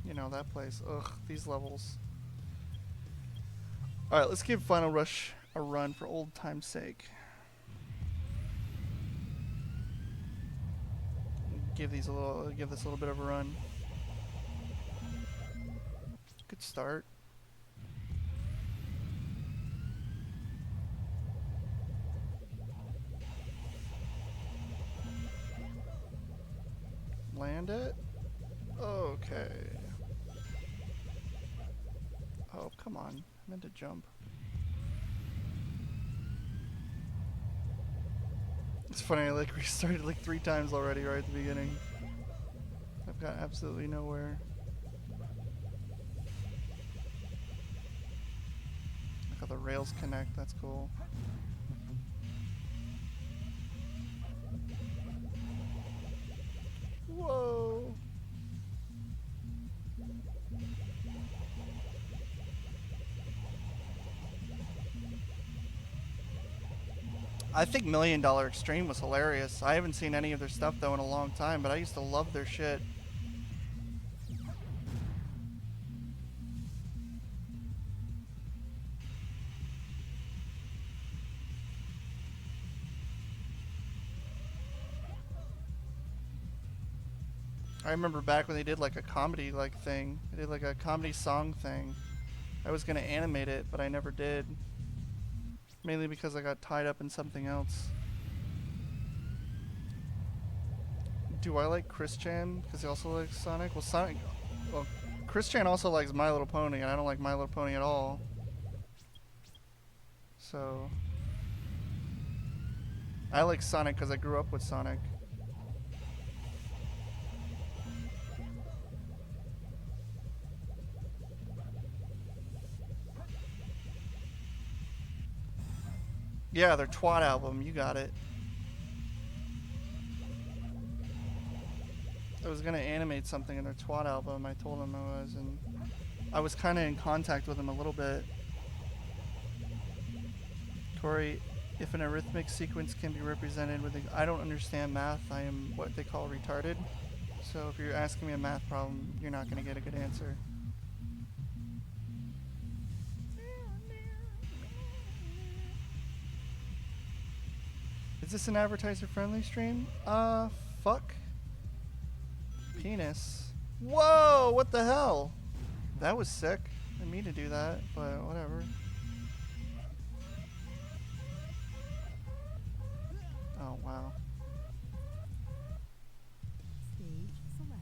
you know, that place. Ugh, these levels. All right, let's give Final Rush a run for old time's sake. Give this a little bit of a run. Good start. Land it? Okay. Oh, come on. I meant to jump. It's funny, I like restarted like 3 times already right at the beginning. I've got absolutely nowhere. Look how the rails connect, that's cool. Whoa! I think $1 Million Extreme was hilarious. I haven't seen any of their stuff though in a long time, but I used to love their shit. I remember back when they did like a comedy like thing. They did like a comedy song thing. I was gonna animate it, but I never did. Mainly because I got tied up in something else. Do I like Chris Chan? Because he also likes Sonic? Well, Chris Chan also likes My Little Pony, and I don't like My Little Pony at all. So, I like Sonic because I grew up with Sonic. Yeah, their Twat album, you got it. I was gonna animate something in their Twat album, I told him I was, and I was kinda in contact with him a little bit. Corey, if an arithmetic sequence can be represented with I don't understand math, I am what they call retarded. So if you're asking me a math problem, you're not gonna get a good answer. Is this an advertiser-friendly stream? Fuck. Penis. Whoa, what the hell? That was sick. I didn't mean to do that, but whatever. Oh, wow. Stage select.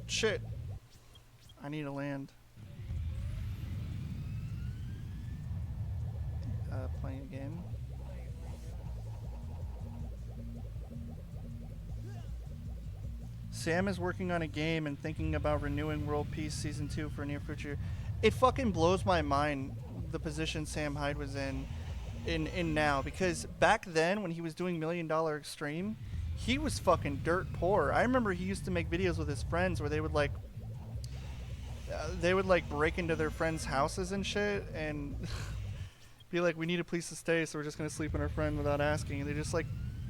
Shit. I need to land. Playing a game. Sam is working on a game and thinking about renewing World Peace Season 2 for near future. It fucking blows my mind the position Sam Hyde was in now, because back then when he was doing $1 Million Extreme, he was fucking dirt poor. I remember he used to make videos with his friends where they would like break into their friends' houses and shit and be like, we need a place to stay, so we're just gonna sleep in our friend without asking. And they just like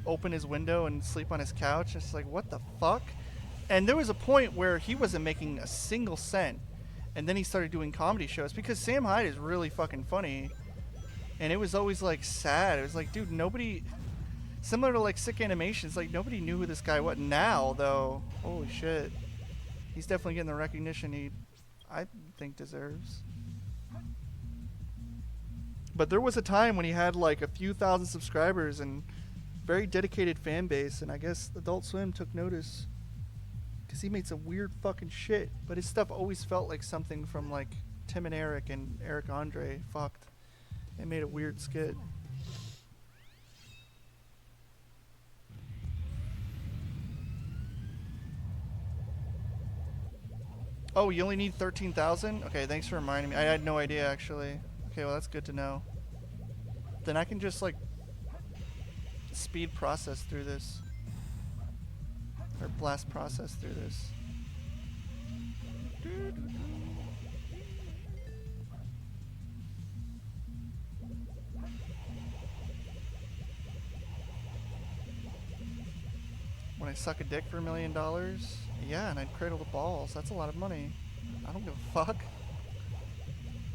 open his window and sleep on his couch. It's like, what the fuck? And there was a point where he wasn't making a single cent, and then he started doing comedy shows because Sam Hyde is really fucking funny. And it was always like sad. It was like, dude, nobody, similar to like Sick Animations, like nobody knew who this guy was. Now though, holy shit, he's definitely getting the recognition he, I think, deserves. But there was a time when he had like a few thousand subscribers and very dedicated fan base, and I guess Adult Swim took notice because he made some weird fucking shit. But his stuff always felt like something from like Tim and Eric Andre fucked. They made a weird skit. Oh, you only need 13,000? Okay, thanks for reminding me. I had no idea, actually. Okay, well, that's good to know. Then I can just, like, speed process through this. Or blast process through this. When I suck a dick for $1 million? Yeah, and I'd cradle the balls. That's a lot of money. I don't give a fuck.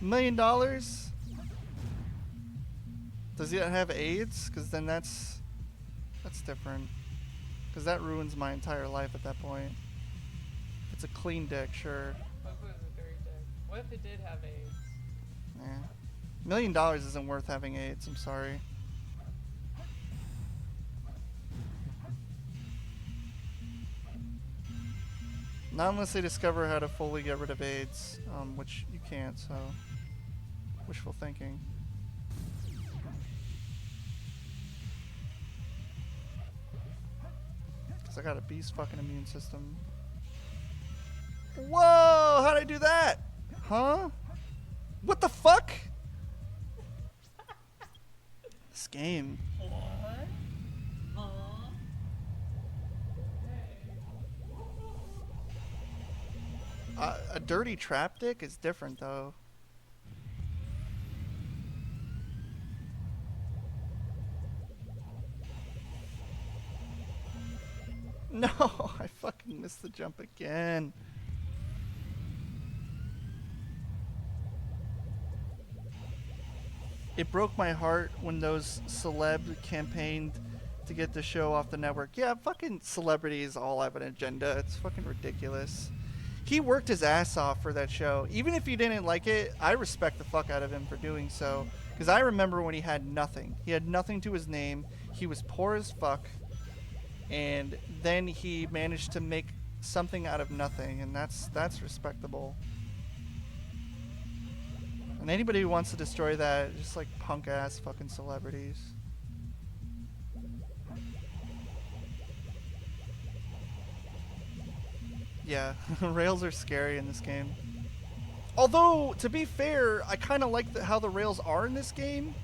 $1 million? Does he have AIDS? Because then that's different. Because that ruins my entire life at that point. If it's a clean dick, sure. What if it was a dirty dick? What if it did have AIDS? $1 million isn't worth having AIDS. I'm sorry. Not unless they discover how to fully get rid of AIDS, which you can't, so wishful thinking. Because I got a beast fucking immune system. Whoa! How'd I do that? Huh? What the fuck? This game. What? Huh? A dirty trap dick is different though. No, I fucking missed the jump again. It broke my heart when those celebs campaigned to get the show off the network. Yeah, fucking celebrities all have an agenda. It's fucking ridiculous. He worked his ass off for that show. Even if he didn't like it, I respect the fuck out of him for doing so. Because I remember when he had nothing. He had nothing to his name. He was poor as fuck. And then he managed to make something out of nothing. And that's respectable. And anybody who wants to destroy that, just like punk ass fucking celebrities. Yeah, rails are scary in this game. Although, to be fair, I kind of like how the rails are in this game.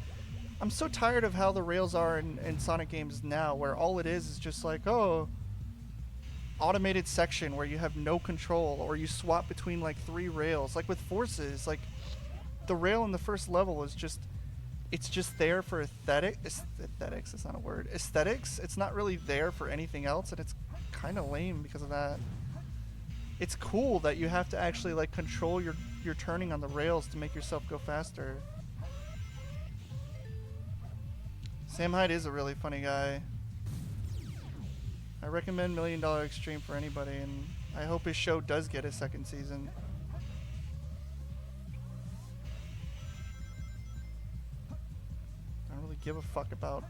I'm so tired of how the rails are in Sonic games now, where all it is just like, oh, automated section where you have no control, or you swap between like 3 rails. Like with Forces, like the rail in the first level is just, it's just there for aesthetics. It's not a word. Aesthetics. It's not really there for anything else, and it's kind of lame because of that. It's cool that you have to actually like control your turning on the rails to make yourself go faster. Sam Hyde is a really funny guy. I recommend $1 Million Extreme for anybody, and I hope his show does get a second season. I don't really give a fuck about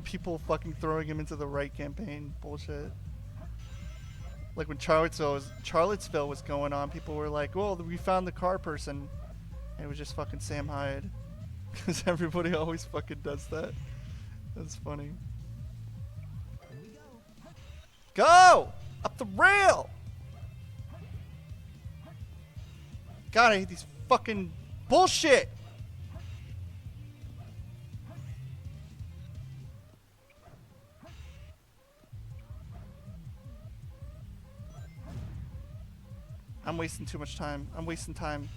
people fucking throwing him into the right campaign. Bullshit. Like when Charlottesville was going on, people were like, well, we found the car person. And it was just fucking Sam Hyde. Because everybody always fucking does that. That's funny. Here we go. Go! Up the rail! God, I hate these fucking bullshit! I'm wasting too much time. I'm wasting time.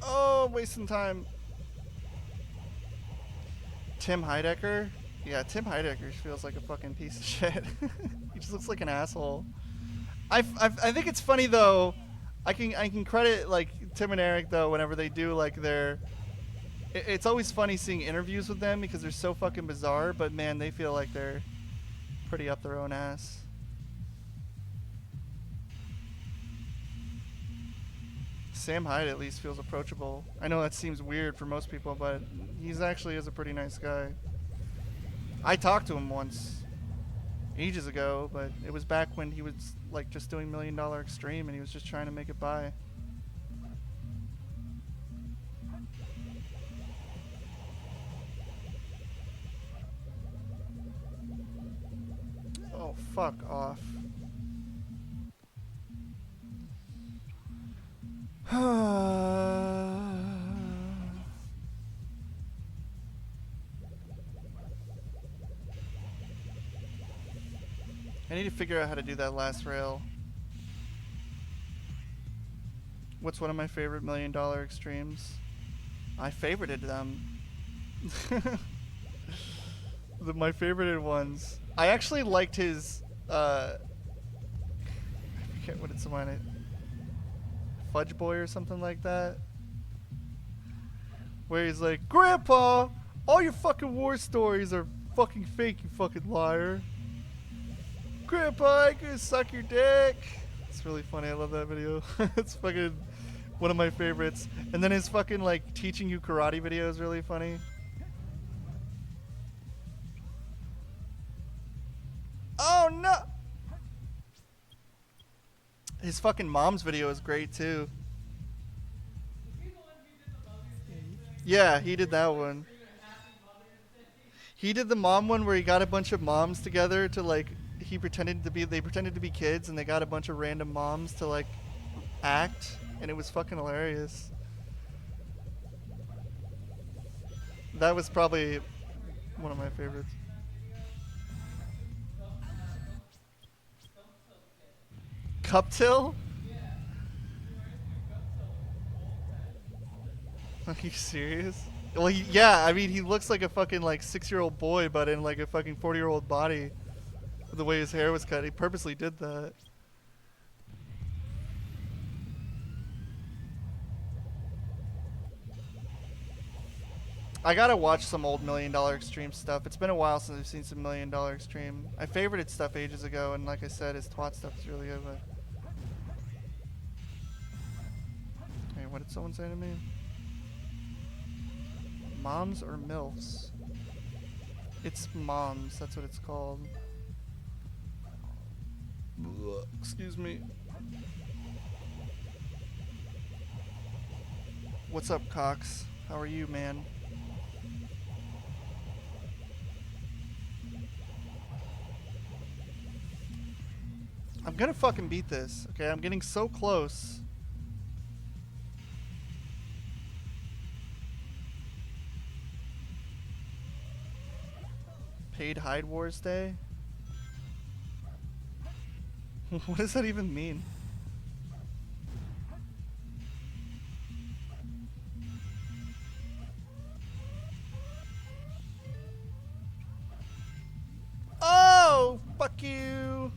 Oh, I'm wasting time. Tim Heidecker? Yeah, Tim Heidecker feels like a fucking piece of shit. He just looks like an asshole. I think it's funny though. I can credit like Tim and Eric though whenever they do like their. It's always funny seeing interviews with them because they're so fucking bizarre. But man, they feel like they're pretty up their own ass. Sam Hyde at least feels approachable. I know that seems weird for most people, but he's actually is a pretty nice guy. I talked to him once, ages ago, but it was back when he was like just doing $1 Million Extreme and he was just trying to make it by. Oh, fuck off. I need to figure out how to do that last rail. What's one of my favorite $1 Million Extremes? I favorited them. My favorited ones. I actually liked his, I forget what it's on it. Fudge Boy or something like that. Where he's like, Grandpa, all your fucking war stories are fucking fake, you fucking liar. Grandpa, I could suck your dick. It's really funny. I love that video. It's fucking one of my favorites. And then his fucking like teaching you karate video is really funny. Oh no! His fucking mom's video is great too. Yeah, he did that one. He did the mom one where he got a bunch of moms together to like they pretended to be kids and they got a bunch of random moms to like act and it was fucking hilarious. That was probably one of my favorites. Cup till? Are you serious? Well, yeah, I mean, he looks like a fucking like 6-year-old boy, but in like a fucking 40-year-old body. With the way his hair was cut, he purposely did that. I gotta watch some old $1 Million Extreme stuff. It's been a while since I've seen some $1 Million Extreme. I favorited stuff ages ago, and like I said, his twat stuff is really good. But... Hey, what did someone say to me? Moms or MILFs? It's moms, that's what it's called. Excuse me. What's up, Cox? How are you, man? I'm gonna fucking beat this, okay? I'm getting so close. Paid Hide Wars Day? What does that even mean? Oh, fuck you.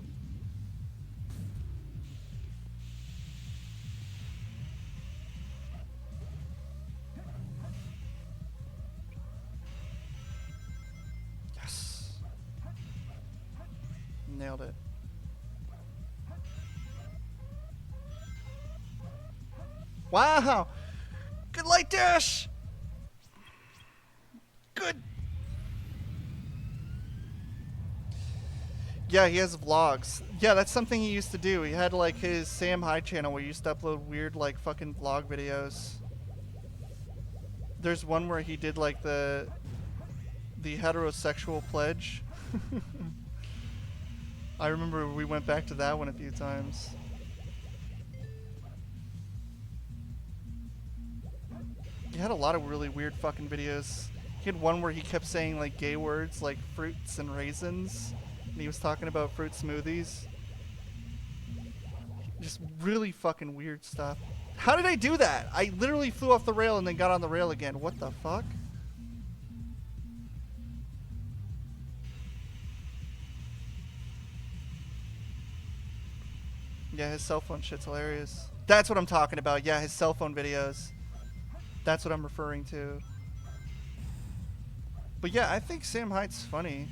Yes. Nailed it. Wow. Good light dash. Good. Yeah, he has vlogs. Yeah, that's something he used to do. He had like his Sam Hyde channel where he used to upload weird like fucking vlog videos. There's one where he did like the heterosexual pledge. I remember we went back to that one a few times. He had a lot of really weird fucking videos. He had one where he kept saying like gay words like fruits and raisins. And he was talking about fruit smoothies. Just really fucking weird stuff. How did I do that? I literally flew off the rail and then got on the rail again. What the fuck? Yeah, his cell phone shit's hilarious. That's what I'm talking about. Yeah, his cell phone videos. That's what I'm referring to. But yeah, I think Sam Hyde's funny.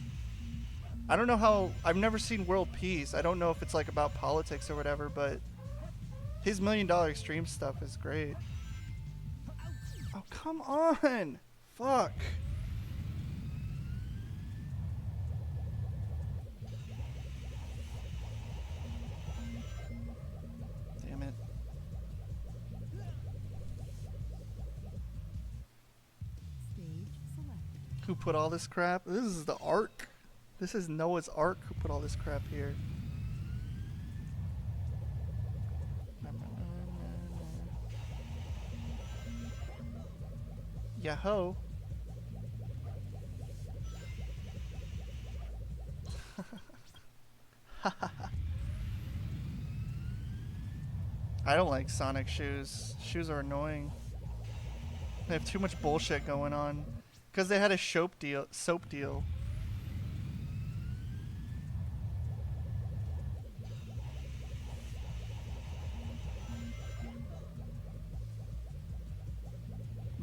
I don't know how... I've never seen World Peace. I don't know if it's like about politics or whatever, but his $1 Million Extreme stuff is great. Oh, come on! Fuck. Damn it. Stage select. Who put all this crap? This is the Ark. This is Noah's Ark who put all this crap here. Yahoo. I don't like Sonic shoes. Shoes are annoying. They have too much bullshit going on. Because they had a soap deal.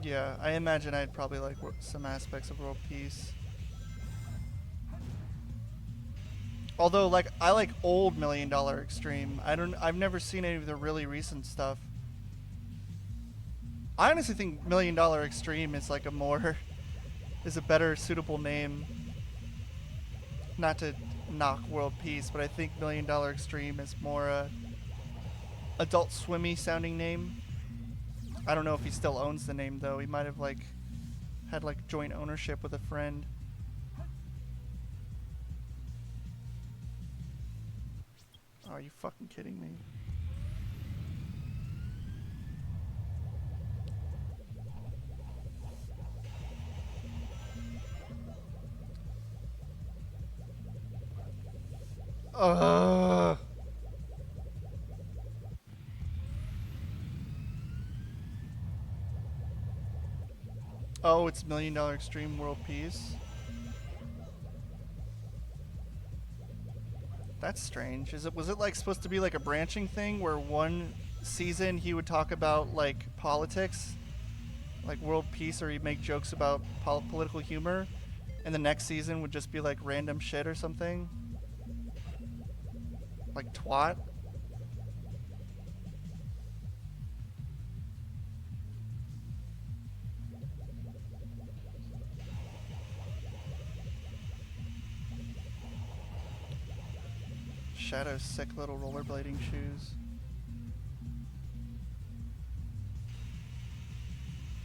Yeah, I imagine I'd probably like some aspects of World Peace. Although, like, I like old $1 Million Extreme. I've never seen any of the really recent stuff. I honestly think $1 Million Extreme is like is a better suitable name. Not to knock World Peace, but I think $1 Million Extreme is more Adult Swimmy sounding name. I don't know if he still owns the name though. He might have like had like joint ownership with a friend. Oh, are you fucking kidding me? Ugh. Oh, it's $1 Million Extreme World Peace. That's strange. Was it like supposed to be like a branching thing where one season he would talk about like politics, like world peace, or he'd make jokes about political humor, and the next season would just be like random shit or something? Like twat? Shadow's sick little rollerblading shoes.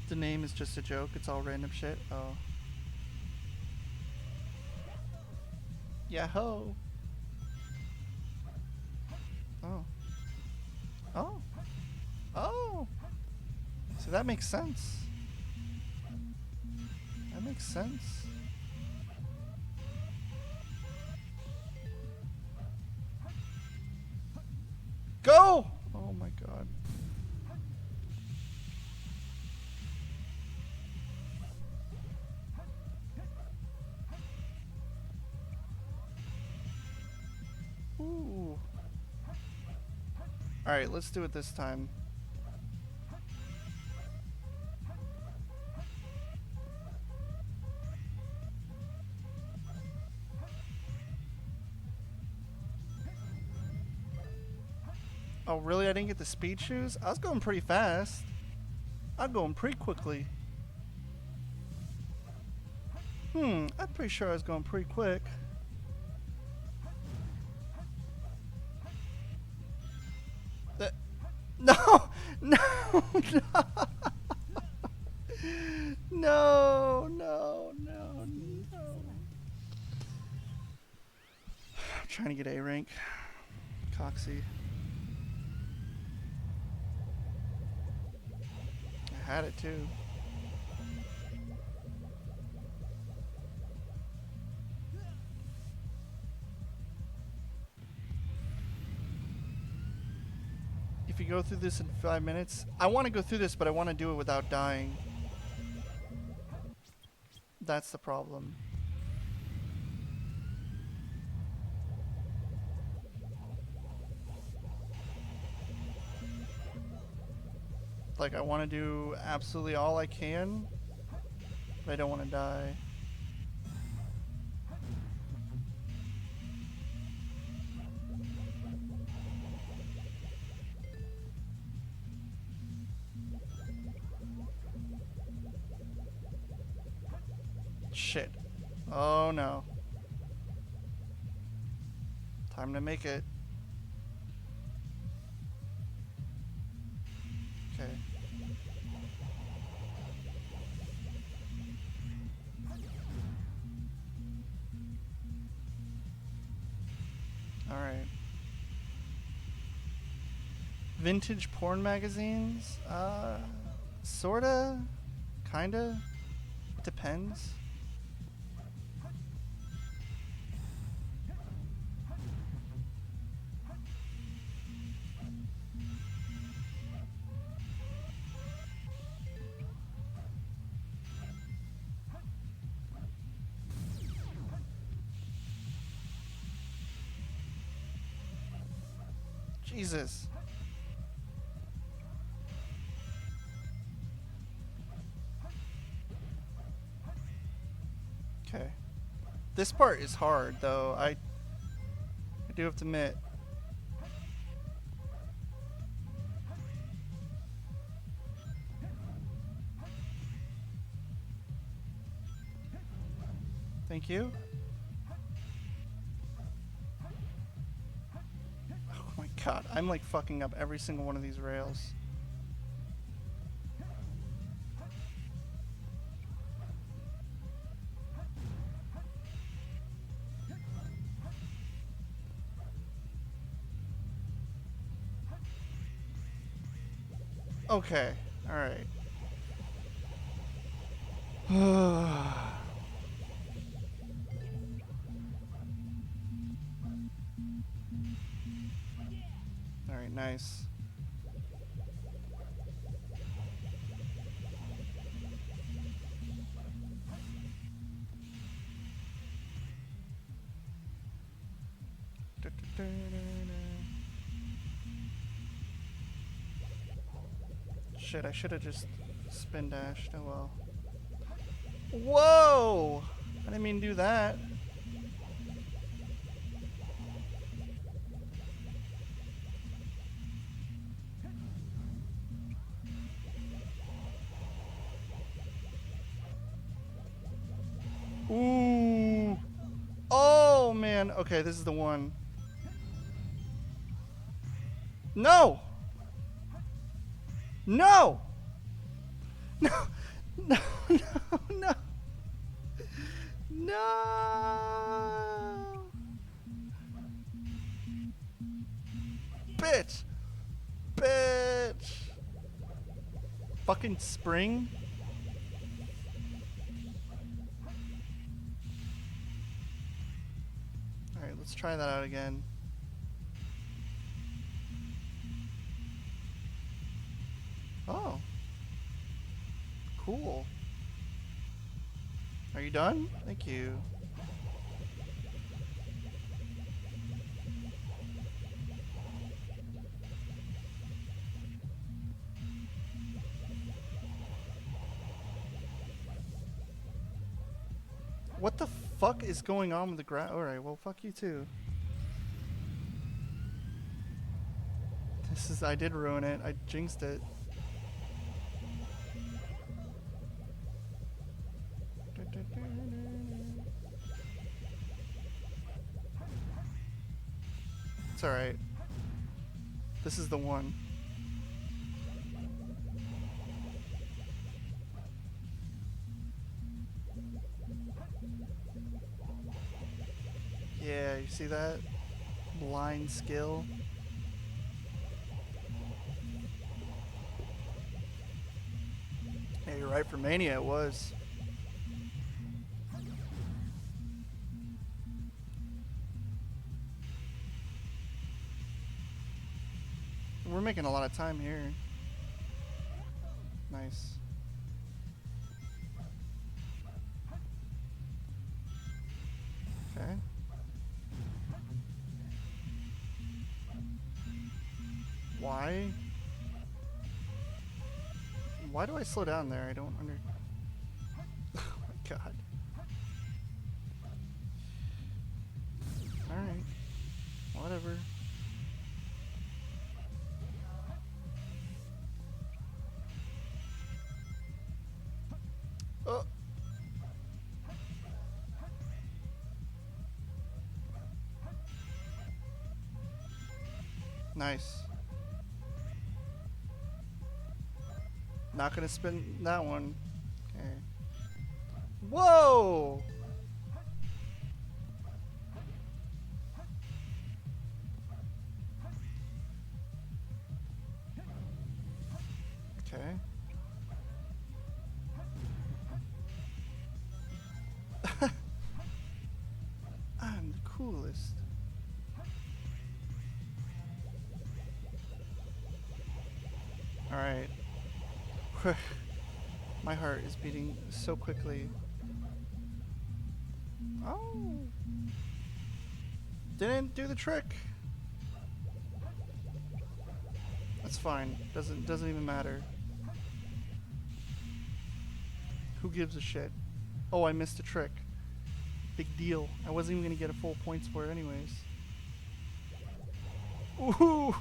The name is just a joke. It's all random shit. Oh. Yahoo! Oh. Oh. Oh! So that makes sense. That makes sense. Go! Oh my god. Ooh. Alright, let's do it this time. Oh, really? I didn't get the speed shoes? I was going pretty fast. I'm going pretty quickly. I'm pretty sure I was going pretty quick. No! No! No! No! No! No! Stage No! select. I'm trying to get A rank. Coxie. I had it too. If you go through this in 5 minutes, I want to go through this, but I want to do it without dying. That's the problem. Like, I want to do absolutely all I can, but I don't want to die. Shit. Oh no. Time to make it. Okay. Alright. Vintage porn magazines? Sorta? Kinda? Depends. Jesus. Okay. This part is hard, though. I do have to admit. Thank you. Oh my god, I'm like fucking up every single one of these rails. Okay, alright. Alright, nice. Shit, I should have just spin dashed. Oh well. Whoa! I didn't mean to do that. Ooh. Oh man. Okay, this is the one. No! No! No! No! No! No! No! Bitch! Bitch! Fucking spring? Alright, let's try that out again. Oh. Cool. Are you done? Thank you. What the fuck is going on with the ground? Alright, well, fuck you too. This is. I did ruin it. I jinxed it. It's alright. This is the one. Yeah, you see that? Blind skill. Yeah, you're right. For Mania, it was. We're making a lot of time here. Nice. Okay. Why? Why do I slow down there? I don't under... Oh my god. Alright. Whatever. Oh! Nice. Not gonna spin that one. Okay. Whoa! Okay. I'm the coolest. Alright. My heart is beating so quickly. Oh. Didn't do the trick. That's fine. Doesn't even matter. Who gives a shit? Oh, I missed a trick. Big deal. I wasn't even gonna get a full points for it anyways. Ooh.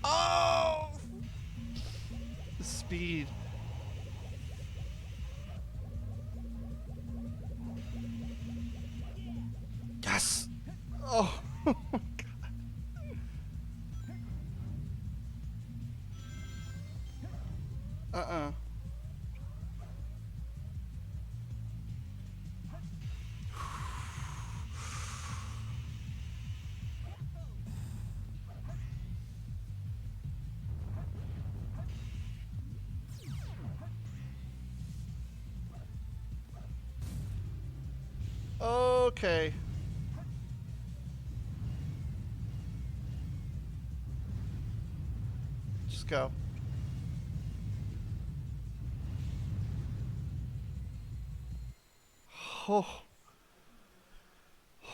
Oh! The speed. Yes! Oh! Uh-uh. Okay. Just go. Oh.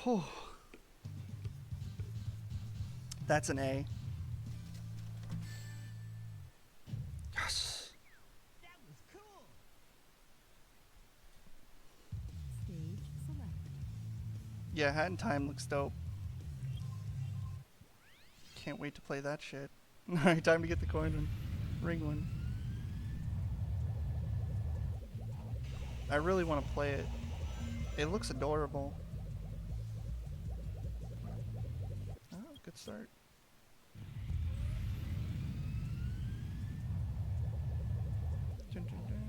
Whew. That's an A. Yes. Stage select. Yeah, Hat in Time looks dope. Can't wait to play that shit. Alright, time to get the coin and ring one. I really want to play it. It looks adorable. Oh, good start. Dun, dun, dun.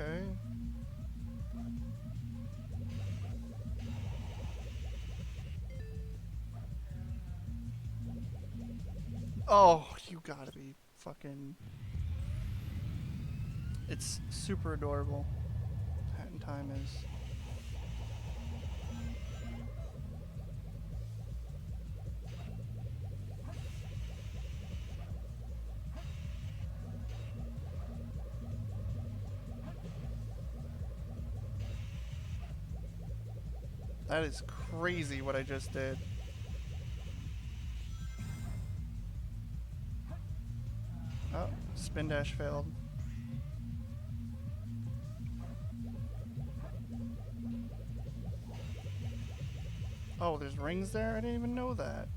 Okay. Oh, you gotta be fucking... It's super adorable. Hat in Time is. That is crazy what I just did. Oh, spin dash failed. Oh, there's rings there? I didn't even know that.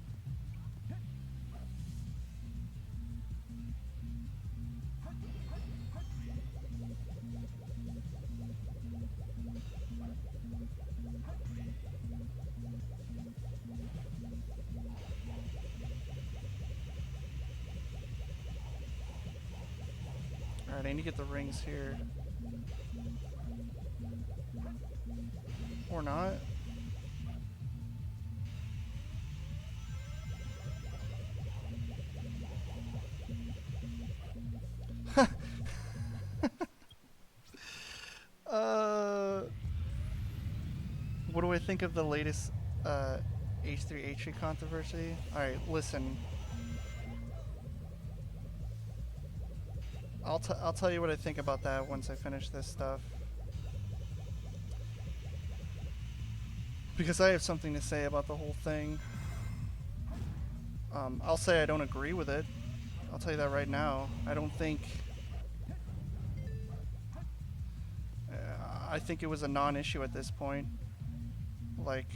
Alright, I need to get the rings here. Or not. What do I think of the latest H3 H3 controversy? Alright, listen. I'll tell you what I think about that once I finish this stuff. Because I have something to say about the whole thing. I'll say I don't agree with it. I'll tell you that right now. I don't think... I think it was a non-issue at this point. Like,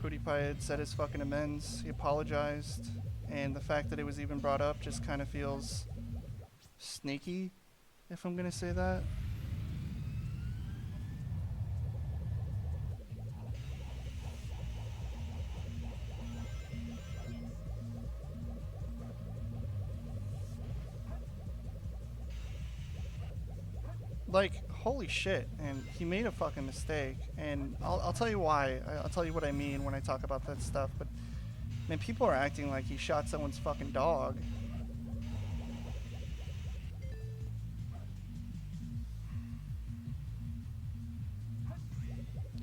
PewDiePie had said his fucking amends, he apologized, and the fact that it was even brought up just kind of feels sneaky, if I'm gonna say that. Like, holy shit, and he made a fucking mistake, and I'll tell you why. I'll tell you what I mean when I talk about that stuff, but man, people are acting like he shot someone's fucking dog.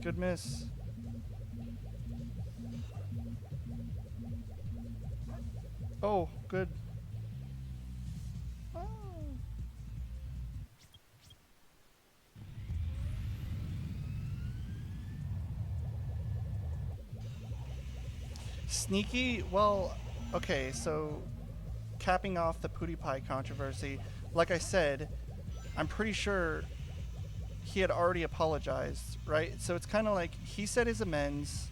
Good miss. Oh, good. Oh. Sneaky? Well, okay, so capping off the PewDiePie controversy, like I said, I'm pretty sure he had already apologized, right? So it's kind of like he said his amends.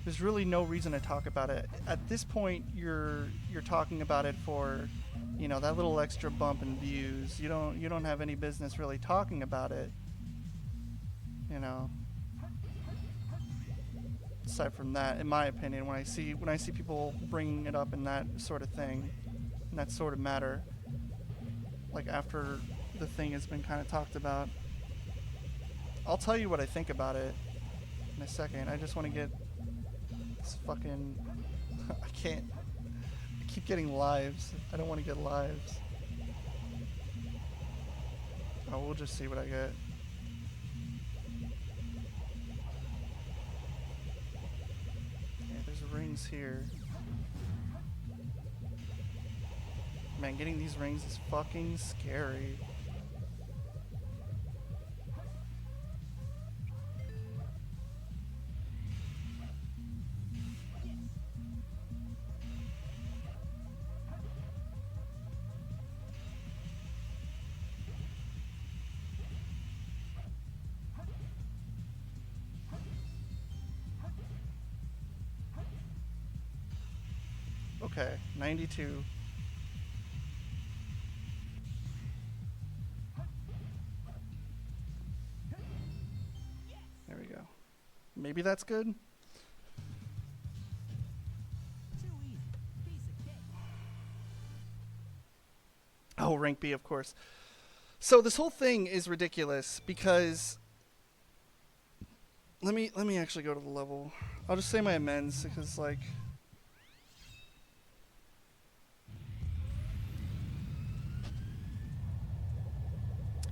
There's really no reason to talk about it. At this point, you're talking about it for, you know, that little extra bump in views. You don't have any business really talking about it. You know. Aside from that, in my opinion, when I see people bringing it up in that sort of thing, in that sort of matter, like after the thing has been kind of talked about, I'll tell you what I think about it in a second. I just want to get this fucking... I can't... I keep getting lives. I don't want to get lives. Oh, we'll just see what I get. rings here. Man, getting these rings is fucking scary. Okay, 92. There we go. Maybe that's good? Oh, rank B, of course. So this whole thing is ridiculous because let me actually go to the level. I'll just say my amends because like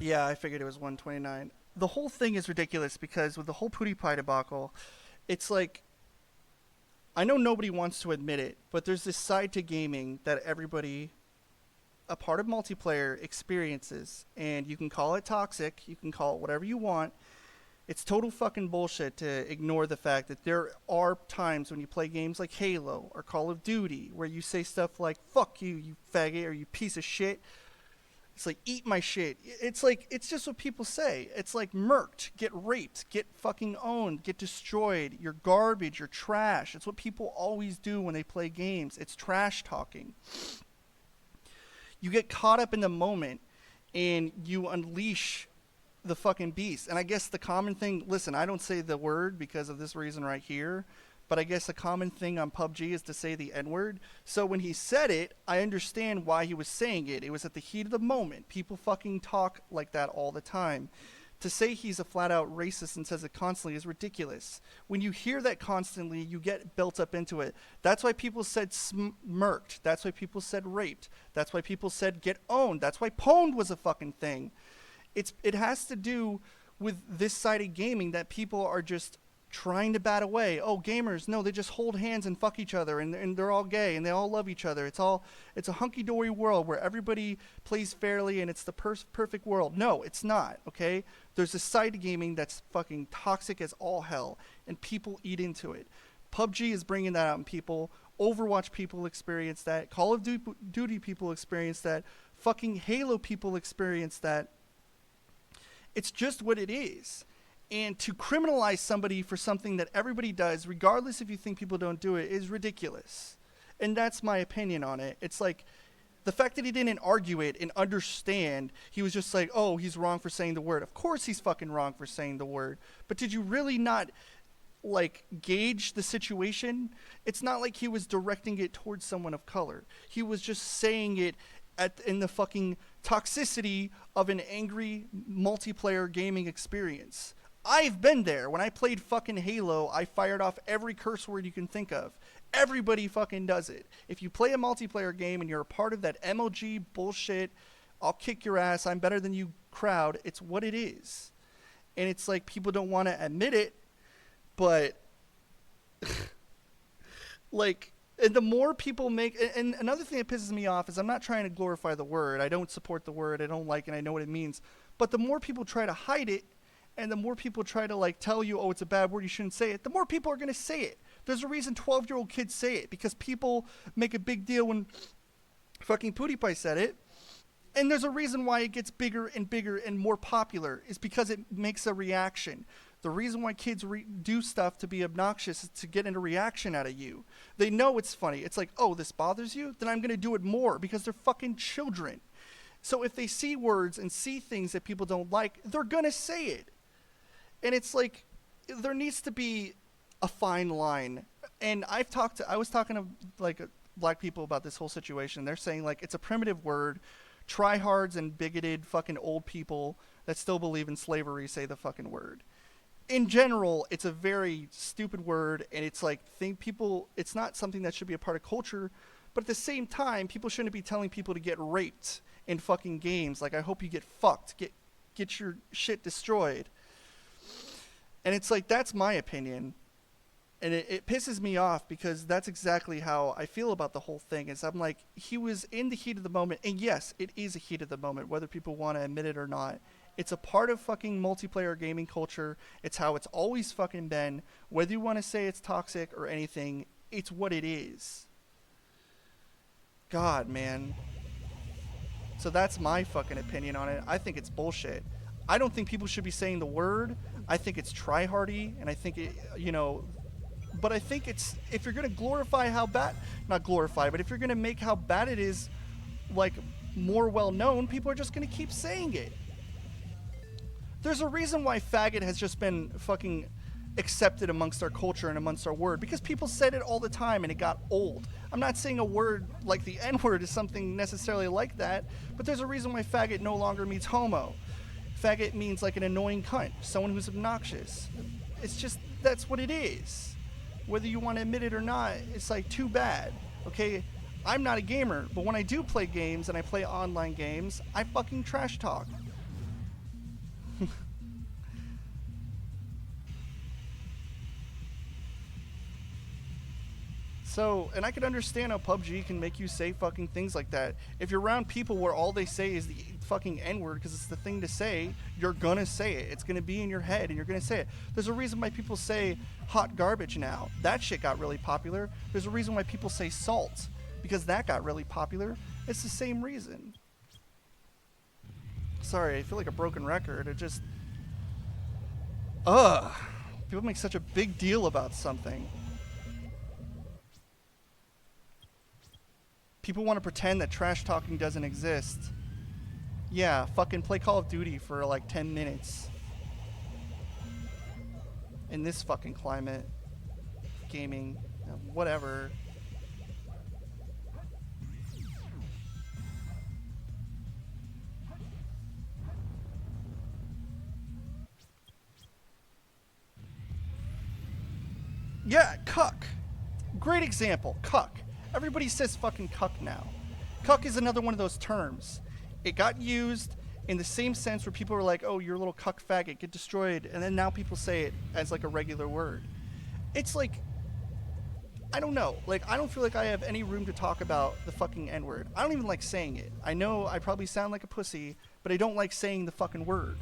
yeah, I figured it was 129. The whole thing is ridiculous because with the whole PewDiePie debacle, it's like I know nobody wants to admit it, but there's this side to gaming that everybody a part of multiplayer experiences, and you can call it toxic, you can call it whatever you want. It's total fucking bullshit to ignore the fact that there are times when you play games like Halo or Call of Duty where you say stuff like, fuck you, you faggot, or you piece of shit. It's like, eat my shit. It's like, it's just what people say. It's like, murked, get raped, get fucking owned, get destroyed. You're garbage, you're trash. It's what people always do when they play games. It's trash talking. You get caught up in the moment and you unleash the fucking beast. And I guess the common thing, listen, I don't say the word because of this reason right here, but I guess the common thing on PUBG is to say the N-word. So when he said it, I understand why he was saying it. It was at the heat of the moment. People fucking talk like that all the time. To say he's a flat-out racist and says it constantly is ridiculous. When you hear that constantly, you get built up into it. That's why people said smirked. That's why people said raped. That's why people said get owned. That's why pwned was a fucking thing. It has to do with this side of gaming that people are just trying to bat away. Oh, gamers, no, they just hold hands and fuck each other, and they're all gay, and they all love each other. It's a hunky-dory world where everybody plays fairly, and it's the perfect world. No, it's not, okay? There's a side to gaming that's fucking toxic as all hell, and people eat into it. PUBG is bringing that out in people. Overwatch people experience that. Call of Duty people experience that. Fucking Halo people experience that. It's just what it is. And to criminalize somebody for something that everybody does, regardless if you think people don't do it, is ridiculous. And that's my opinion on it. It's like, the fact that he didn't argue it and understand, he was just like, oh, he's wrong for saying the word. Of course he's fucking wrong for saying the word. But did you really not, like, gauge the situation? It's not like he was directing it towards someone of color. He was just saying it in the fucking toxicity of an angry multiplayer gaming experience. I've been there. When I played fucking Halo, I fired off every curse word you can think of. Everybody fucking does it. If you play a multiplayer game and you're a part of that MLG bullshit, I'll kick your ass, I'm better than you crowd, it's what it is. And it's like people don't want to admit it, but like, and the more people make, and another thing that pisses me off is I'm not trying to glorify the word. I don't support the word. I don't like it. I know what it means. But the more people try to hide it, and the more people try to like tell you, oh, it's a bad word, you shouldn't say it, the more people are going to say it. There's a reason 12-year-old kids say it, because people make a big deal when fucking PewDiePie said it. And there's a reason why it gets bigger and bigger and more popular, is because it makes a reaction. The reason why kids do stuff to be obnoxious is to get a reaction out of you. They know it's funny. It's like, oh, this bothers you? Then I'm going to do it more, because they're fucking children. So if they see words and see things that people don't like, they're going to say it. And it's like, there needs to be a fine line. And I was talking to like black people about this whole situation. They're saying like, it's a primitive word. Tryhards and bigoted fucking old people that still believe in slavery say the fucking word. In general, it's a very stupid word, and it's like, it's not something that should be a part of culture, but at the same time, people shouldn't be telling people to get raped in fucking games. Like, I hope you get fucked, get your shit destroyed. And it's like, that's my opinion. And it pisses me off because that's exactly how I feel about the whole thing. Is I'm like, he was in the heat of the moment, and yes, it is a heat of the moment, whether people want to admit it or not. It's a part of fucking multiplayer gaming culture. It's how it's always fucking been. Whether you want to say it's toxic or anything, it's what it is. God, man. So that's my fucking opinion on it. I think it's bullshit. I don't think people should be saying the word. I think it's tryhardy, and I think it, but I think it's, if you're gonna glorify how bad, not glorify, but if you're gonna make how bad it is, like, more well known, people are just gonna keep saying it. There's a reason why faggot has just been fucking accepted amongst our culture and amongst our word, because people said it all the time and it got old. I'm not saying a word like the N-word is something necessarily like that, but there's a reason why faggot no longer means homo. Faggot means like an annoying cunt, someone who's obnoxious. It's just, that's what it is. Whether you want to admit it or not, it's like, too bad. Okay, I'm not a gamer, but when I do play games and I play online games, I fucking trash talk. So, and I can understand how PUBG can make you say fucking things like that. If you're around people where all they say is the fucking N-word because it's the thing to say, you're gonna say it. It's gonna be in your head and you're gonna say it. There's a reason why people say hot garbage now. That shit got really popular. There's a reason why people say salt, because that got really popular. It's the same reason. Sorry, I feel like a broken record. It just... Ugh. People make such a big deal about something. People want to pretend that trash talking doesn't exist. Yeah, fucking play Call of Duty for like 10 minutes. In this fucking climate. Gaming. Whatever. Yeah, cuck. Great example. Cuck. Everybody says fucking cuck now. Cuck is another one of those terms. It got used in the same sense where people were like, oh, you're a little cuck faggot, get destroyed. And then now people say it as like a regular word. It's like, I don't know. Like, I don't feel like I have any room to talk about the fucking N-word. I don't even like saying it. I know I probably sound like a pussy, but I don't like saying the fucking word.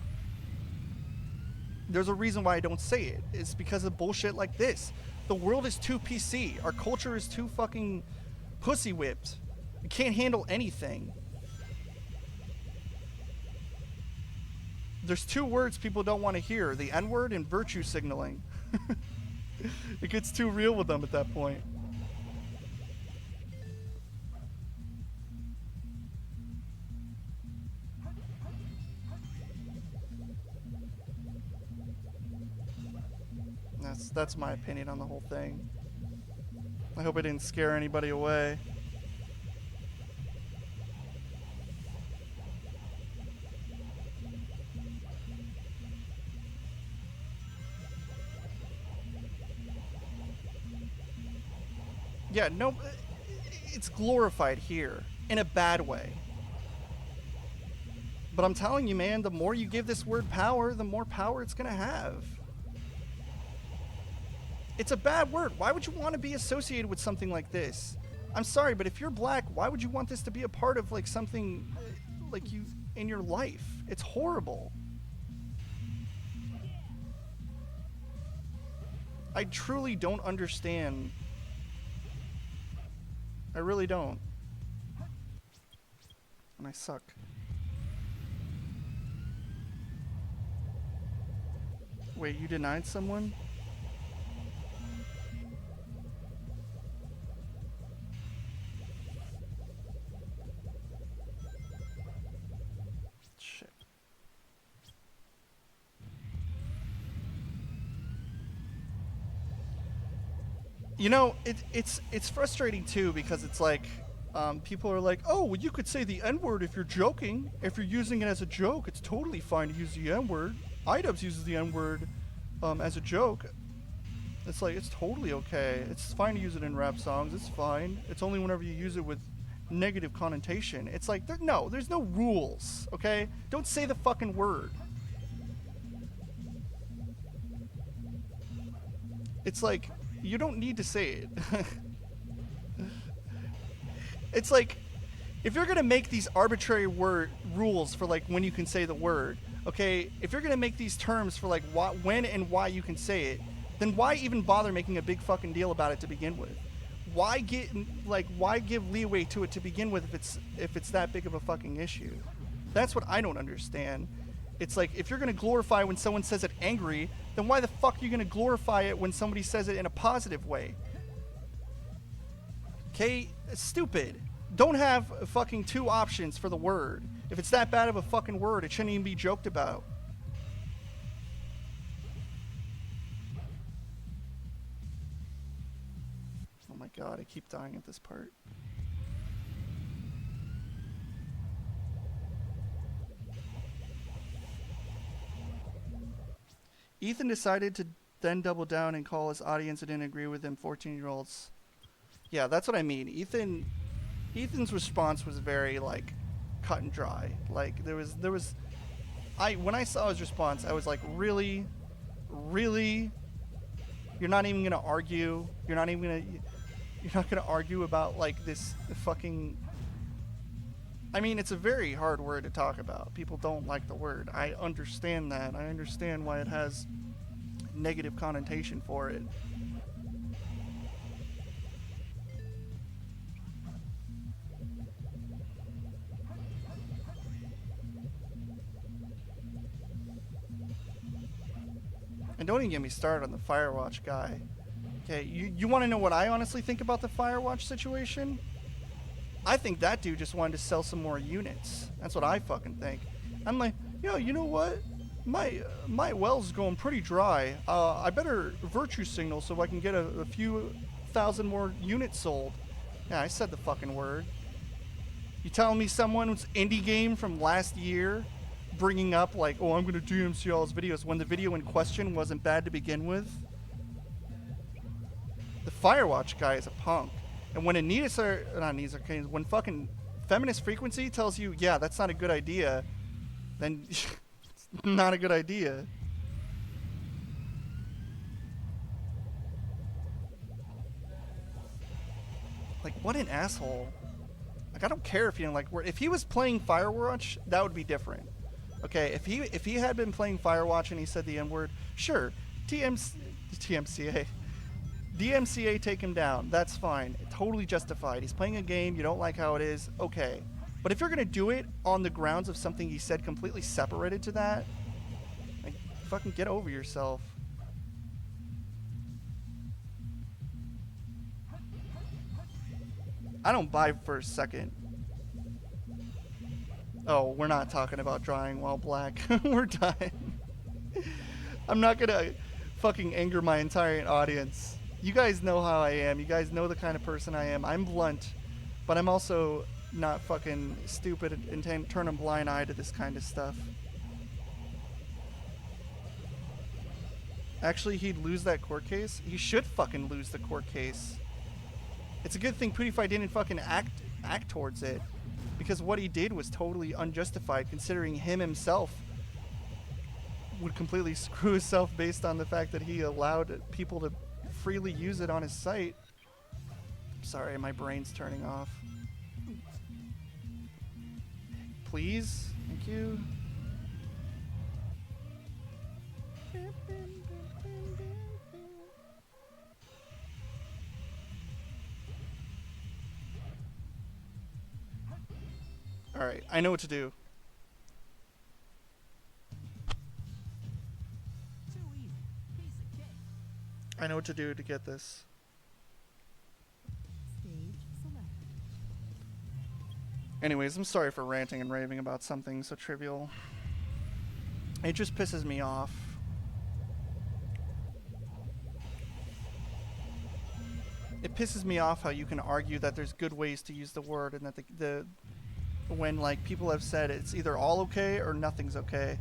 There's a reason why I don't say it. It's because of bullshit like this. The world is too PC. Our culture is too fucking pussy whipped. You can't handle anything. There's two words people don't want to hear, the N-word and virtue signaling. It gets too real with them at that point. That's my opinion on the whole thing. I hope I didn't scare anybody away. Yeah, no, it's glorified here in a bad way. But I'm telling you, man, the more you give this word power, the more power it's gonna have. It's a bad word. Why would you want to be associated with something like this? I'm sorry, but if you're black, why would you want this to be a part of like something like you in your life? It's horrible. I truly don't understand. I really don't. And I suck. Wait, you denied someone? Shit. You know, it's frustrating too, because it's like people are like, oh, well, you could say the N-word if you're joking. If you're using it as a joke, it's totally fine to use the N-word. iDubbbz uses the N-word as a joke. It's like, it's totally okay. It's fine to use it in rap songs. It's fine. It's only whenever you use it with negative connotation. It's like, there's no rules, okay? Don't say the fucking word. It's like, You don't need to say it. It's like, if you're gonna make these arbitrary rules for like when you can say the word, okay, if you're gonna make these terms for like when and why you can say it, then why even bother making a big fucking deal about it to begin with? Why give leeway to it to begin with if it's that big of a fucking issue? That's what I don't understand. It's like, if you're gonna glorify when someone says it angry, then why the fuck are you gonna glorify it when somebody says it in a positive way? Okay, it's stupid. Don't have fucking two options for the word. If it's that bad of a fucking word, it shouldn't even be joked about. Oh my god, I keep dying at this part. Ethan decided to then double down and call his audience who didn't agree with him 14-year-olds. Yeah, that's what I mean. Ethan's response was very like cut and dry. Like when I saw his response, I was like, really? You're not even gonna argue? You're not gonna argue about like this fucking... I mean, it's a very hard word to talk about. People don't like the word. I understand that. I understand why it has negative connotation for it. And don't even get me started on the Firewatch guy. Okay, you want to know what I honestly think about the Firewatch situation? I think that dude just wanted to sell some more units. That's what I fucking think. I'm like, yo, you know what? My well's going pretty dry. I better virtue signal so I can get a few thousand more units sold. Yeah, I said the fucking word. You telling me someone's indie game from last year bringing up like, oh, I'm gonna DMC all his videos when the video in question wasn't bad to begin with? The Firewatch guy is a punk. And when when fucking Feminist Frequency tells you, yeah, that's not a good idea, then it's not a good idea. Like, what an asshole. Like, I don't care if you don't like word. If he was playing Firewatch, that would be different. Okay, if he had been playing Firewatch and he said the N-word, sure, DMCA take him down. That's fine. Totally justified. He's playing a game. You don't like how it is. Okay. But if you're going to do it on the grounds of something he said completely separated to that, like, fucking get over yourself. I don't buy for a second. Oh, we're not talking about drawing while black. We're done. I'm not going to fucking anger my entire audience. You guys know how I am. You guys know the kind of person I am. I'm blunt, but I'm also not fucking stupid and turn a blind eye to this kind of stuff. Actually, he'd lose that court case. He should fucking lose the court case. It's a good thing PewDiePie didn't fucking act towards it, because what he did was totally unjustified, considering him himself would completely screw himself based on the fact that he allowed people to freely use it on his site. Sorry, my brain's turning off. Please? Thank you. Alright, I know what to do. I know what to do to get this. Stage select. Anyways, I'm sorry for ranting and raving about something so trivial. It just pisses me off. It pisses me off how you can argue that there's good ways to use the word, and that when like people have said it's either all okay or nothing's okay.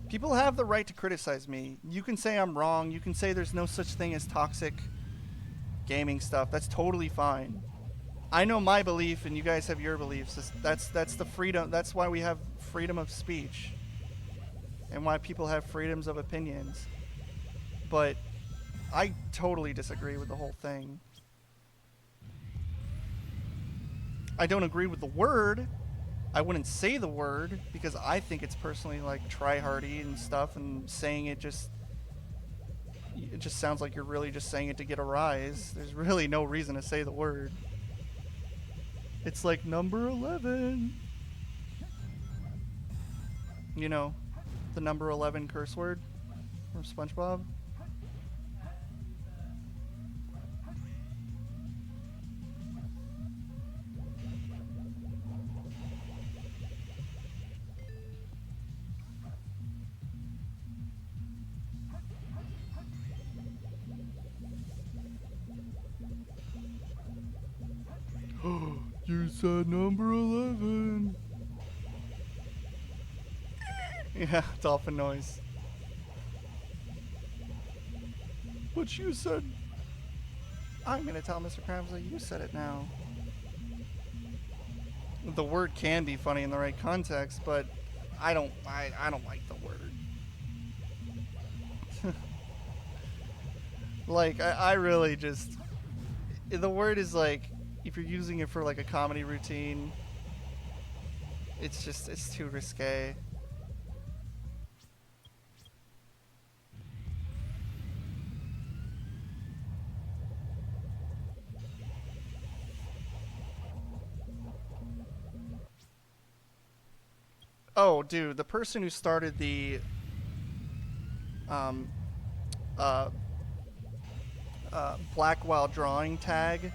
People have the right to criticize me. You can say I'm wrong. You can say there's no such thing as toxic gaming stuff. That's totally fine. I know my belief, and you guys have your beliefs. That's the freedom. That's why we have freedom of speech, and why people have freedoms of opinions. but I totally disagree with the whole thing. I don't agree with the word. I wouldn't say the word because I think it's personally like try-hardy and stuff, and saying it just sounds like you're really just saying it to get a rise. There's really no reason to say the word. It's like number 11. You know, the number 11 curse word from SpongeBob. You said number 11. Yeah, dolphin noise. But you said... I'm gonna tell Mr. Krabs that you said it now. The word can be funny in the right context, but I don't like the word. Like, I really just... The word is like, if you're using it for like a comedy routine, it's too risque. Oh, dude, the person who started the um, uh, black while drawing tag,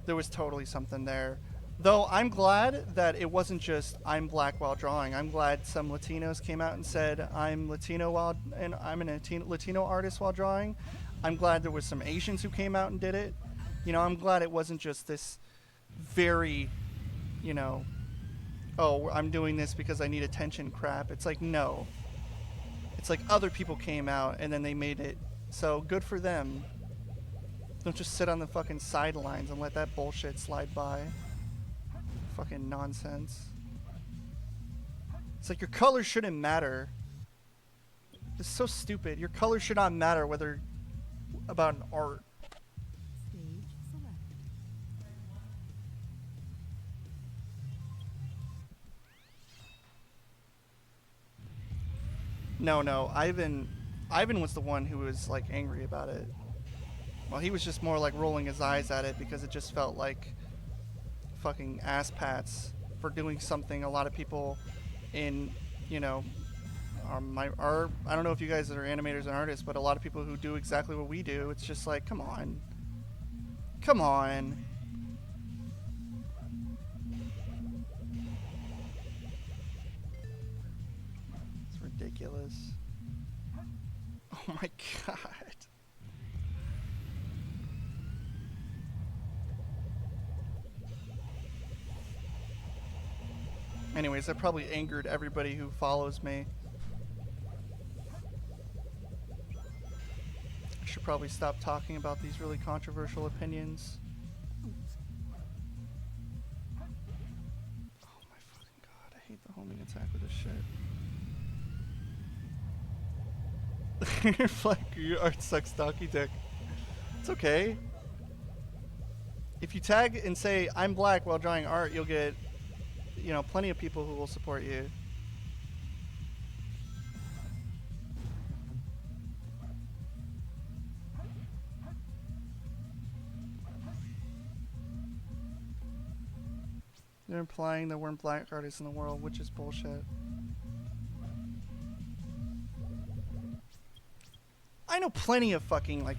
there was totally something there. Though I'm glad that it wasn't just I'm black while drawing. I'm glad some Latinos came out and said I'm Latino while, and I'm a Latino artist while drawing. I'm glad there was some Asians who came out and did it. You know, I'm glad it wasn't just this very, you know, oh, I'm doing this because I need attention crap. It's like, no. It's like other people came out and then they made it. So good for them. Don't just sit on the fucking sidelines and let that bullshit slide by. Fucking nonsense. It's like your color shouldn't matter. It's so stupid. Your color should not matter whether about an art. Stage select. No. Ivan was the one who was like angry about it. Well, he was just more like rolling his eyes at it because it just felt like fucking ass pats for doing something a lot of people in, you know, I don't know if you guys are animators and artists, but a lot of people who do exactly what we do, it's just like, come on. Come on. It's ridiculous. Oh my god. Anyways, that probably angered everybody who follows me. I should probably stop talking about these really controversial opinions. Oh my fucking god, I hate the homing attack with this shit. Your flag, your art sucks, Donkey Dick. It's okay. If you tag and say, I'm black while drawing art, you'll get, you know, plenty of people who will support you. They're implying there weren't black artists in the world, which is bullshit. I know plenty of fucking like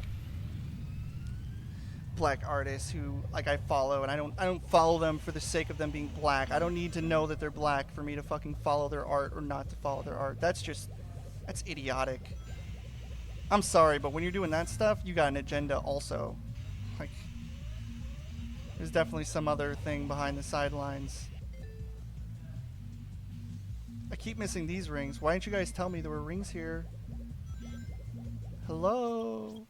black artists who like I follow, and I don't follow them for the sake of them being black. I don't need to know that they're black for me to fucking follow their art or not to follow their art. That's idiotic. I'm sorry, but when you're doing that stuff, you got an agenda also. Like, there's definitely some other thing behind the sidelines. I keep missing these rings. Why didn't you guys tell me there were rings here? Hello?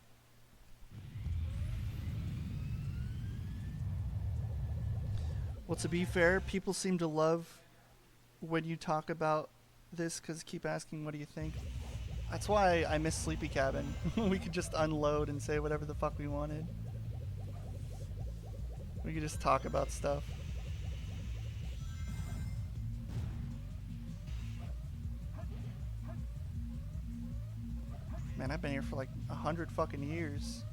Well, to be fair, people seem to love when you talk about this because keep asking, what do you think? That's why I miss Sleepy Cabin. We could just unload and say whatever the fuck we wanted. We could just talk about stuff. Man, I've been here for like 100 fucking years.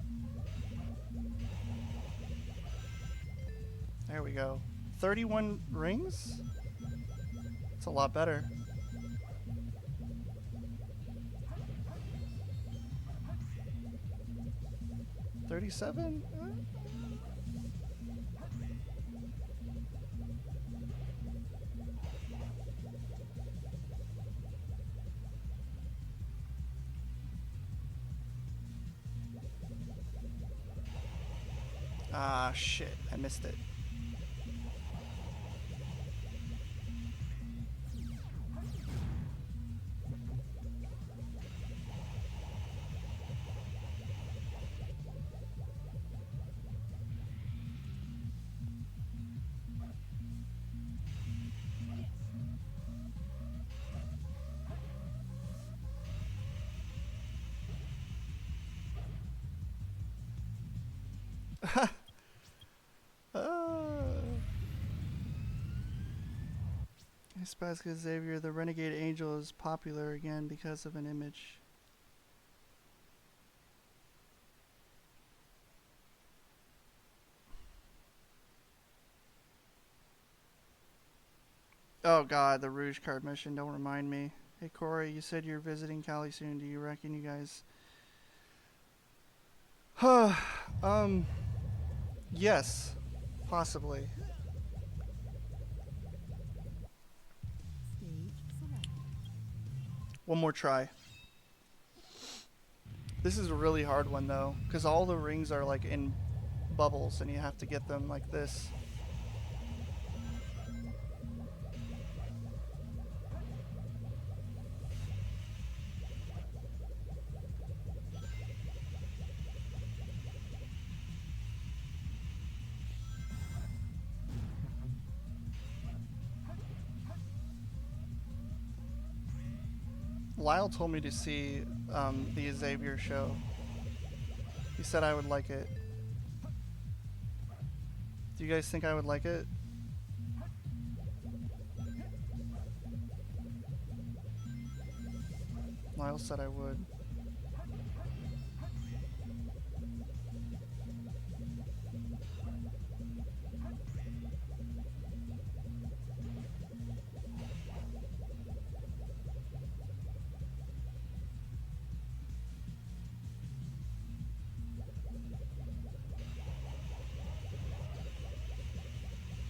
There we go. 31 rings? It's a lot better. $37? Ah, shit. I missed it. Hey, Spazcast Xavier, the Renegade Angel is popular again because of an image. Oh god, the Rouge card mission, don't remind me. Hey Corey, you said you're visiting Cali soon. Do you reckon you guys... yes, possibly. Stage select. One more try. This is a really hard one though, because all the rings are like in bubbles and you have to get them like this. Lyle told me to see the Xavier show. He said I would like it. Do you guys think I would like it? Lyle said I would.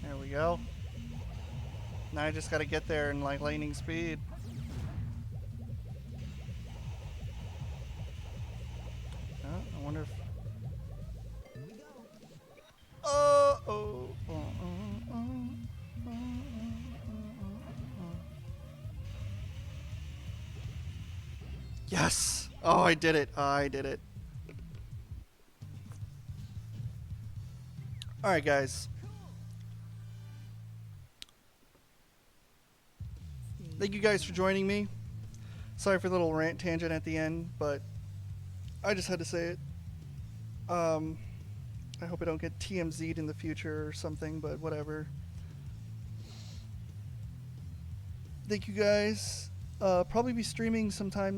There we go. Now I just gotta get there in like lightning speed. I wonder if... Oh. Yes! Oh, I did it. I did it. Alright, guys. Thank you guys for joining me. Sorry for the little rant tangent at the end, but I just had to say it. I hope I don't get TMZ'd in the future or something, but whatever. Thank you guys. Probably be streaming sometime